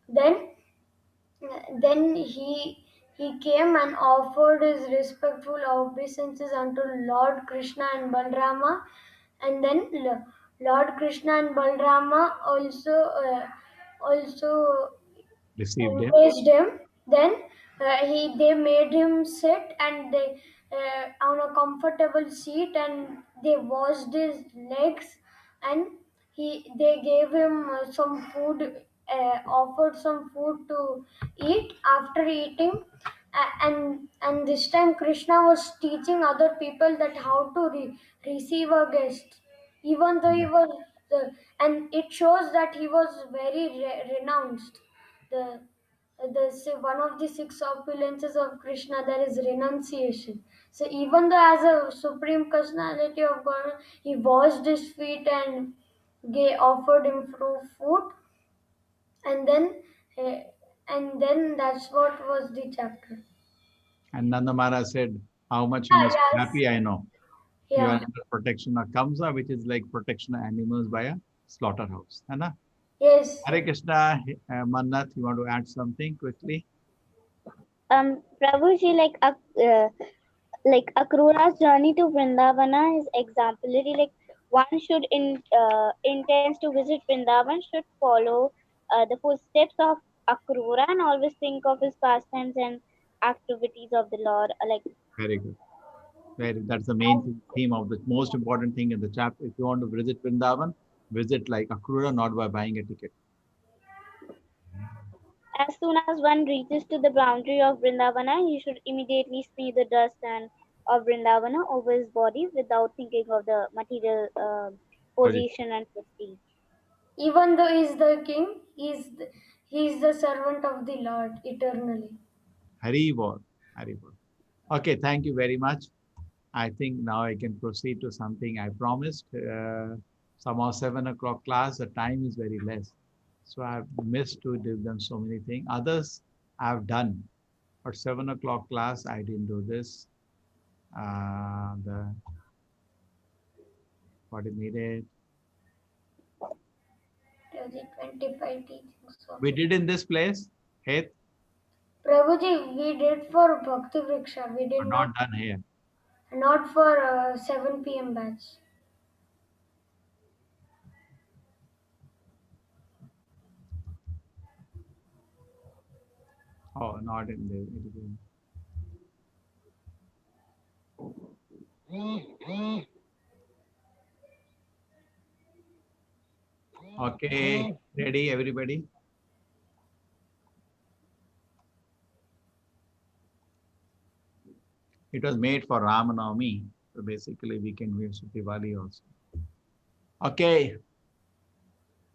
Then he came and offered his respectful obeisances unto Lord Krishna and Balrama, and then Lord Krishna and Balrama also Received him. embraced him. Then they made him sit and they on a comfortable seat and they washed his legs and they gave him some food, offered some food to eat. After eating, and this time Krishna was teaching other people that how to receive a guest, even though he was and it shows that he was very renounced. One of the six opulences of Krishna, there is renunciation. So even though as a supreme personality of God, he washed his feet and offered him food, and then uh, that's what was the chapter. And Nanda Maharaj said, how much you must be Yes. happy, I know. You are Yeah. under protection of Kamsa, which is like protection of animals by a slaughterhouse. Hai na? Yes. Hare Krishna. Mannath, you want to add something quickly? Prabhuji, like Akrura's journey to Vrindavana is exemplary. Like one should intends to visit Vrindavan should follow the footsteps of Akrura and always think of his pastimes and activities of the Lord. Very good. That's the main theme of the most important thing in the chapter. If you want to visit Vrindavan, visit like Akrura, not by buying a ticket. As soon as one reaches to the boundary of Vrindavana, he should immediately smear the dust and of Vrindavana over his body without thinking of the material position and prestige. Even though he is the king, he is the servant of the Lord eternally. Hari Bol. Hari Bol. Okay, thank you very much. I think now I can proceed to something I promised. Somehow 7 o'clock class, the time is very less. So I've missed to give them so many things. Others I've done. But 7 o'clock class, I didn't do this. The 40 minute. 25 teachings. We did in this place, Heth, Prabhuji, we did for Bhakti Vriksha. We did not done here. not for 7 p.m. batch. Oh, not in the. Okay, ready, everybody? It was made for Ramanavami, so basically we can use Diwali also. Okay,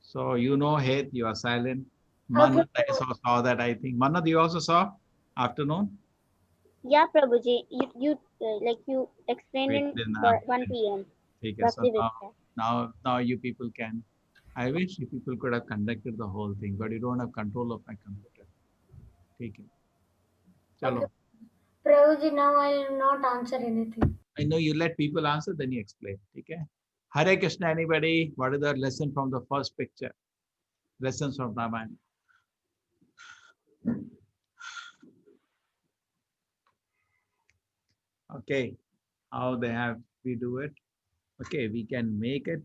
so you know, Heth, you are silent. Manat, I saw that, I think. Manat, you also saw afternoon? Yeah, Prabhuji, you explained in Then, 1 p.m. Okay, so Bhakti Vriksha. now you people can. I wish you people could have conducted the whole thing, but you don't have control of my computer. Take it. Chalo. Prabhuji, now I will not answer anything. I know you let people answer, then you explain. Okay. Hare Krishna, anybody? What is the lesson from the first picture? Lessons from Ramayana. Okay. How they have we do it? Okay, we can make it.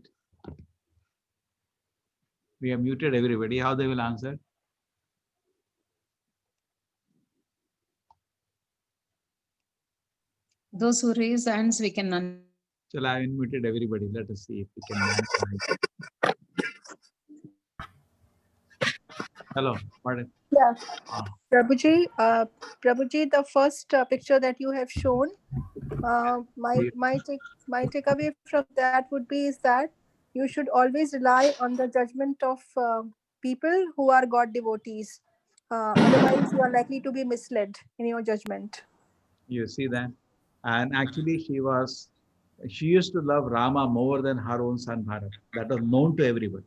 We have muted everybody. How they will answer? Those who raise hands, we can. Shall I have unmuted everybody? Let us see if we can manage. Hello. What is? Yeah. Prabhuji, the first picture that you have shown, my takeaway from that would be is that you should always rely on the judgment of people who are God devotees. Otherwise, you are likely to be misled in your judgment. You see that? And actually, she used to love Rama more than her own son Bharat. That was known to everybody.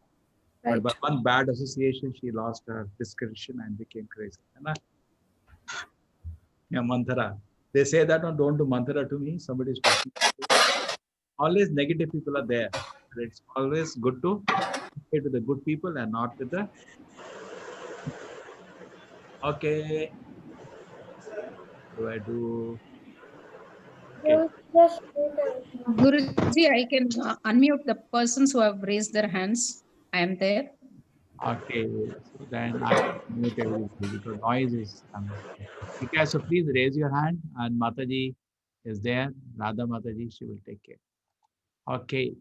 Right. But by one bad association, she lost her discretion and became crazy. Yeah, Manthara. They say that, no, don't do Manthara to me. Somebody is talking. Always negative people are there. It's always good to stay with the good people and not with the. Okay. Do I do? Okay. Guruji, I can unmute the persons who have raised their hands. I am there. Okay, so then I mute everybody because noise is coming. Okay, so please raise your hand and Mataji is there. Radha Mataji, she will take care. Okay.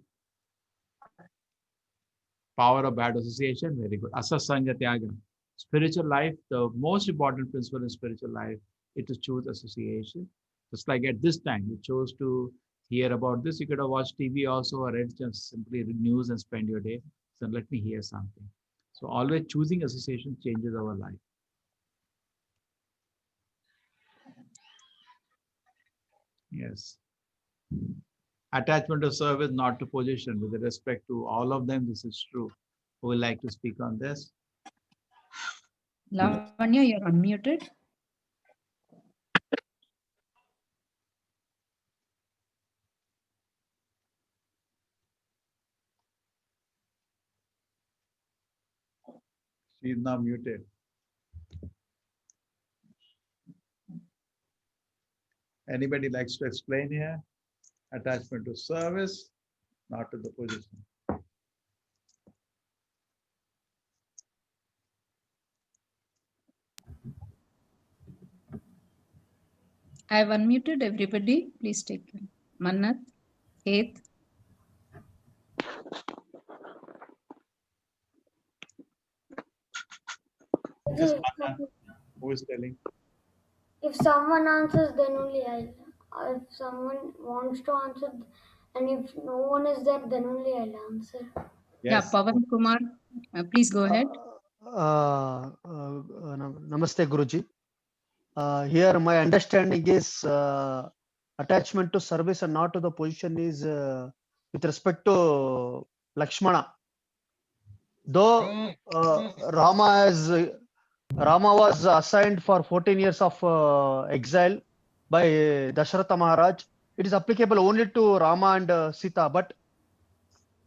Power of bad association, very good. Asasanga Tyaga. Spiritual life, the most important principle in spiritual life is to choose association. Just like at this time, you chose to hear about this. You could have watched TV also or read just simply news and spend your day. So let me hear something. So always choosing association changes our life. Yes. Attachment to service, not to position. With respect to all of them, this is true. Who would like to speak on this? Lavanya, you're unmuted. She is now muted. Anybody likes to explain here? Attachment to service, not to the position. I have unmuted everybody. Please take it. Manat, Heth. Yes, who is telling? If someone answers, then only I'll. If someone wants to answer, and if no one is there, then only I'll answer. Yeah, Pawan Kumar, please go ahead. Namaste, Guruji. Here, my understanding is attachment to service and not to the position is with respect to Lakshmana. Though Rama was assigned for 14 years of exile by Dasharatha Maharaj, it is applicable only to Rama and Sita. But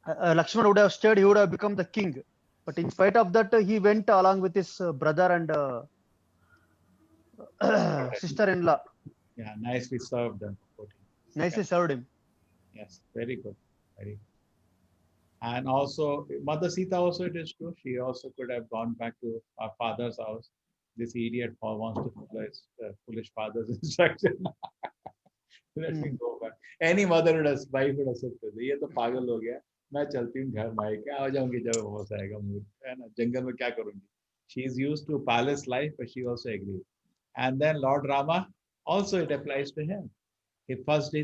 Lakshmana would have stayed; he would have become the king. But in spite of that, he went along with his brother and sister-in-law. Yeah, nicely served them. Nicely served him. Yes, very good. Very good. And also, Mother Sita also, it is true. She also could have gone back to her father's house. This idiot wants to follow his foolish father's instruction. Let me go back. Any mother would have, wife would have said, "ये तो पागल हो गया. मैं चलती हूँ घर मायके आ जाऊंगी जब होश आएगा मूड है ना जंगल में क्या करूंगी." She is used to palace life, but she also agreed. And then Lord Rama, also it applies to him. His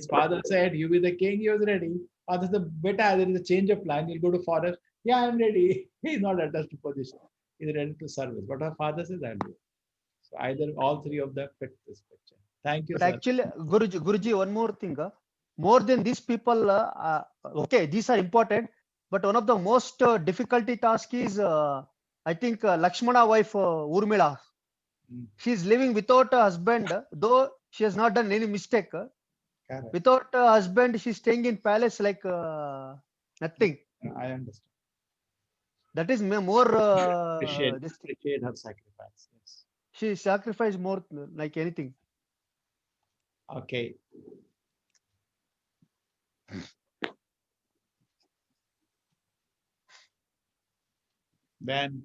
father said, "You be the king." He was ready. Father said, "Beta, there is a change of plan. You'll go to forest." "Yeah, I'm ready." He's not attached to position. He's ready to service. But her father says, "I'll do it." So either all three of them fit this picture. Thank you, But sir. actually, Guruji, one more thing. More than these people, okay, these are important. But one of the most difficulty task is, I think, Lakshmana wife Urmila. She is living without a husband, though she has not done any mistake. Correct. Without a husband, she's staying in palace like nothing. I understand. That is more. Appreciate her sacrifice. Yes. She sacrificed more like anything. Okay. Then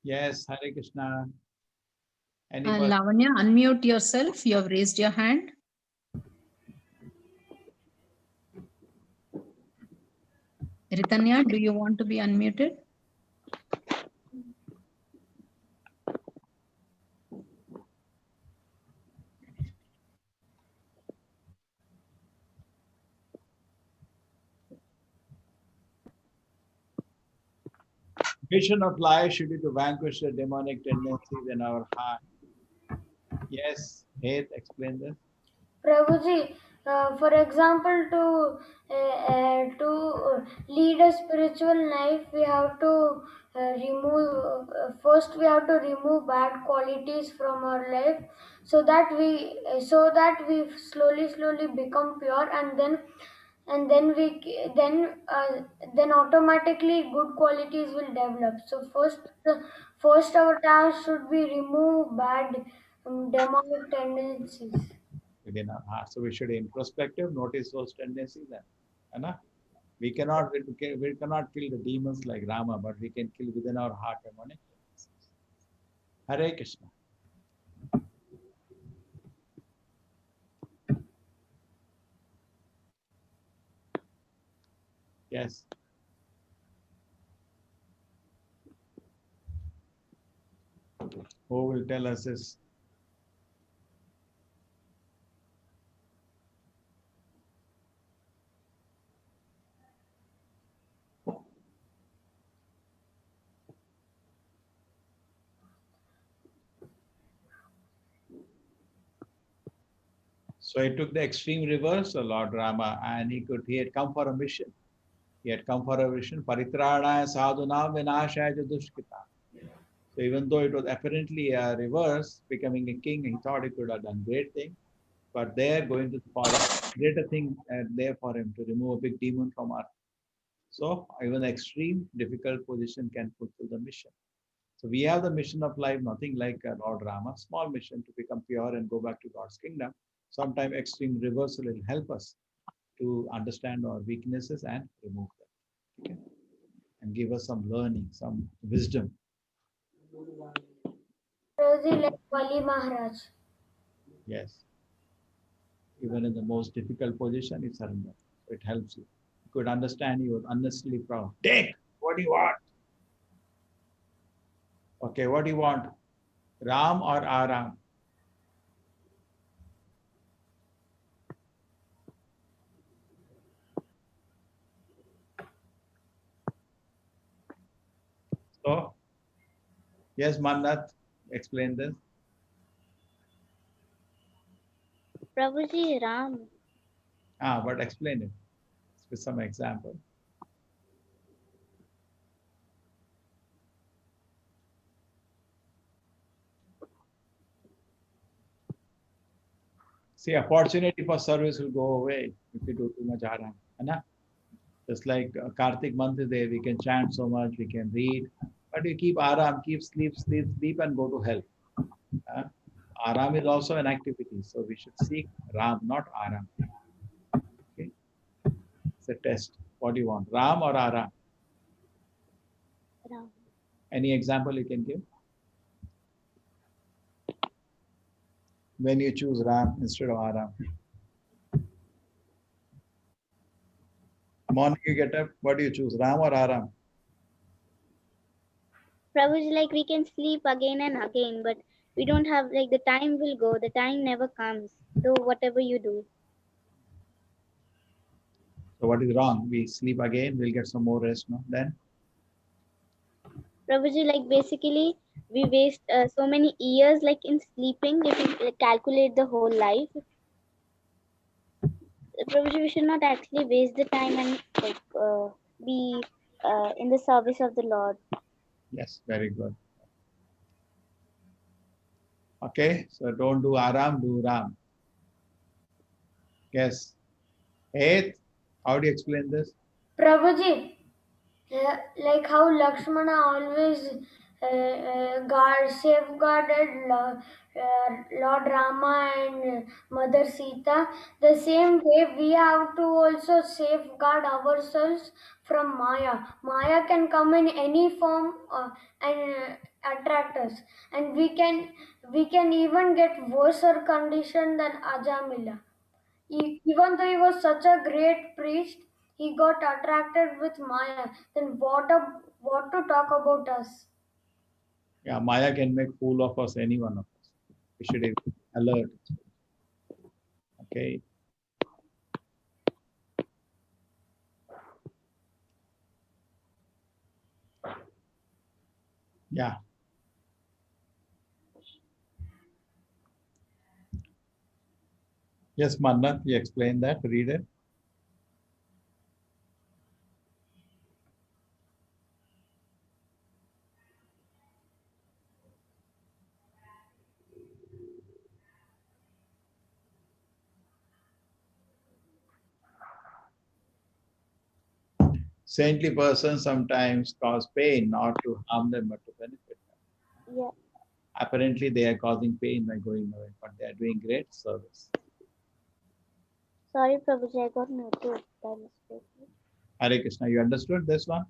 yes, Hare Krishna. Anybody? Lavanya, unmute yourself. You have raised your hand. Ritanya, do you want to be unmuted? Mission of life should be to vanquish the demonic tendencies in our heart. Yes, Hed, explain this. Prabhuji, for example, to lead a spiritual life, we have to first we have to remove bad qualities from our life, so that we slowly become pure, and then automatically good qualities will develop. So first our task should be remove bad demonic tendencies. Within our heart. So we should be introspective, notice those tendencies. And, we cannot kill the demons like Rama, but we can kill within our heart demonic tendencies. Hare Krishna. Yes. Who will tell us this? So he took the extreme reverse of Lord Rama, and he had come for a mission. He had come for a mission. Paritranaya sadhunam vinashaya dushkita. So even though it was apparently a reverse, becoming a king, he thought he could have done great things. But there, going to the forest, greater thing there for him to remove a big demon from earth. So even extreme, difficult position can fulfill the mission. So we have the mission of life, nothing like Lord Rama, small mission to become pure and go back to God's kingdom. Sometimes extreme reversal will help us to understand our weaknesses and remove them. Okay? And give us some learning, some wisdom. Like Bali Maharaj. Yes. Even in the most difficult position, it's surrender. So it helps you. You could understand you were unnecessarily proud. Take, what do you want? Okay, what do you want? Ram or Aram? So, yes, Mannat, explain this. Prabhuji, Ram. But explain it with some example. See, opportunity for service will go away if you do too much aram. Just like Kartik month is there, we can chant so much, we can read, but you keep aram, keep sleep, and go to hell. Aram is also an activity, so we should seek Ram, not aram. Okay, it's a test. What do you want, Ram or aram? Ram. Any example you can give? When you choose Ram instead of aram. Morning you get up, what do you choose, Ram or aram? Prabhuji, like we can sleep again and again, but we don't have, like, the time will go, the time never comes. Do whatever you do. So what is wrong? We sleep again, we'll get some more rest, no? Then? Prabhuji, like basically we waste so many years like in sleeping. If we like, calculate the whole life, Prabhuji, we should not actually waste the time and like be in the service of the Lord. Yes, very good. Okay, so don't do aram, do ram. Yes. Eighth, how do you explain this? Prabhuji, like how Lakshmana always safeguarded Lord Rama and Mother Sita, the same way we have to also safeguard ourselves from Maya. Maya can come in any form and attract us, and we can even get worse condition than Ajamila. Even though he was such a great priest, he got attracted with Maya. Then what to talk about us? Yeah, Maya can make fool of us, any one of us. We should be alert. Okay. Yeah. Yes, Mannat, you explain that, read it. Saintly persons sometimes cause pain, not to harm them, but to benefit them. Yeah. Apparently, they are causing pain by going away, but they are doing great service. Sorry, Prabhuji, I got muted by mistake. Hare Krishna, you understood this one?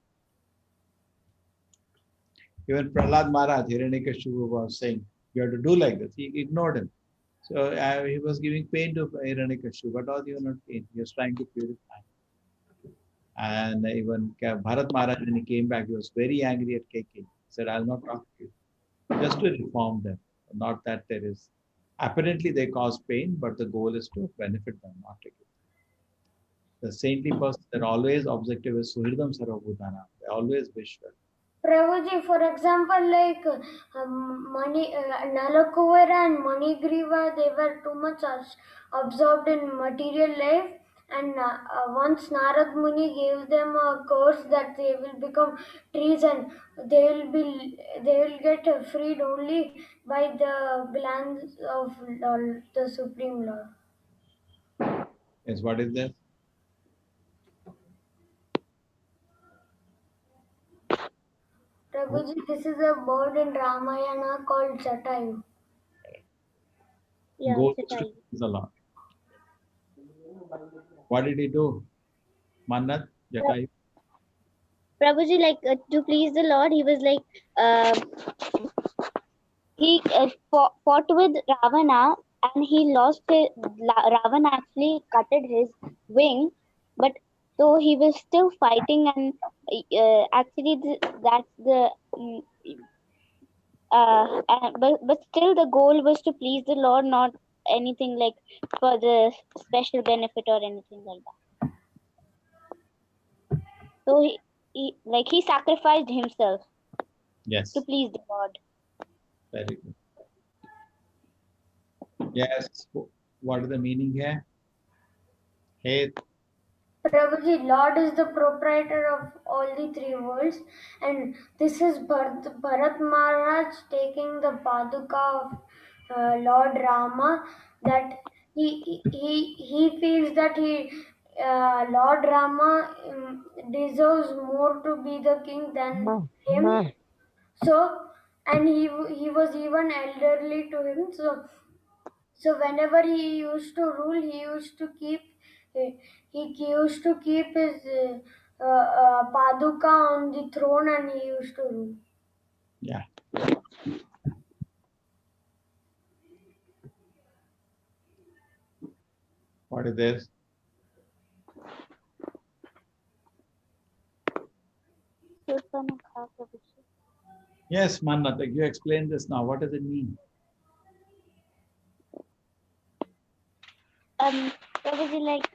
Even Prahlad Maharaj, Hiranyakashipu was saying, you have to do like this. He ignored him. So he was giving pain to Hiranyakashipu, but all you were not pain. He was trying to purify. And even Bharat Maharaj, when he came back, he was very angry at Keke. He said, I'll not talk to you. Just to reform them. Not that there is. Apparently, they cause pain, but the goal is to benefit them, not to give. The saintly person, their always objective is Suhridam Sarvabhutana. They always wish well. Prabhuji, for example, like Nalakuvara and Manigriva, they were too much absorbed in material life. And once Narad Muni gave them a course that they will become trees and they will get freed only by the glance of the Supreme Lord. Yes, what is this? Prabhuji, this is a bird in Ramayana called Jatayu. Yeah, Goal is to please the Lord. What did he do? Mannat, Jatayu? Prabhuji, like to please the Lord, he was like he fought with Ravana and he lost his. Ravana actually cutted his wing, but so he was still fighting, and actually that's the. But still the goal was to please the Lord, not anything like for the special benefit or anything like that. So he sacrificed himself. Yes. to please the Lord. Very good. Yes. What is the meaning here? Hey, Prabhuji, Lord is the proprietor of all the three worlds, and this is Bharat Maharaj taking the Paduka of Lord Rama, that he feels that Lord Rama deserves more to be the king than him. So, and he was even elderly to him. So whenever he used to rule, he used to keep his paduka on the throne, and he used to rule. yeah. What is this? Yes, Manat, you explain this now. What does it mean? Prabhuji, like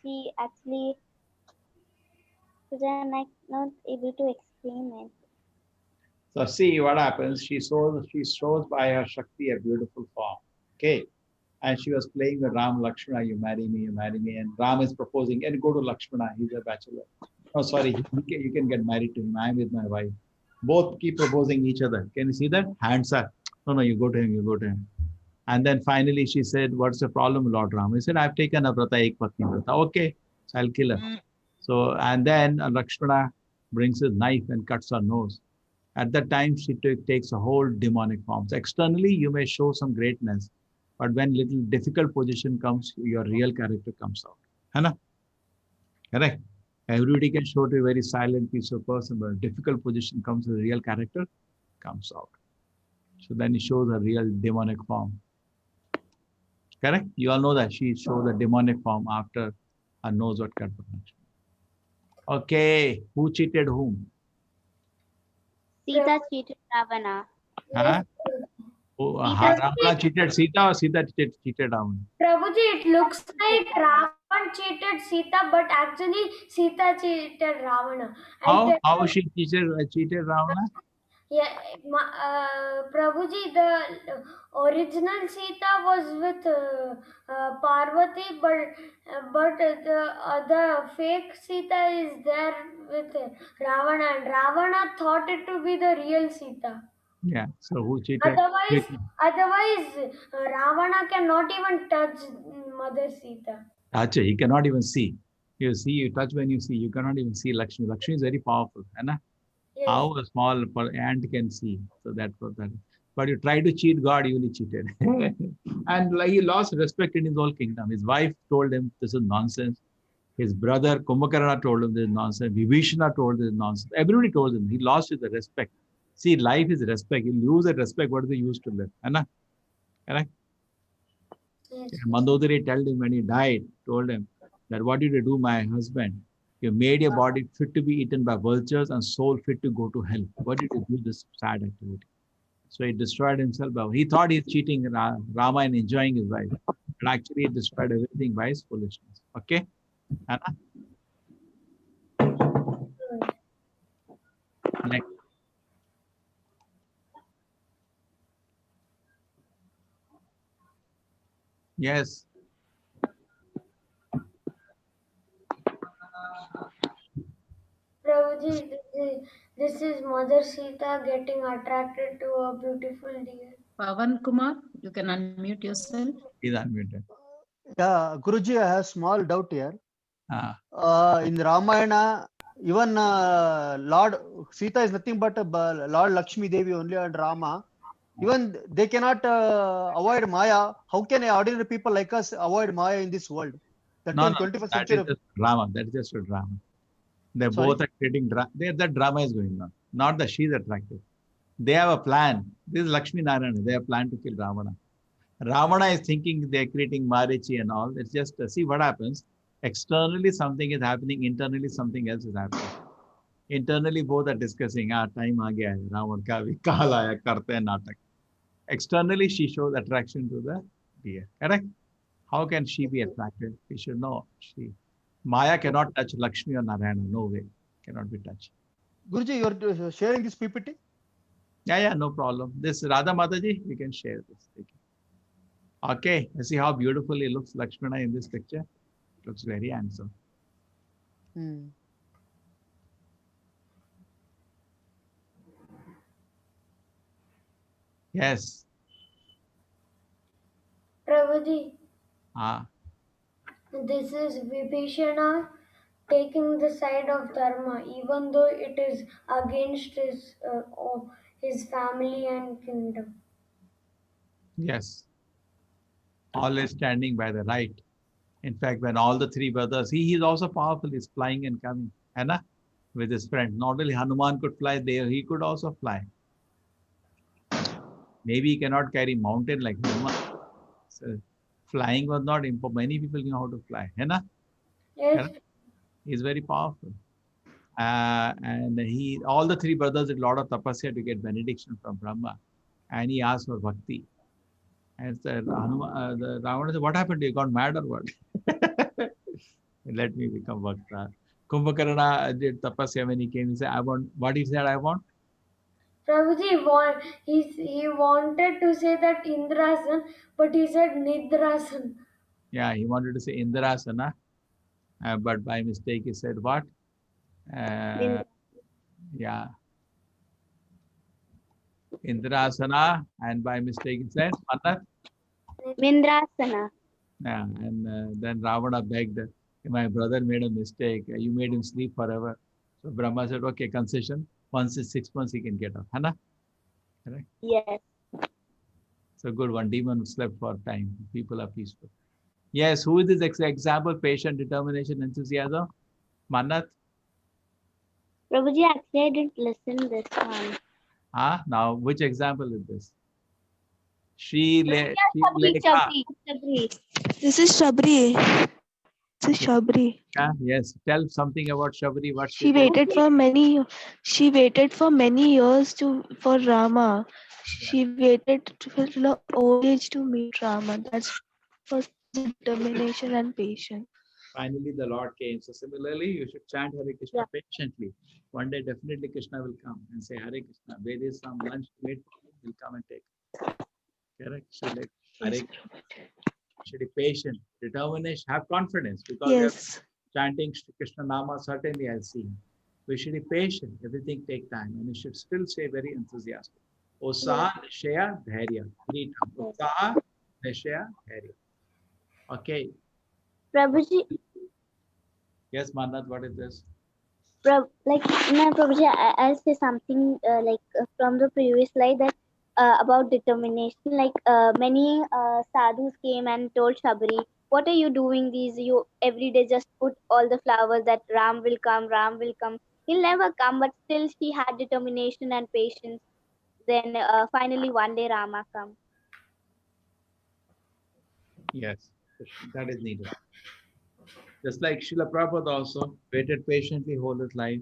she actually was not able to explain it. So see what happens. She shows by her Shakti a beautiful form. Okay. And she was playing with Ram, Lakshmana, you marry me, you marry me. And Ram is proposing, and go to Lakshmana, he's a bachelor. Oh, sorry, you can get married to him. I'm with my wife. Both keep proposing each other. Can you see that? Hands up. No, you go to him, you go to him. And then finally she said, what's the problem, Lord Ram? He said, I've taken a vrata, ek patni vrata. Okay, so I'll kill her. So, and then Lakshmana brings his knife and cuts her nose. At that time, she takes a whole demonic form. So externally, you may show some greatness, but when little difficult position comes, your real character comes out. Hai? Correct? Everybody can show to be a very silent, peaceful person, but a difficult position comes, the real character comes out. So then he shows a real demonic form. Correct? You all know that she shows a demonic form after her nose got cut. Okay, who cheated whom? Sita cheated Ravana. Huh? Ravana cheated Sita or Sita cheated Ravana? Prabhuji, it looks like Ravan cheated Sita, but actually Sita cheated Ravana. How she cheated Ravana? Yeah, Prabhuji, the original Sita was with Parvati, but the fake Sita is there with Ravana, and Ravana thought it to be the real Sita. Yeah, so who cheated? Otherwise, Ravana cannot even touch Mother Sita. Achha, he cannot even see. You see, you touch when you see. You cannot even see Lakshmi. Lakshmi is very powerful. Yes. How a small ant can see. So that's what that is. But you try to cheat God, you only cheated. And like he lost respect in his whole kingdom. His wife told him this is nonsense. His brother Kumbhakarna told him this is nonsense. Vibhishana told this is nonsense. Everybody told him. He lost his respect. See, life is respect. You lose that respect, what is the use to live? Correct? Yes. Mandodari told him when he died, told him that what did you do, my husband? You made your body fit to be eaten by vultures and soul fit to go to hell. What did you do this sad activity? So he destroyed himself. He thought he's cheating Rama and enjoying his wife. But actually he destroyed everything by his foolishness. Okay? Anna? Next. Yes. Prabhuji, this is Mother Sita getting attracted to a beautiful deer. Pavan Kumar, you can unmute yourself. He's unmuted. Yeah, Guruji, I have a small doubt here. In Ramayana, even Lord Sita is nothing but Lord Lakshmi Devi only and Rama. Even they cannot avoid Maya. How can ordinary people like us avoid Maya in this world? That is just drama. That is just a drama. They both are creating drama. That drama is going on. Not that she's attractive. They have a plan. This is Lakshmi Narayana. They have planned to kill Ravana. Ravana is thinking they're creating Marichi and all. It's just see what happens. Externally something is happening. Internally something else is happening. Internally both are discussing. Time aa gaya hai. Ravan ka bhi kaal aaya. Karte hain natak. Externally she shows attraction to the deer. Correct? How can she be attracted? We should know. Maya cannot touch Lakshmi or Narayana. No way. Cannot be touched. Guruji, you're sharing this PPT? Yeah, no problem. This Radha Mataji, you can share this. Okay, see how beautifully looks Lakshmana in this picture. Looks very handsome. Yes. Prabhuji, Ah. this is Vibhishana taking the side of Dharma, even though it is against his family and kingdom. Yes. Always standing by the right. In fact, when all the three brothers, he is also powerful, he's flying and coming, Anna, with his friend. Not only Hanuman could fly there, he could also fly. Maybe he cannot carry mountain like Hanuman. So flying was not important. Many people know how to fly. Anna? Yes. He's very powerful. And all the three brothers did a lot of tapasya to get benediction from Brahma. And he asked for bhakti. And said, the Ravana said, what happened to you? Got mad or what? Let me become Bhakta. Kumbhakarna did tapasya when he came. He said, I want, what he said, I want? Prabhuji, he wanted to say that Indrasan, but he said Nidrasan. Yeah, he wanted to say Indrasana, but by mistake he said what? Yeah. Indrasana, and by mistake he said Manat? Mindrasana. Yeah, and then Ravana begged, my brother made a mistake. You made him sleep forever. So Brahma said, okay, concession. Once in 6 months he can get up. Hana? Correct? Yes. So good, one demon slept for time. People are peaceful. Yes, who is this example? Patient, determination, enthusiasm? Manat? Prabhuji, actually I didn't listen this one. Now, which example is this? Shabri. This is Shabri. This is Shabri. Yeah, yes. Tell something about Shabri. What She waited for many years for Rama. She waited till the old age to meet Rama. That's for determination and patience. Finally, the Lord came. So similarly, you should chant Hare Krishna patiently. One day, definitely Krishna will come and say, Hare Krishna, where there is some lunch to wait for him, he'll come and take it. Correct? So like, Hare should be patient, determination, have confidence, because we are chanting Krishna Nama, certainly I'll see him. We should be patient, everything take time, and we should still stay very enthusiastic. Usaha, Nishaya, Dharya. 3 times. Usaha, Nishaya, Dharya. Okay. Prabhuji. Yes, Manat, what is this? Prabhuji, I'll say something from the previous slide that about determination. Many sadhus came and told Shabri, what are you doing these? You every day just put all the flowers that Ram will come, Ram will come. He'll never come, but still she had determination and patience. Then finally one day Rama come. Yes, that is needed. Just like Srila Prabhupada also waited patiently whole his life.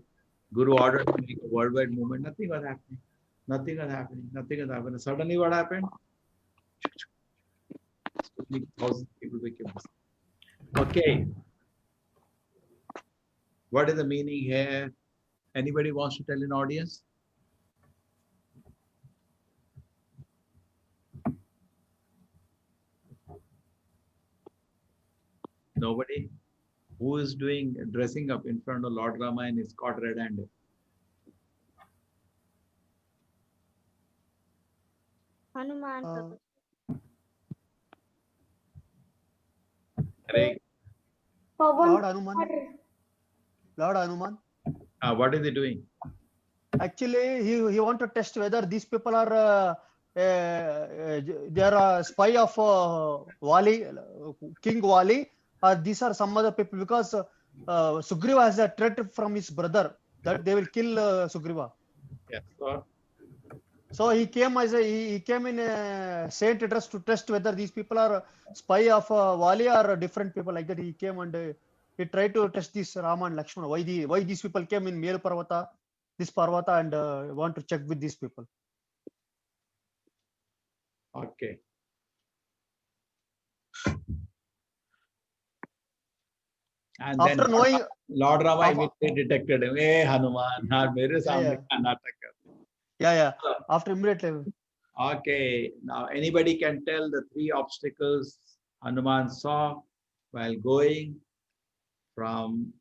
Guru ordered to make a worldwide movement. Nothing was happening. Nothing was happening. Nothing was happening. Suddenly what happened? Thousands of people became Muslim. Okay. What is the meaning here? Anybody wants to tell an audience? Nobody? Who is doing dressing up in front of Lord Rama and is caught red-handed? Hanuman. Lord Hanuman. Lord Hanuman. What is he doing? Actually, he want to test whether these people are they are a spy of Wali, King Wali, or these are some other people, because Sugriva has a threat from his brother that they will kill Sugriva. Yes. So he came he came in a saint dress to test whether these people are spy of Wali or different people like that. He came and he tried to test this Rama and Lakshmana. Why these people came in Mel Parvata, this Parvata, and want to check with these people. Okay. And after then knowing Lord Rama immediately detected him. Hey Hanuman, mere samne natak kar. Yeah. After immediately. Okay, now anybody can tell the 3 obstacles Hanuman saw while going from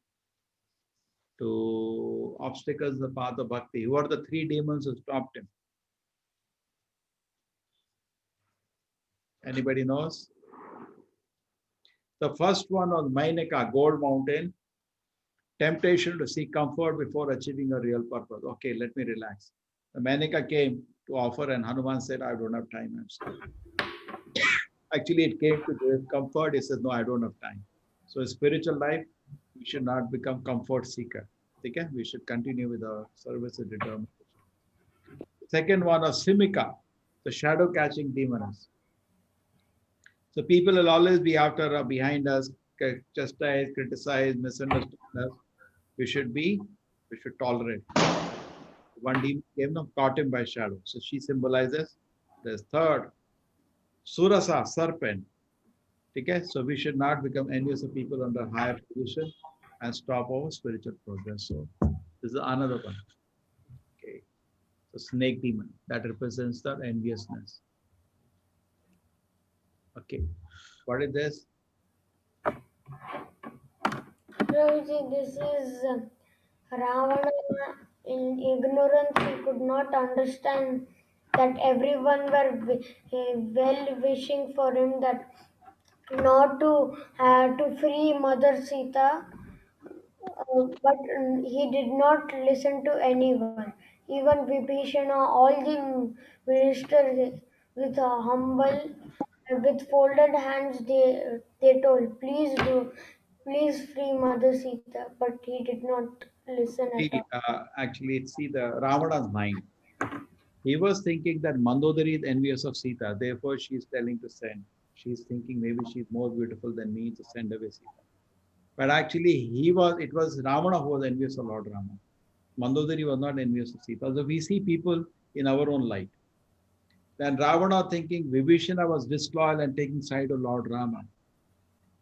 to obstacles the path of bhakti. Who are the 3 demons who stopped him? Anybody knows? The first one was Mainaka, gold mountain, temptation to seek comfort before achieving a real purpose. Okay, let me relax. The Mainaka came to offer and Hanuman said, I don't have time. I'm sorry. Actually, it came to give comfort. He says, no, I don't have time. So in spiritual life, we should not become comfort seeker. Okay? We should continue with our service and determination. Second one was Simika, the shadow catching demons. So people will always be after or behind us, chastise, criticize, misunderstand us. We should tolerate. One demon came and caught him by shadow. So she symbolizes. There's third, Surasa, serpent. Okay? So we should not become envious of people under higher position and stop our spiritual progress. So this is another one. Okay. So snake demon, that represents the enviousness. Okay. What is this? Prabhuji, this is Ravana. In ignorance, he could not understand that everyone were well wishing for him that not to free Mother Sita, but he did not listen to anyone. Even Vibhishana, all the ministers with a humble, with folded hands, they told, please free Mother Sita, but he did not listen at all. Actually, see the Ravana's mind. He was thinking that Mandodari is envious of Sita, therefore she is telling to send. She's thinking maybe she's more beautiful than me to send away Sita. But actually, it was Ravana who was envious of Lord Rama. Mandodari was not envious of Sita. So we see people in our own light. Then Ravana thinking Vibhishana was disloyal and taking side of Lord Rama.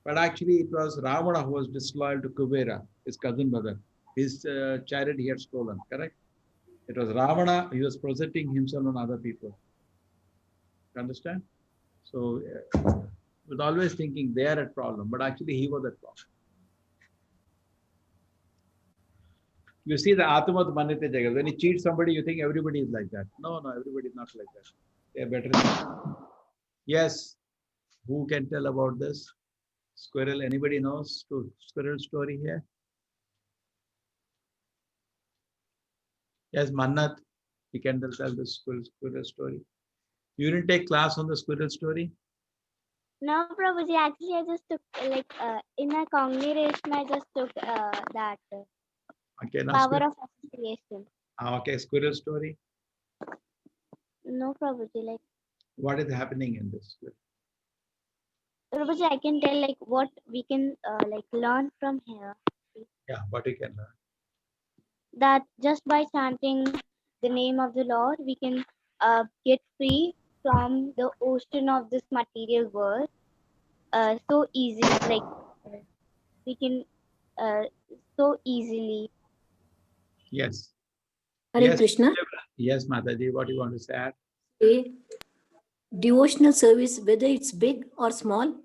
But actually, it was Ravana who was disloyal to Kubera, his cousin brother. His chariot he had stolen, correct? It was Ravana, he was projecting himself on other people. You understand? So, was always thinking they are at problem, but actually he was at problem. You see the Atmat Manite Jagat. When you cheat somebody, you think everybody is like that. No, everybody is not like that. They are better than that. Yes. Who can tell about this? Squirrel, anybody knows squirrel story here? Yes, Mannat, you can tell the squirrel story. You didn't take class on the squirrel story? No, Prabhuji, actually I just took in my congregation I just took that Okay, now power of association. Okay, squirrel story. No, Prabhuji, What is happening in this? Prabhuji, I can tell what we can learn from here. Yeah, what you can learn. That just by chanting the name of the Lord, we can get free from the ocean of this material world so easily. We can so easily. Yes. Hare Yes, Krishna. Yes, Mataji, what do you want to say? Devotional service, whether it's big or small,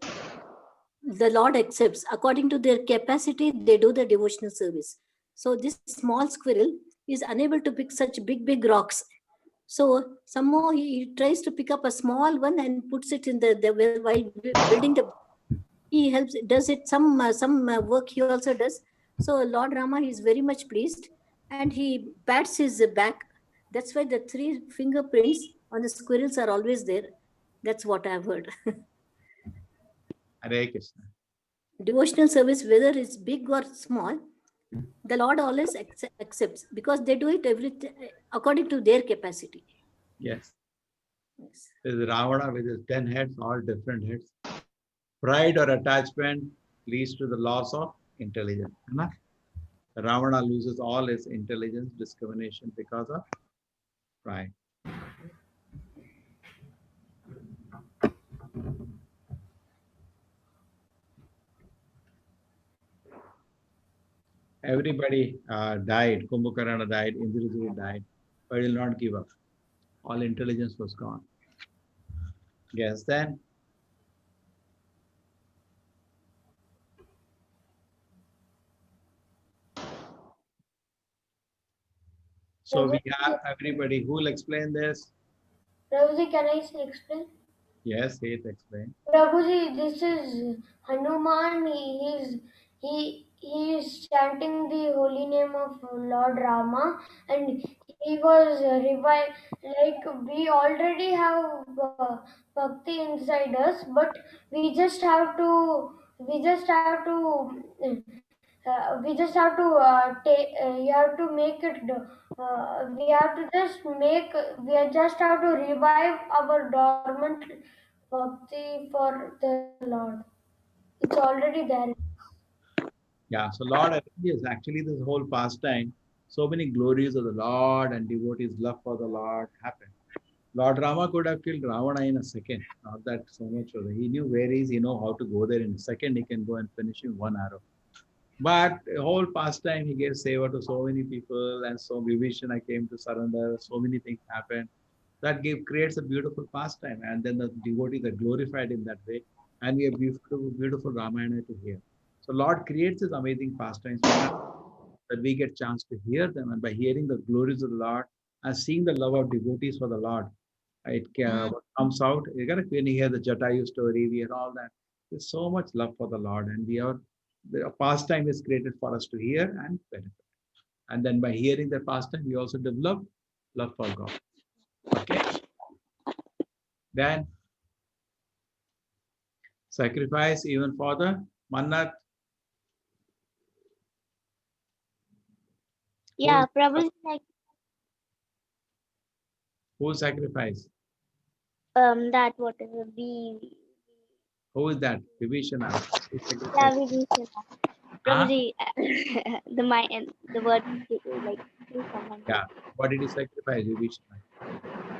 the Lord accepts. According to their capacity, they do the devotional service. So this small squirrel is unable to pick such big rocks. So somehow he tries to pick up a small one and puts it in the while building the. He helps, does it some work he also does. So Lord Rama is very much pleased, and he pats his back. That's why the 3 fingerprints on the squirrels are always there. That's what I've heard. Hare Krishna. Devotional service, whether it's big or small, the Lord always accepts, because they do it everything according to their capacity. Yes. There's Ravana with his 10 heads, all different heads. Pride or attachment leads to the loss of intelligence. Ravana loses all his intelligence, discrimination because of pride. Everybody died. Kumbhakarna died. Indrajit died. but he will not give up. All intelligence was gone. Yes, then. So we have everybody who will explain this. Prabhuji, can I explain? Yes, Heath, explain. Prabhuji, this is Hanuman. He is chanting the holy name of Lord Rama, and he was revived. Like we already have bhakti inside us, but we just have to. We just have to. We just have to take. You have to make it. We have to just make. We just have to revive our dormant bhakti for the Lord. It's already there. Yeah, so Lord is actually this whole pastime. So many glories of the Lord and devotees' love for the Lord happened. Lord Rama could have killed Ravana in a second. Not that so much. He knew where he is, he know how to go there in a second. He can go and finish in one arrow. But the whole pastime, he gave seva to so many people, and so Vibhishana came to surrender. So many things happened. That creates a beautiful pastime, and then the devotees are glorified in that way, and we have beautiful Ramayana to hear. So Lord creates this amazing pastimes that we get chance to hear them, and by hearing the glories of the Lord and seeing the love of devotees for the Lord, what comes out. When you hear the Jatayu story, we hear all that. There's so much love for the Lord, and the pastime is created for us to hear and benefit. And then by hearing the pastime, we also develop love for God. Okay. Then sacrifice even for the Mannat. Yeah, probably like Who sacrifice? That whatever we. Who is that? Vibhishana. Yeah, Vibhishana. Probably the word like someone. Yeah. What did he sacrifice, Vibhishana?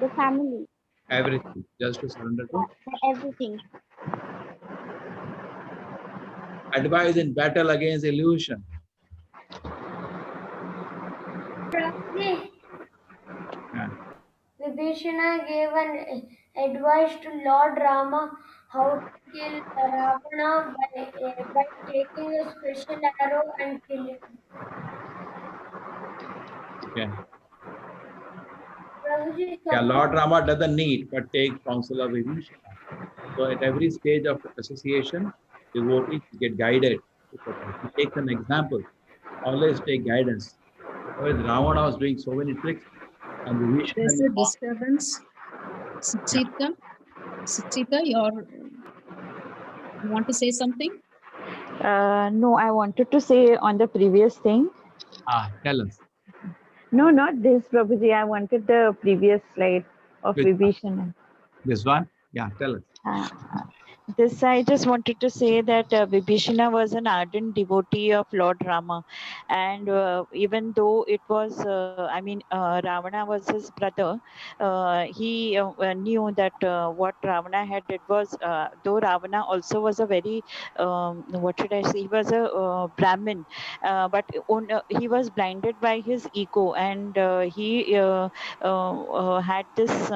The family. Everything, just to surrender to. Everything. Advise in battle against illusion. Prabhuji, Yeah. Vibhishana gave an advice to Lord Rama how to kill Ravana by taking a special arrow and kill him. Okay. Prabhuji, Yeah, Lord Rama doesn't need, but take counsel of Vibhishana. So at every stage of association, devotees get guided. He takes an example. Always take guidance. Otherwise, Ravana was doing so many tricks, and Vibhishana. There's a disturbance. Suchita, you want to say something? No, I wanted to say on the previous thing. Tell us. No, not this, Prabhuji. I wanted the previous slide of Which Vibhishana. This one? Yeah, tell us. This I just wanted to say that Vibhishana was an ardent devotee of Lord Rama, and even though it was, Ravana was his brother, he knew that what Ravana had did was, though Ravana also was a very, what should I say, he was a Brahmin, but he was blinded by his ego, and he had this.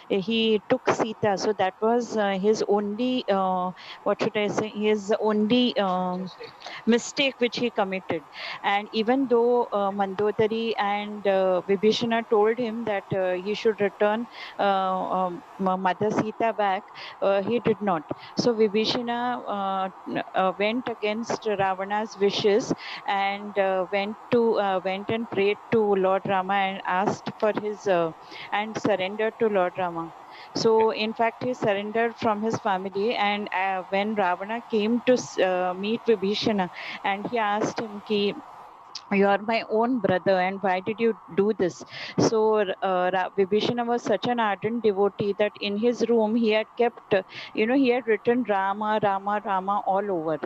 He took Sita, so that was his only, what should I say, his only mistake which he committed. And even though Mandodari and Vibhishana told him that he should return Mother Sita back, he did not. So Vibhishana went against Ravana's wishes and went and prayed to Lord Rama and asked for his and surrendered to Lord Rama. So in fact, he surrendered from his family, and when Ravana came to meet Vibhishana, and he asked him, "Ki, you are my own brother, and why did you do this?" So Vibhishana was such an ardent devotee that in his room he had kept, he had written Rama, Rama, Rama all over.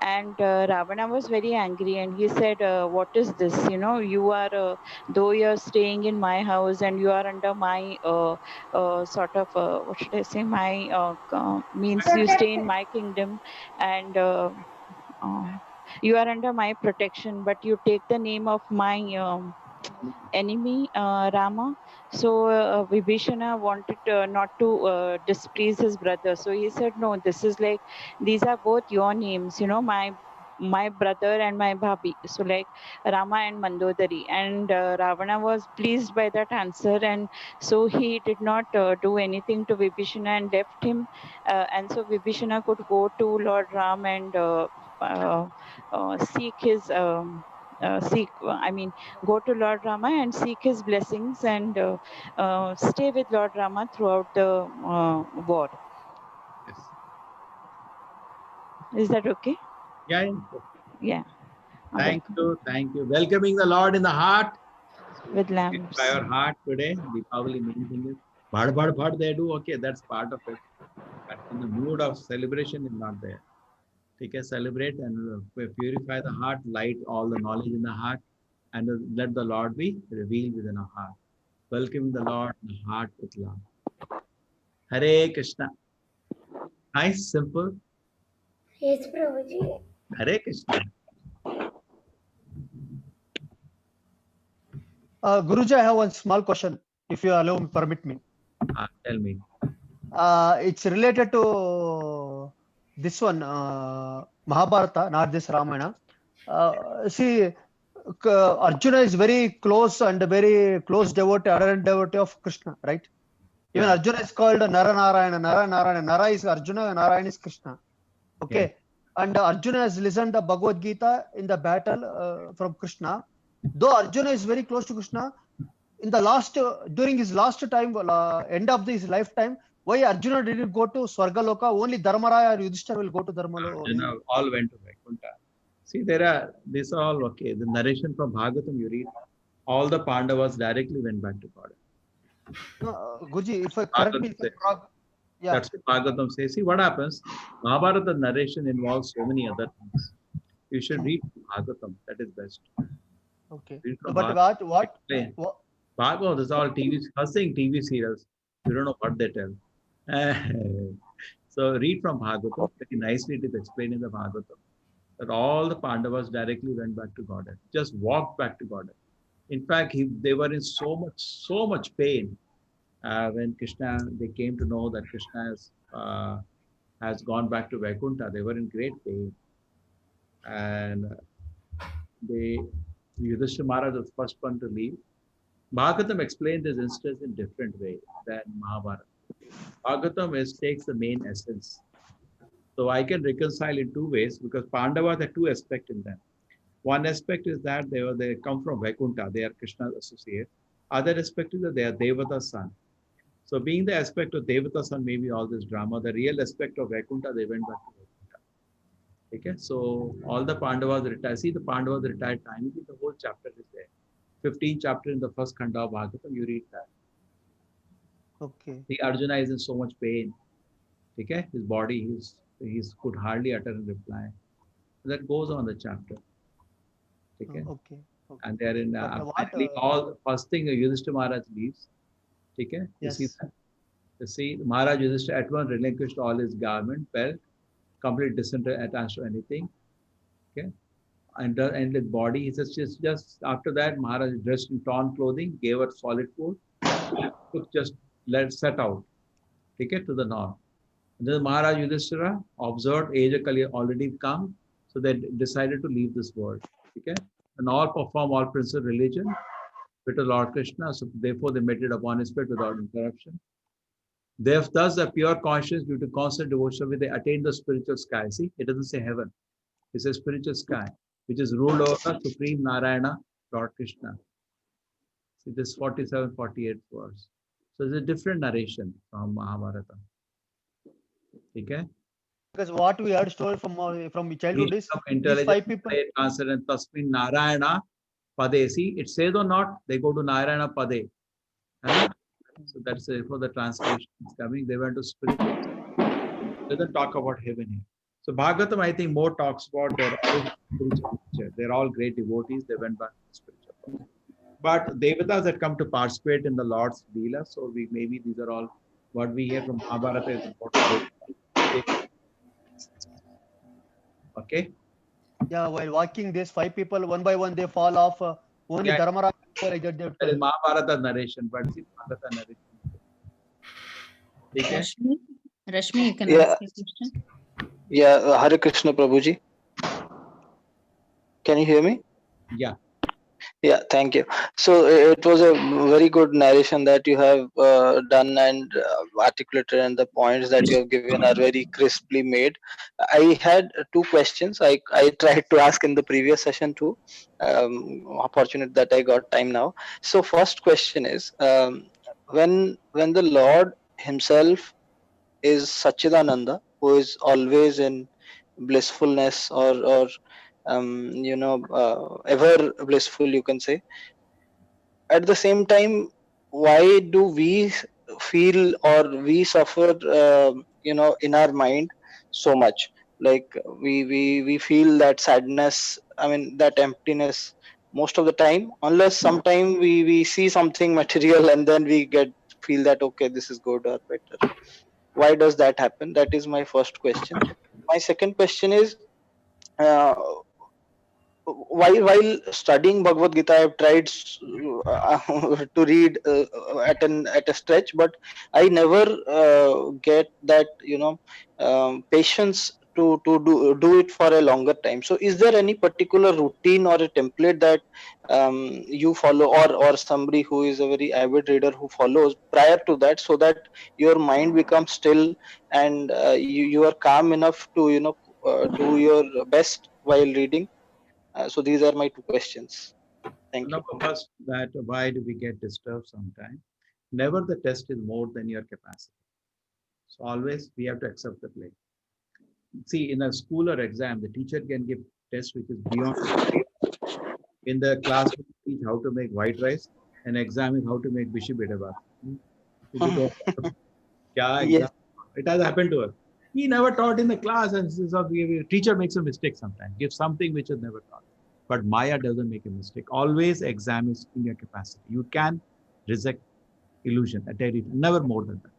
And Ravana was very angry, and he said, "What is this? You are, though you are staying in my house and you are under my sort of, what should I say, my means you stay in my kingdom, and you are under my protection, but you take the name of my enemy Rama. So Vibhishana wanted not to displease his brother. So he said, no, this is like, these are both your names, my brother and my bhabhi. So like Rama and Mandodari. And Ravana was pleased by that answer. And so he did not do anything to Vibhishana and left him. And so Vibhishana could go to Lord Ram and seek his go to Lord Rama and seek his blessings and stay with Lord Rama throughout the war. Yes. Is that okay? Yeah. Yeah. Thank you. Thank you. Welcoming the Lord in the heart. With lamps. By our heart today. Deepavali main thing is bhad they do. Okay, that's part of it. But in the mood of celebration is not there. Take a celebrate and purify the heart, light all the knowledge in the heart, and let the Lord be revealed within our heart. Welcoming the Lord in the heart with love. Hare Krishna. Nice, simple. Yes, Prabhuji. Hare Krishna. Guruji, I have one small question, if you allow me, permit me. Tell me. It's related to this one, Mahabharata, not this Ramayana. See, Arjuna is very close and very close devotee, ardent devotee of Krishna, right? Even Arjuna is called Nara Narayana. Nara Narayana. Nara is Arjuna, Narayana is Krishna. Okay. Yeah. And Arjuna has listened to Bhagavad Gita in the battle from Krishna. Though Arjuna is very close to Krishna, in the last, during his last time, end of his lifetime, why Arjuna didn't go to Swargaloka? Only Dharmaraya or Yudhishthira will go to Dharmaloka. Arjuna all went to Vaikuntha. See, there are, this all, okay, the narration from Bhagavatam you read, all the Pandavas directly went back to God. Guruji, if I correct me, yeah. That's what Bhagavatam says. See, what happens? Mahabharata narration involves so many other things. You should read Bhagavatam. That is best. Okay. But what? Bhagavatam is all TV, first thing TV serials. You don't know what they tell. So read from Bhagavatam. Very nicely it is explained in the Bhagavatam that all the Pandavas directly went back to Godhead. Just walked back to Godhead. In fact, they were in so much pain when Krishna, they came to know that Krishna has gone back to Vaikuntha. They were in great pain. And Yudhishthira Maharaj was the first one to leave. Bhagavatam explained this instance in different way than Mahabharata. Bhagavatam takes the main essence. So I can reconcile in two ways because Pandavas have two aspects in them. One aspect is that they come from Vaikuntha, they are Krishna's associate. Other aspect is that they are Devata's son. So being the aspect of Devata's son, maybe all this drama, the real aspect of Vaikuntha, they went back to Vaikuntha. Okay, so all the Pandavas retired. See, the Pandavas retired time, the whole chapter is there. 15 chapter in the first Khanda of Bhagavatam, you read that. Okay. The Arjuna is in so much pain. Okay, his body, he could hardly utter a reply. That goes on the chapter. Okay. Okay. And they are in all first thing Yudhishthira Maharaj leaves. Okay. Yes. You see Maharaj Yudhishthira at once relinquished all his garment, belt, complete disattached to anything. Okay. And his body, he says just after that, Maharaj dressed in torn clothing, gave her solid food, just let set out. Okay, to the north. And then Maharaj Yudhishthira observed age of Kali already come, so they decided to leave this world. Okay, and all perform all principal religion with the Lord Krishna. So therefore they meditate upon his spirit without interruption. Thus the pure conscience due to constant devotion they attain the spiritual sky. See, it doesn't say heaven. It says spiritual sky, which is ruled over Supreme Narayana, Lord Krishna. See this 47, 48 verse. So it's a different narration from Mahabharata. Okay. Because what we heard story from childhood is these 5 people. Transcendent Tasmin Narayana Pade. See, it says or not, they go to Narayana Pade. So that's for the translation is coming. They went to spiritual. They doesn't talk about heaven here. So Bhagavatam, I think, more talks about their spiritual nature. They're all great devotees. They went back to the spiritual. But Devatas had come to participate in the Lord's Leela. So maybe these are all what we hear from Mahabharata is important. Okay. Yeah, while walking, these 5 people one by one they fall off Only Yeah. Dharmaraj. That is Mahabharata narration, but it's Mahabharata narration. Okay? Rashmi, you can Yeah. ask your question. Yeah, Hare Krishna Prabhuji. Can you hear me? Yeah. Yeah, thank you. So it was a very good narration that you have done and articulated, and the points that you have given are very crisply made. I had two questions. I tried to ask in the previous session too. Fortunate that I got time now. So first question is, when the Lord Himself is Sachidananda, who is always in blissfulness, or ever blissful, you can say. At the same time, why do we feel or we suffer, in our mind so much? Like we feel that sadness, I mean that emptiness most of the time, unless sometime we see something material and then we feel that okay, this is good or better. Why does that happen? That is my first question. My second question is, uh, while studying Bhagavad Gita, I've tried to read at a stretch, but I never get that patience to do it for a longer time. So, is there any particular routine or a template that you follow, or somebody who is a very avid reader who follows prior to that, so that your mind becomes still and you are calm enough to do your best while reading? So these are my two questions. Thank you. Number first, that why do we get disturbed sometimes? Never the test is more than your capacity. So always we have to accept the blame. See, in a school or exam, the teacher can give test which is beyond. In the class, we teach how to make white rice, and exam is how to make bishi bedabat. Yes. It has happened to us. He never taught in the class, and teacher makes a mistake sometimes. Give something which is never taught. But Maya doesn't make a mistake. Always exam is in your capacity. You can reject illusion at any time, never more than that.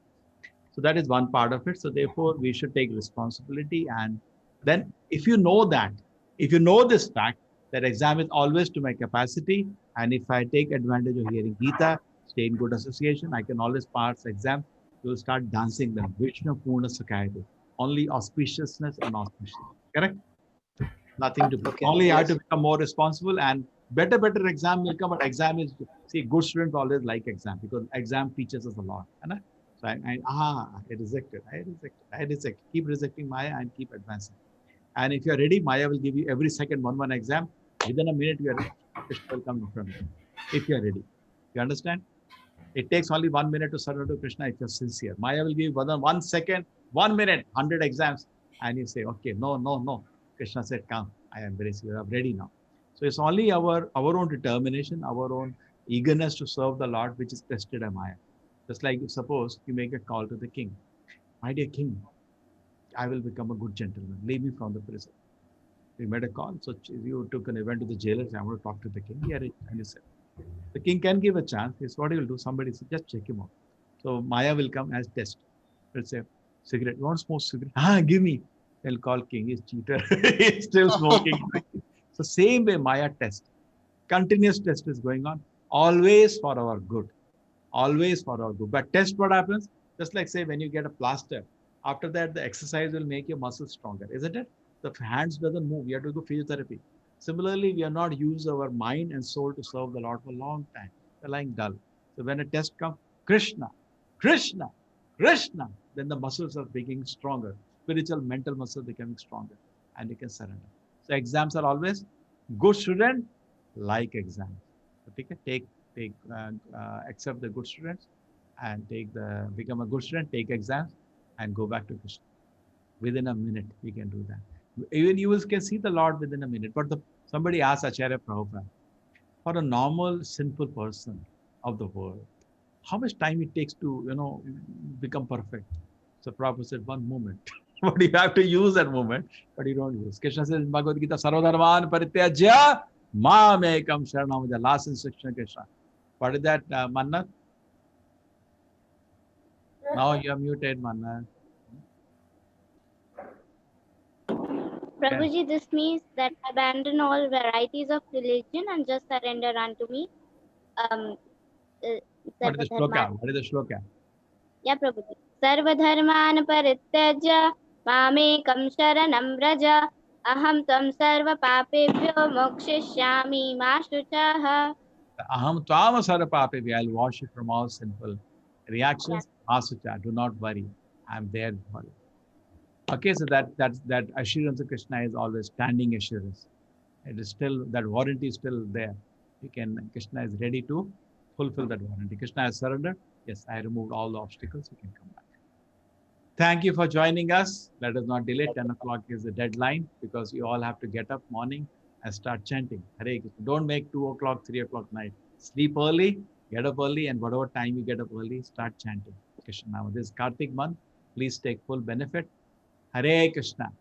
So that is one part of it. So therefore, we should take responsibility. And then if you know that, if you know this fact, that exam is always to my capacity, and if I take advantage of hearing Gita, stay in good association, I can always pass exam. You will start dancing them. Vishnu Purna Sakayate. Only auspiciousness and auspiciousness. Correct? Nothing to do. Okay. Only you have Yes. to become more responsible, and better exam will come. But exam is, see, good students always like exam because exam teaches us a lot. Right? So I rejected. Keep rejecting Maya and keep advancing. And if you are ready, Maya will give you every second one exam. Within a minute, Krishna will come in front of you. If you are ready. You understand? It takes only 1 minute to surrender to Krishna if you're sincere. Maya will give you within 1 second, 1 minute, 100 exams. And you say, okay, no. Krishna said, come, I am very serious. I'm ready now. So it's only our own determination, our own eagerness to serve the Lord, which is tested by Maya. Just like suppose you make a call to the king. My dear king, I will become a good gentleman. Leave me from the prison. We made a call. So you took an event to the jailer. I want to talk to the king. Yeah, and you said, the king can give a chance. It's what he will do. Somebody said, just check him out. So Maya will come as test. Let's say, cigarette. You want to smoke cigarette? Give me. They'll call king. He's cheater. He's still smoking. So same way Maya test. Continuous test is going on. Always for our good. Always for our good. But test what happens? Just like say when you get a plaster. After that, the exercise will make your muscles stronger. Isn't it? The hands doesn't move. You have to do physiotherapy. Similarly, we are not used our mind and soul to serve the Lord for a long time. We're lying dull. So when a test comes, Krishna, then the muscles are becoming stronger. Spiritual, mental muscles becoming stronger. And you can surrender. So exams are always good student, like exams. So accept the good students and become a good student, take exams and go back to Krishna. Within a minute, we can do that. Even you can see the Lord within a minute. But somebody asked Acharya Prabhupada, for a normal, sinful person of the world, how much time it takes to, become perfect? So Prabhupada said, 1 moment. But you have to use that moment, but you don't use. Krishna says in Bhagavad Gita, Sarvadharman Parityajya Mam Ekam Sharanam, the last instruction of Krishna. What is that, Mannat? Now you are muted, Mannat. Prabhuji, this means that abandon all varieties of religion and just surrender unto me. What is the shloka? What is the shloka? Yeah, Prabhuji. Sarvadharman parityajya mamekam sharanam vraja aham tvam sarva papebhyo mokshishyami ma shuchaha. Aham tvam sarva papebhyo. I'll wash you from all sinful reactions. Asucha, do not worry. I'm there for you. Okay, so that assurance of Krishna is always standing assurance. It is still, that warranty is still there. Krishna is ready to fulfill that warranty. Krishna has surrendered. Yes, I removed all the obstacles. You can come back. Thank you for joining us. Let us not delay. 10 o'clock is the deadline because you all have to get up morning and start chanting. Hare Krishna. Don't make 2 o'clock, 3 o'clock night. Sleep early, get up early, and whatever time you get up early, start chanting Krishna. Now, this Kartik month, please take full benefit. Hare Krishna.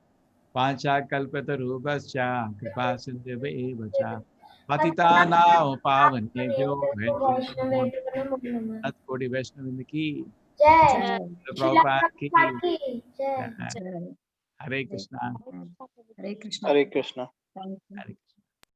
Pancha kalpata rupascha kripa sindhave evacha patitanam pavanebhyo Nath Koti Vaishnavinda ki Jai. Prabhupada ki Jai. Hare Krishna. Hare Krishna. Hare Krishna. Thank you. Hare